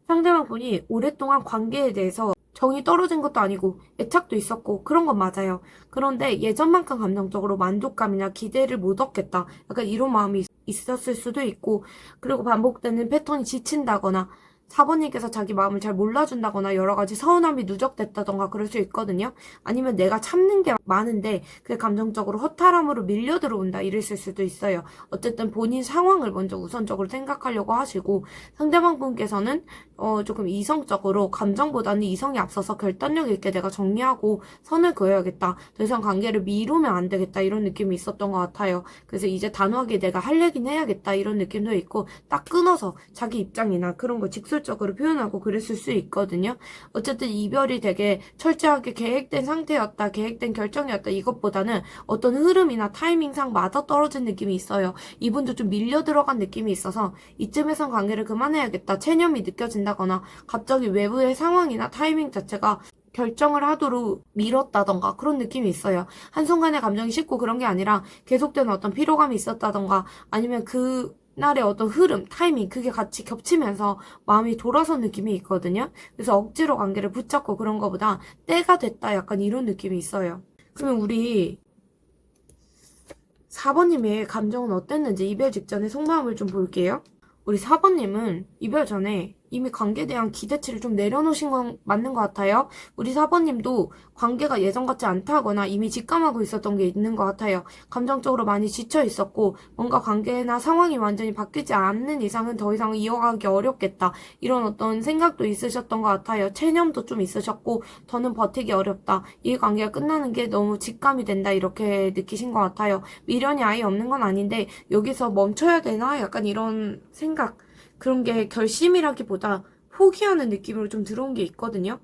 상대방 분이 오랫동안 관계에 대해서 정이 떨어진 것도 아니고 애착도 있었고 그런 건 맞아요. 그런데 예전만큼 감정적으로 만족감이나 기대를 못 얻겠다. 약간 이런 마음이 있었을 수도 있고 그리고 반복되는 패턴이 지친다거나 사모님께서 자기 마음을 잘 몰라준다거나 여러 가지 서운함이 누적됐다던가 그럴 수 있거든요. 아니면 내가 참는 게 많은데 그게 감정적으로 허탈함으로 밀려 들어온다 이랬을 수도 있어요. 어쨌든 본인 상황을 먼저 우선적으로 생각하려고 하시고 상대방 분께서는 조금 이성적으로 감정보다는 이성이 앞서서 결단력 있게 내가 정리하고 선을 그어야겠다. 더 이상 관계를 미루면 안 되겠다 이런 느낌이 있었던 것 같아요. 그래서 이제 단호하게 내가 할 얘기는 해야겠다 이런 느낌도 있고 딱 끊어서 자기 입장이나 그런 거 직설적으로 표현하고 그랬을 수 있거든요. 어쨌든 이별이 되게 철저하게 계획된 상태였다, 계획된 결정이었다 이것보다는 어떤 흐름이나 타이밍상 맞아떨어진 느낌이 있어요. 이분도 좀 밀려 들어간 느낌이 있어서 이쯤에선 관계를 그만해야겠다 체념이 느껴진다거나 갑자기 외부의 상황이나 타이밍 자체가 결정을 하도록 미뤘다던가 그런 느낌이 있어요. 한순간에 감정이 식고 그런 게 아니라 계속되는 어떤 피로감이 있었다던가 아니면 그날의 어떤 흐름, 타이밍 그게 같이 겹치면서 마음이 돌아선 느낌이 있거든요. 그래서 억지로 관계를 붙잡고 그런 거보다 때가 됐다 약간 이런 느낌이 있어요. 그러면 우리 4번님의 감정은 어땠는지 이별 직전의 속마음을 좀 볼게요. 우리 4번님은 이별 전에 이미 관계에 대한 기대치를 좀 내려놓으신 건 맞는 것 같아요. 우리 4번님도 관계가 예전 같지 않다거나 이미 직감하고 있었던 게 있는 것 같아요. 감정적으로 많이 지쳐 있었고 뭔가 관계나 상황이 완전히 바뀌지 않는 이상은 더 이상 이어가기 어렵겠다. 이런 어떤 생각도 있으셨던 것 같아요. 체념도 좀 있으셨고 더는 버티기 어렵다. 이 관계가 끝나는 게 너무 직감이 된다. 이렇게 느끼신 것 같아요. 미련이 아예 없는 건 아닌데 여기서 멈춰야 되나? 약간 이런 생각. 그런 게 결심이라기보다 포기하는 느낌으로 좀 들어온 게 있거든요.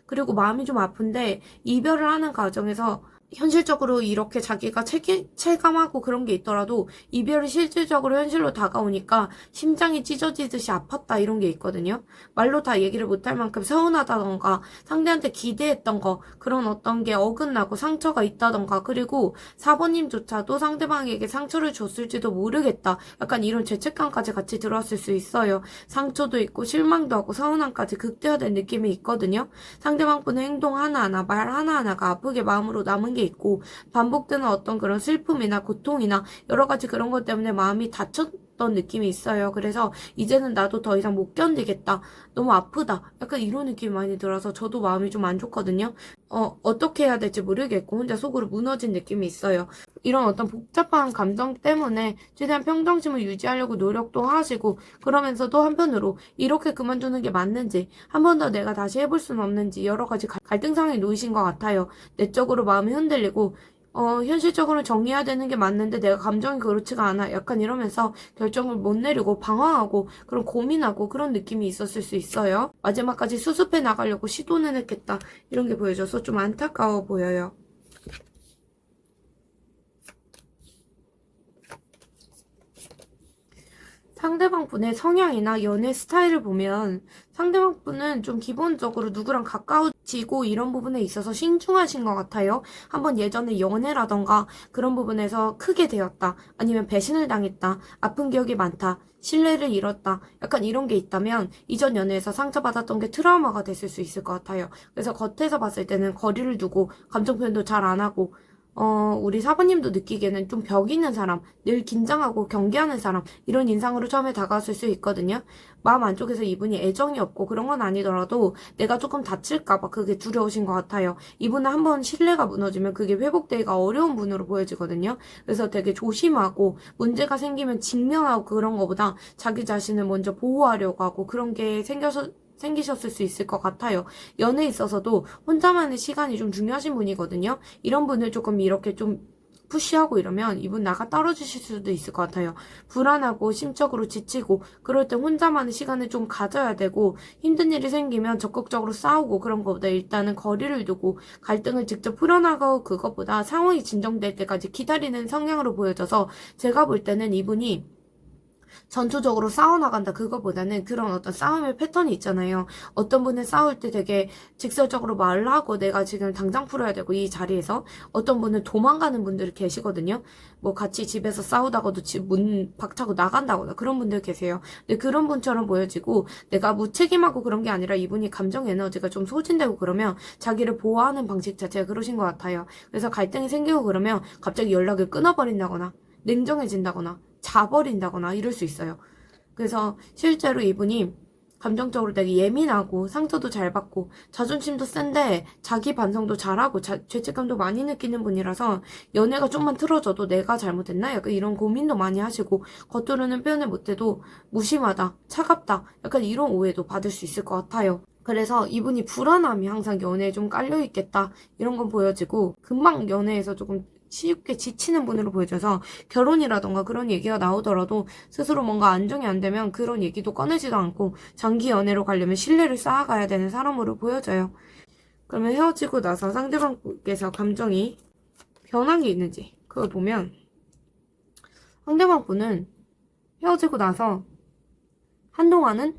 그리고 마음이 좀 아픈데 이별을 하는 과정에서 현실적으로 이렇게 자기가 체감하고 그런 게 있더라도 이별이 실질적으로 현실로 다가오니까 심장이 찢어지듯이 아팠다 이런 게 있거든요. 말로 다 얘기를 못할 만큼 서운하다던가 상대한테 기대했던 거 그런 어떤 게 어긋나고 상처가 있다던가 그리고 4번님조차도 상대방에게 상처를 줬을지도 모르겠다. 약간 이런 죄책감까지 같이 들어왔을 수 있어요. 상처도 있고 실망도 하고 서운함까지 극대화된 느낌이 있거든요. 상대방 분의 행동 하나하나 말 하나하나가 아프게 마음으로 남은 게 있고 반복되는 어떤 그런 슬픔이나 고통이나 여러 가지 그런 것 때문에 마음이 다쳤던 느낌이 있어요. 그래서 이제는 나도 더 이상 못 견디겠다. 너무 아프다. 약간 이런 느낌이 많이 들어서 저도 마음이 좀 안 좋거든요. 어떻게 해야 될지 모르겠고 혼자 속으로 무너진 느낌이 있어요. 이런 어떤 복잡한 감정 때문에 최대한 평정심을 유지하려고 노력도 하시고 그러면서도 한편으로 이렇게 그만두는 게 맞는지 한 번 더 내가 다시 해볼 수는 없는지 여러 가지 갈등 상황에 놓이신 것 같아요. 내적으로 마음이 흔들리고 현실적으로 정리해야 되는 게 맞는데 내가 감정이 그렇지가 않아. 약간 이러면서 결정을 못 내리고 방황하고 그런 고민하고 그런 느낌이 있었을 수 있어요. 마지막까지 수습해 나가려고 시도는 했겠다. 이런 게 보여져서 좀 안타까워 보여요. 상대방 분의 성향이나 연애 스타일을 보면 상대방 분은 좀 기본적으로 누구랑 가까워지고 이런 부분에 있어서 신중하신 것 같아요. 한번 예전에 연애라던가 그런 부분에서 크게 되었다. 아니면 배신을 당했다. 아픈 기억이 많다. 신뢰를 잃었다. 약간 이런 게 있다면 이전 연애에서 상처받았던 게 트라우마가 됐을 수 있을 것 같아요. 그래서 겉에서 봤을 때는 거리를 두고 감정 표현도 잘 안 하고 우리 사부님도 느끼기에는 좀 벽 있는 사람, 늘 긴장하고 경계하는 사람, 이런 인상으로 처음에 다가왔을 수 있거든요. 마음 안쪽에서 이분이 애정이 없고 그런 건 아니더라도 내가 조금 다칠까봐 그게 두려우신 것 같아요. 이분은 한번 신뢰가 무너지면 그게 회복되기가 어려운 분으로 보여지거든요. 그래서 되게 조심하고 문제가 생기면 직면하고 그런 거보다 자기 자신을 먼저 보호하려고 하고 그런 게 생기셨을 수 있을 것 같아요. 연애에 있어서도 혼자만의 시간이 좀 중요하신 분이거든요. 이런 분을 조금 이렇게 좀 푸시하고 이러면 이분 나가 떨어지실 수도 있을 것 같아요. 불안하고 심적으로 지치고 그럴 때 혼자만의 시간을 좀 가져야 되고 힘든 일이 생기면 적극적으로 싸우고 그런 것보다 일단은 거리를 두고 갈등을 직접 풀어나가고 그것보다 상황이 진정될 때까지 기다리는 성향으로 보여져서 제가 볼 때는 이분이 전투적으로 싸워나간다 그거보다는 그런 어떤 싸움의 패턴이 있잖아요. 어떤 분은 싸울 때 되게 직설적으로 말을 하고 내가 지금 당장 풀어야 되고 이 자리에서 어떤 분은 도망가는 분들이 계시거든요. 뭐 같이 집에서 싸우다가도 집 문 박차고 나간다거나 그런 분들 계세요. 근데 그런 분처럼 보여지고 내가 무책임하고 그런 게 아니라 이분이 감정 에너지가 좀 소진되고 그러면 자기를 보호하는 방식 자체가 그러신 것 같아요. 그래서 갈등이 생기고 그러면 갑자기 연락을 끊어버린다거나 냉정해진다거나 자버린다거나 이럴 수 있어요. 그래서 실제로 이분이 감정적으로 되게 예민하고 상처도 잘 받고 자존심도 센데 자기 반성도 잘하고 죄책감도 많이 느끼는 분이라서 연애가 좀만 틀어져도 내가 잘못했나? 약간 이런 고민도 많이 하시고 겉으로는 표현을 못해도 무심하다, 차갑다 약간 이런 오해도 받을 수 있을 것 같아요. 그래서 이분이 불안함이 항상 연애에 좀 깔려있겠다 이런 건 보여지고 금방 연애에서 조금 쉽게 지치는 분으로 보여져서 결혼이라던가 그런 얘기가 나오더라도 스스로 뭔가 안정이 안 되면 그런 얘기도 꺼내지도 않고 장기 연애로 가려면 신뢰를 쌓아가야 되는 사람으로 보여져요. 그러면 헤어지고 나서 상대방께서 감정이 변한 게 있는지 그걸 보면 상대방 분은 헤어지고 나서 한동안은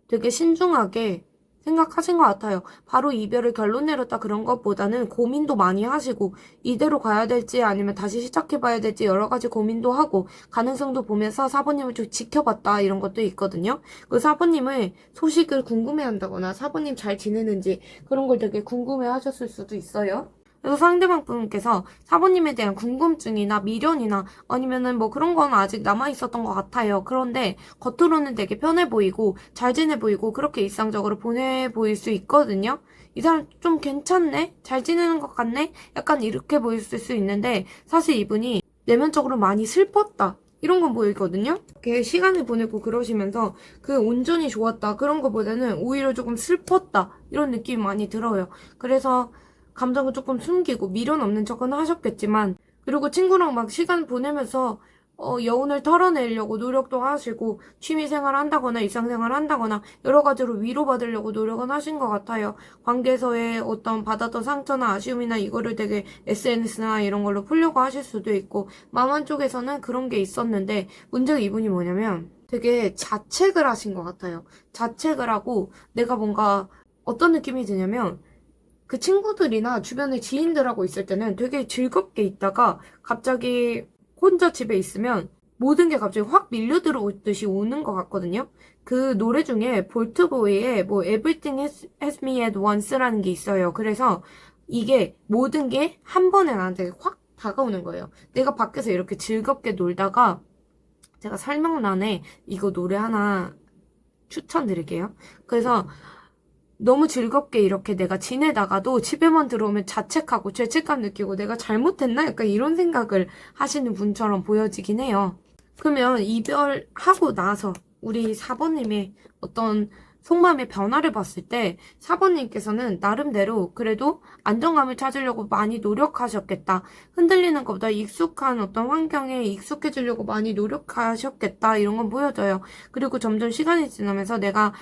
되게 신중하게 생각하신 것 같아요. 바로 이별을 결론 내렸다 그런 것보다는 고민도 많이 하시고 이대로 가야 될지 아니면 다시 시작해봐야 될지 여러 가지 고민도 하고 가능성도 보면서 사부님을 좀 지켜봤다 이런 것도 있거든요. 그 사부님의 소식을 궁금해한다거나 사부님 잘 지내는지 그런 걸 되게 궁금해하셨을 수도 있어요. 그래서 상대방 분께서 사부님에 대한 궁금증이나 미련이나 아니면은 뭐 그런 건 아직 남아있었던 것 같아요. 그런데 겉으로는 되게 편해 보이고 잘 지내 보이고 그렇게 일상적으로 보내 보일 수 있거든요. 이 사람 좀 괜찮네? 잘 지내는 것 같네? 약간 이렇게 보일 수 있는데 사실 이분이 내면적으로 많이 슬펐다. 이런 건 보이거든요. 이렇게 시간을 보내고 그러시면서 그 온전히 좋았다. 그런 것보다는 오히려 조금 슬펐다. 이런 느낌이 많이 들어요. 그래서 감정을 조금 숨기고 미련 없는 척은 하셨겠지만 그리고 친구랑 막 시간 보내면서 여운을 털어내려고 노력도 하시고 취미생활 한다거나 일상생활 한다거나 여러 가지로 위로받으려고 노력은 하신 것 같아요. 관계에서의 어떤 받았던 상처나 아쉬움이나 이거를 되게 SNS나 이런 걸로 풀려고 하실 수도 있고 마음 한쪽에서는 그런 게 있었는데 문제가 이분이 뭐냐면 되게 자책을 하신 것 같아요. 자책을 하고 내가 뭔가 어떤 느낌이 드냐면 그 친구들이나 주변의 지인들하고 있을 때는 되게 즐겁게 있다가 갑자기 혼자 집에 있으면 모든 게 갑자기 확 밀려 들어오듯이 오는 것 같거든요. 그 노래 중에 볼트보이의 뭐 Everything has me at once라는 게 있어요. 그래서 이게 모든 게 한 번에 나한테 확 다가오는 거예요. 내가 밖에서 이렇게 즐겁게 놀다가 제가 설명란에 이거 노래 하나 추천드릴게요. 그래서 너무 즐겁게 이렇게 내가 지내다가도 집에만 들어오면 자책하고 죄책감 느끼고 내가 잘못했나? 약간 이런 생각을 하시는 분처럼 보여지긴 해요. 그러면 이별하고 나서 우리 사번님의 어떤 속마음의 변화를 봤을 때 사번님께서는 나름대로 그래도 안정감을 찾으려고 많이 노력하셨겠다. 흔들리는 것보다 익숙한 어떤 환경에 익숙해지려고 많이 노력하셨겠다. 이런 건 보여져요. 그리고 점점 시간이 지나면서 내가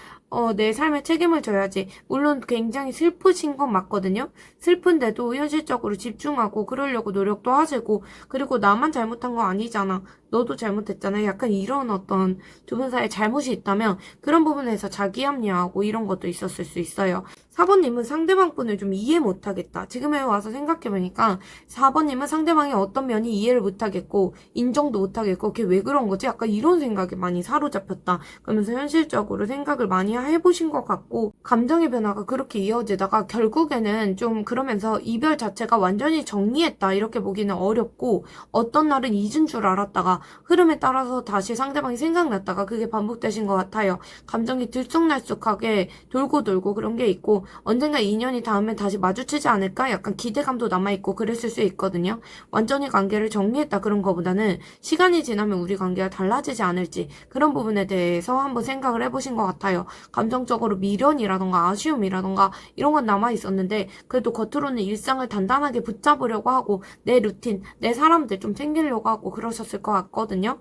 내 삶에 책임을 져야지. 물론 굉장히 슬프신 건 맞거든요. 슬픈데도 현실적으로 집중하고 그러려고 노력도 하시고 그리고 나만 잘못한 거 아니잖아. 너도 잘못했잖아. 약간 이런 어떤 두 분 사이에 잘못이 있다면 그런 부분에서 자기 합리화하고 이런 것도 있었을 수 있어요. 4번님은 상대방 분을 좀 이해 못하겠다. 지금에 와서 생각해보니까 4번님은 상대방의 어떤 면이 이해를 못하겠고 인정도 못하겠고 걔 왜 그런 거지? 약간 이런 생각에 많이 사로잡혔다. 그러면서 현실적으로 생각을 많이 해보신 것 같고 감정의 변화가 그렇게 이어지다가 결국에는 좀 그러면서 이별 자체가 완전히 정리했다. 이렇게 보기는 어렵고 어떤 날은 잊은 줄 알았다가 흐름에 따라서 다시 상대방이 생각났다가 그게 반복되신 것 같아요. 감정이 들쑥날쑥하게 돌고 돌고 그런 게 있고 언젠가 인연이 닿으면 다시 마주치지 않을까? 약간 기대감도 남아있고 그랬을 수 있거든요. 완전히 관계를 정리했다 그런 거보다는 시간이 지나면 우리 관계가 달라지지 않을지 그런 부분에 대해서 한번 생각을 해보신 것 같아요. 감정적으로 미련이라던가 아쉬움이라던가 이런 건 남아있었는데 그래도 겉으로는 일상을 단단하게 붙잡으려고 하고 내 루틴, 내 사람들 좀 챙기려고 하고 그러셨을 것 같거든요.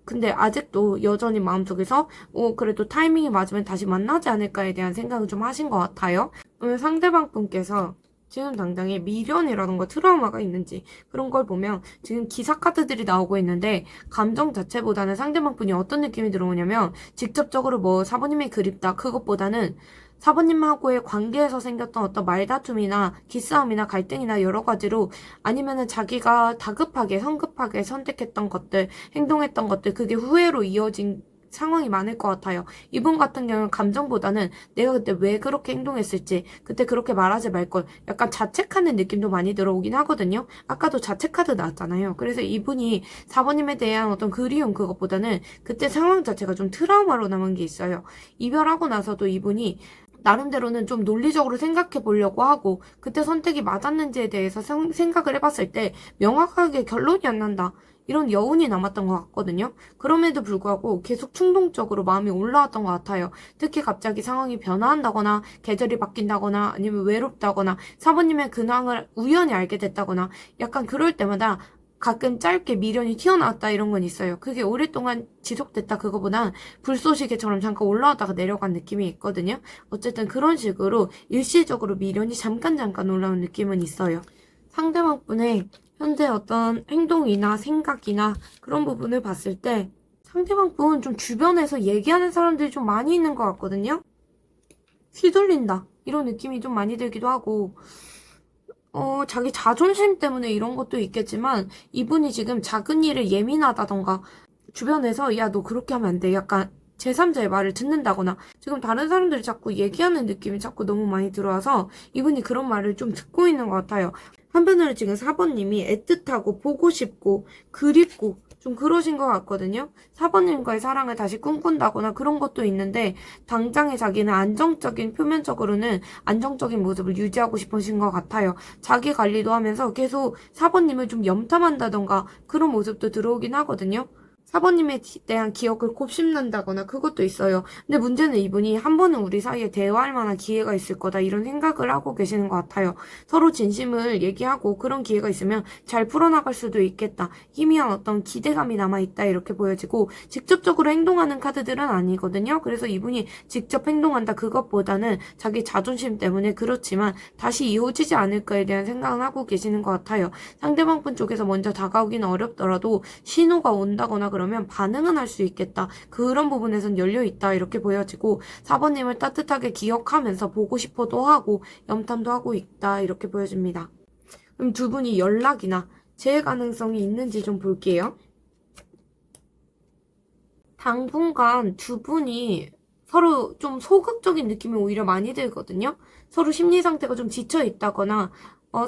근데 아직도 여전히 마음속에서 그래도 타이밍이 맞으면 다시 만나지 않을까에 대한 생각을 좀 하신 것 같아요. 오늘 상대방 분께서 지금 당장에 미련이라던가 트라우마가 있는지 그런 걸 보면 지금 기사 카드들이 나오고 있는데 감정 자체보다는 상대방 분이 어떤 느낌이 들어오냐면 직접적으로 뭐 사부님이 그립다 그것보다는 사부님하고의 관계에서 생겼던 어떤 말다툼이나 기싸움이나 갈등이나 여러 가지로 아니면은 자기가 다급하게 성급하게 선택했던 것들, 행동했던 것들 그게 후회로 이어진 상황이 많을 것 같아요. 이분 같은 경우는 감정보다는 내가 그때 왜 그렇게 행동했을지, 그때 그렇게 말하지 말걸, 약간 자책하는 느낌도 많이 들어오긴 하거든요. 아까도 자책 카드 나왔잖아요. 그래서 이분이 사부님에 대한 어떤 그리움 그것보다는 그때 상황 자체가 좀 트라우마로 남은 게 있어요. 이별하고 나서도 이분이 나름대로는 좀 논리적으로 생각해 보려고 하고 그때 선택이 맞았는지에 대해서 생각을 해봤을 때 명확하게 결론이 안 난다. 이런 여운이 남았던 것 같거든요. 그럼에도 불구하고 계속 충동적으로 마음이 올라왔던 것 같아요. 특히 갑자기 상황이 변화한다거나 계절이 바뀐다거나 아니면 외롭다거나 사부님의 근황을 우연히 알게 됐다거나 약간 그럴 때마다 가끔 짧게 미련이 튀어나왔다 이런 건 있어요. 그게 오랫동안 지속됐다 그거보단 불쏘시개처럼 잠깐 올라왔다가 내려간 느낌이 있거든요. 어쨌든 그런 식으로 일시적으로 미련이 잠깐 올라온 느낌은 있어요. 상대방 분의 현재 어떤 행동이나 생각이나 그런 부분을 봤을 때 상대방 분 좀 주변에서 얘기하는 사람들이 좀 많이 있는 것 같거든요. 휘둘린다. 이런 느낌이 좀 많이 들기도 하고, 자기 자존심 때문에 이런 것도 있겠지만, 이분이 지금 작은 일에 예민하다던가, 주변에서, 야, 너 그렇게 하면 안 돼. 약간, 제3자의 말을 듣는다거나, 지금 다른 사람들이 자꾸 얘기하는 느낌이 자꾸 너무 많이 들어와서, 이분이 그런 말을 좀 듣고 있는 것 같아요. 한편으로 지금 4번님이 애틋하고, 보고 싶고, 그립고, 좀 그러신 것 같거든요. 4번님과의 사랑을 다시 꿈꾼다거나 그런 것도 있는데, 당장에 자기는 안정적인, 표면적으로는 안정적인 모습을 유지하고 싶으신 것 같아요. 자기 관리도 하면서 계속 4번님을 좀 염탐한다던가 그런 모습도 들어오긴 하거든요. 4번님에 대한 기억을 곱씹는다거나 그것도 있어요. 근데 문제는 이분이 한 번은 우리 사이에 대화할 만한 기회가 있을 거다 이런 생각을 하고 계시는 것 같아요. 서로 진심을 얘기하고 그런 기회가 있으면 잘 풀어나갈 수도 있겠다. 희미한 어떤 기대감이 남아있다 이렇게 보여지고 직접적으로 행동하는 카드들은 아니거든요. 그래서 이분이 직접 행동한다 그것보다는 자기 자존심 때문에 그렇지만 다시 이어지지 않을까에 대한 생각을 하고 계시는 것 같아요. 상대방 분 쪽에서 먼저 다가오기는 어렵더라도 신호가 온다거나 그러면 반응은 할 수 있겠다. 그런 부분에선 열려있다. 이렇게 보여지고 4번님을 따뜻하게 기억하면서 보고 싶어도 하고 염탐도 하고 있다. 이렇게 보여집니다. 그럼 두 분이 연락이나 재회 가능성이 있는지 좀 볼게요. 당분간 두 분이 서로 좀 소극적인 느낌이 오히려 많이 들거든요. 서로 심리 상태가 좀 지쳐 있다거나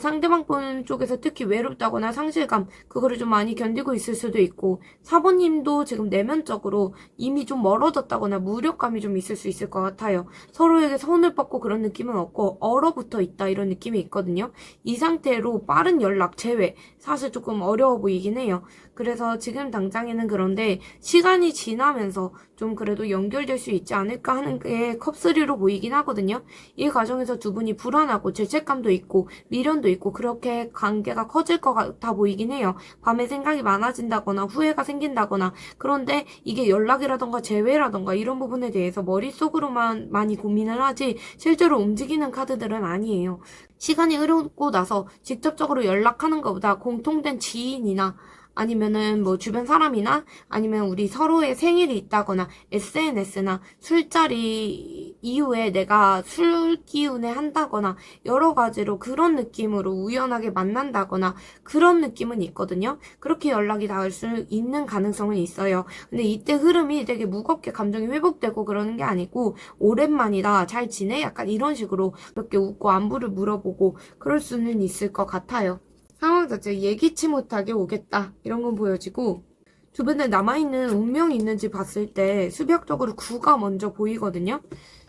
상대방 분 쪽에서 특히 외롭다거나 상실감, 그거를 좀 많이 견디고 있을 수도 있고, 사모님도 지금 내면적으로 이미 좀 멀어졌다거나 무력감이 좀 있을 수 있을 것 같아요. 서로에게 손을 뻗고 그런 느낌은 없고, 얼어붙어 있다, 이런 느낌이 있거든요. 이 상태로 빠른 연락, 재회, 사실 조금 어려워 보이긴 해요. 그래서 지금 당장에는 그런데, 시간이 지나면서 좀 그래도 연결될 수 있지 않을까 하는 게 컵3로 보이긴 하거든요. 이 과정에서 두 분이 불안하고 죄책감도 있고, 미련도 있고 그렇게 관계가 커질 것 같아 보이긴 해요. 밤에 생각이 많아진다거나 후회가 생긴다거나 그런데 이게 연락이라던가 재회라던가 이런 부분에 대해서 머릿속으로만 많이 고민을 하지 실제로 움직이는 카드들은 아니에요. 시간이 흐르고 나서 직접적으로 연락하는 것보다 공통된 지인이나 아니면은 뭐 주변 사람이나 아니면 우리 서로의 생일이 있다거나 SNS나 술자리 이후에 내가 술 기운에 한다거나 여러 가지로 그런 느낌으로 우연하게 만난다거나 그런 느낌은 있거든요. 그렇게 연락이 닿을 수 있는 가능성은 있어요. 근데 이때 흐름이 되게 무겁게 감정이 회복되고 그러는 게 아니고 오랜만이다, 잘 지내? 약간 이런 식으로 이렇게 웃고 안부를 물어보고 그럴 수는 있을 것 같아요. 상황 자체 예기치 못하게 오겠다 이런 건 보여지고 주변에 남아있는 운명이 있는지 봤을 때 수비학적으로 9가 먼저 보이거든요.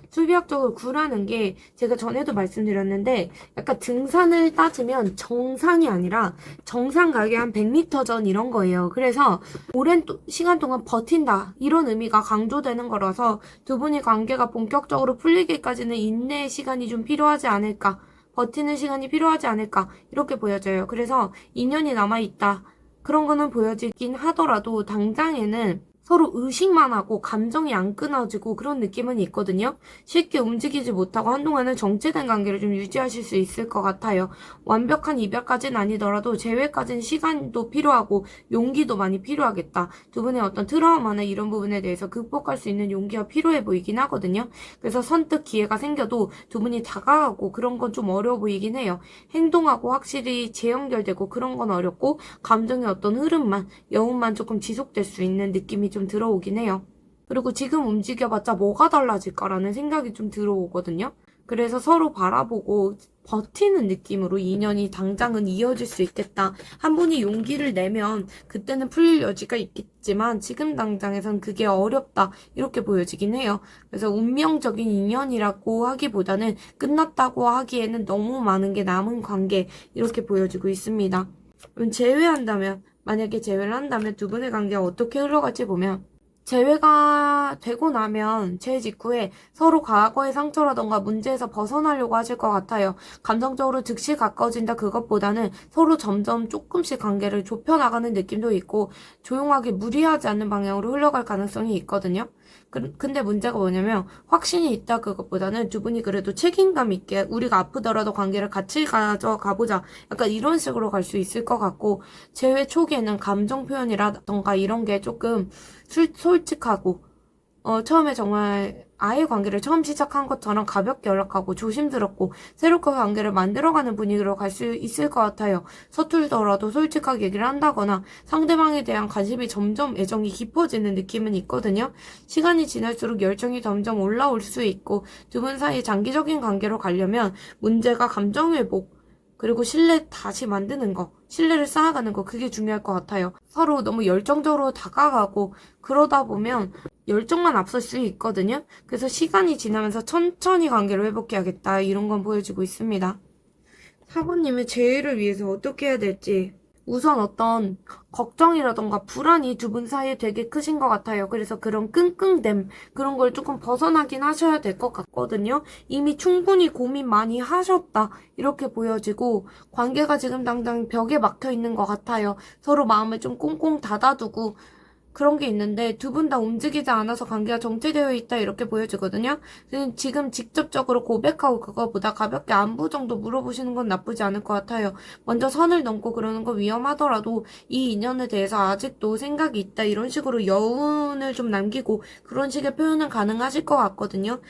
수비학적으로 9라는 게 제가 전에도 말씀드렸는데 약간 등산을 따지면 정상이 아니라 정상 가기 한 100m 전 이런 거예요. 그래서 오랜 시간 동안 버틴다 이런 의미가 강조되는 거라서 두 분이 관계가 본격적으로 풀리기까지는 인내의 시간이 좀 필요하지 않을까, 버티는 시간이 필요하지 않을까 이렇게 보여져요. 그래서 인연이 남아있다 그런 거는 보여지긴 하더라도 당장에는 서로 의식만 하고 감정이 안 끊어지고 그런 느낌은 있거든요. 쉽게 움직이지 못하고 한동안은 정체된 관계를 좀 유지하실 수 있을 것 같아요. 완벽한 이별까지는 아니더라도 재회까지는 시간도 필요하고 용기도 많이 필요하겠다. 두 분의 어떤 트라우마나 이런 부분에 대해서 극복할 수 있는 용기가 필요해 보이긴 하거든요. 그래서 선뜻 기회가 생겨도 두 분이 다가가고 그런 건 좀 어려워 보이긴 해요. 행동하고 확실히 재연결되고 그런 건 어렵고 감정의 어떤 흐름만, 여운만 조금 지속될 수 있는 느낌이 좀 들어오긴 해요. 그리고 지금 움직여봤자 뭐가 달라질까라는 생각이 좀 들어오거든요. 그래서 서로 바라보고 버티는 느낌으로 인연이 당장은 이어질 수 있겠다. 한 분이 용기를 내면 그때는 풀릴 여지가 있겠지만 지금 당장에선 그게 어렵다. 이렇게 보여지긴 해요. 그래서 운명적인 인연이라고 하기보다는 끝났다고 하기에는 너무 많은 게 남은 관계 이렇게 보여지고 있습니다. 제외한다면 만약에 제외를 한다면 두 분의 관계가 어떻게 흘러갈지 보면 재회가 되고 나면 재회 직후에 서로 과거의 상처라던가 문제에서 벗어나려고 하실 것 같아요. 감정적으로 즉시 가까워진다 그것보다는 서로 점점 조금씩 관계를 좁혀나가는 느낌도 있고 조용하게 무리하지 않는 방향으로 흘러갈 가능성이 있거든요. 근데 문제가 뭐냐면 확신이 있다 그것보다는 두 분이 그래도 책임감 있게 우리가 아프더라도 관계를 같이 가져가보자 약간 이런 식으로 갈 수 있을 것 같고 재회 초기에는 감정 표현이라던가 이런 게 조금 솔직하고 처음에 정말 아예 관계를 처음 시작한 것처럼 가볍게 연락하고 조심스럽고 새롭게 관계를 만들어가는 분위기로 갈 수 있을 것 같아요. 서툴더라도 솔직하게 얘기를 한다거나 상대방에 대한 관심이 점점 애정이 깊어지는 느낌은 있거든요. 시간이 지날수록 열정이 점점 올라올 수 있고 두 분 사이 장기적인 관계로 가려면 문제가 감정 회복, 그리고 신뢰 다시 만드는 거, 신뢰를 쌓아가는 거, 그게 중요할 것 같아요. 서로 너무 열정적으로 다가가고 그러다 보면 열정만 앞설 수 있거든요. 그래서 시간이 지나면서 천천히 관계를 회복해야겠다, 이런 건 보여지고 있습니다. 사부님의 재회를 위해서 어떻게 해야 될지, 우선 어떤 걱정이라던가 불안이 두 분 사이에 되게 크신 것 같아요. 그래서 그런 끙끙댐, 그런 걸 조금 벗어나긴 하셔야 될 것 같거든요. 이미 충분히 고민 많이 하셨다, 이렇게 보여지고 관계가 지금 당장 벽에 막혀 있는 것 같아요. 서로 마음을 좀 꽁꽁 닫아두고 그런 게 있는데 두 분 다 움직이지 않아서 관계가 정체되어 있다, 이렇게 보여지거든요. 지금 직접적으로 고백하고 그거보다 가볍게 안부 정도 물어보시는 건 나쁘지 않을 것 같아요. 먼저 선을 넘고 그러는 거 위험하더라도 이 인연에 대해서 아직도 생각이 있다, 이런 식으로 여운을 좀 남기고 그런 식의 표현은 가능하실 것 같거든요.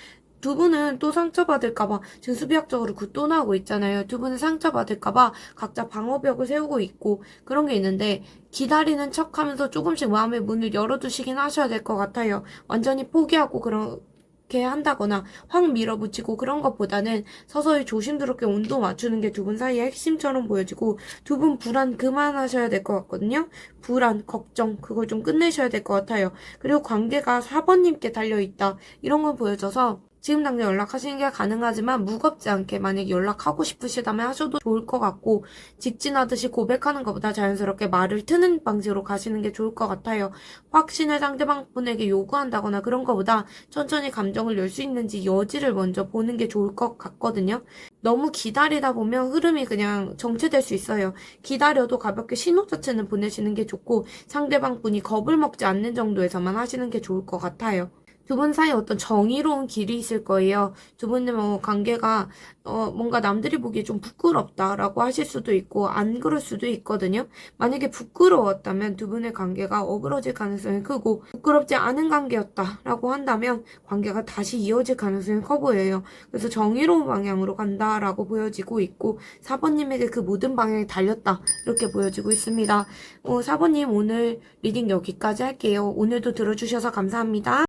두 분은 또 상처받을까봐 지금 수비학적으로 굿돈하고 있잖아요. 두 분은 상처받을까봐 각자 방어벽을 세우고 있고 그런 게 있는데 기다리는 척 하면서 조금씩 마음의 문을 열어두시긴 하셔야 될 것 같아요. 완전히 포기하고 그렇게 한다거나 확 밀어붙이고 그런 것보다는 서서히 조심스럽게 온도 맞추는 게 두 분 사이의 핵심처럼 보여지고 두 분 불안 그만하셔야 될 것 같거든요. 불안, 걱정, 그걸 좀 끝내셔야 될 것 같아요. 그리고 관계가 4번님께 달려있다, 이런 걸 보여줘서 지금 당장 연락하시는 게 가능하지만 무겁지 않게 만약에 연락하고 싶으시다면 하셔도 좋을 것 같고 직진하듯이 고백하는 것보다 자연스럽게 말을 트는 방식으로 가시는 게 좋을 것 같아요. 확신을 상대방분에게 요구한다거나 그런 것보다 천천히 감정을 열 수 있는지 여지를 먼저 보는 게 좋을 것 같거든요. 너무 기다리다 보면 흐름이 그냥 정체될 수 있어요. 기다려도 가볍게 신호 자체는 보내시는 게 좋고 상대방분이 겁을 먹지 않는 정도에서만 하시는 게 좋을 것 같아요. 두 분 사이에 어떤 정의로운 길이 있을 거예요. 두 분의 관계가 뭔가 남들이 보기에 좀 부끄럽다라고 하실 수도 있고 안 그럴 수도 있거든요. 만약에 부끄러웠다면 두 분의 관계가 어그러질 가능성이 크고 부끄럽지 않은 관계였다라고 한다면 관계가 다시 이어질 가능성이 커 보여요. 그래서 정의로운 방향으로 간다라고 보여지고 있고 4번님에게 그 모든 방향이 달렸다, 이렇게 보여지고 있습니다. 4번님 오늘 리딩 여기까지 할게요. 오늘도 들어주셔서 감사합니다.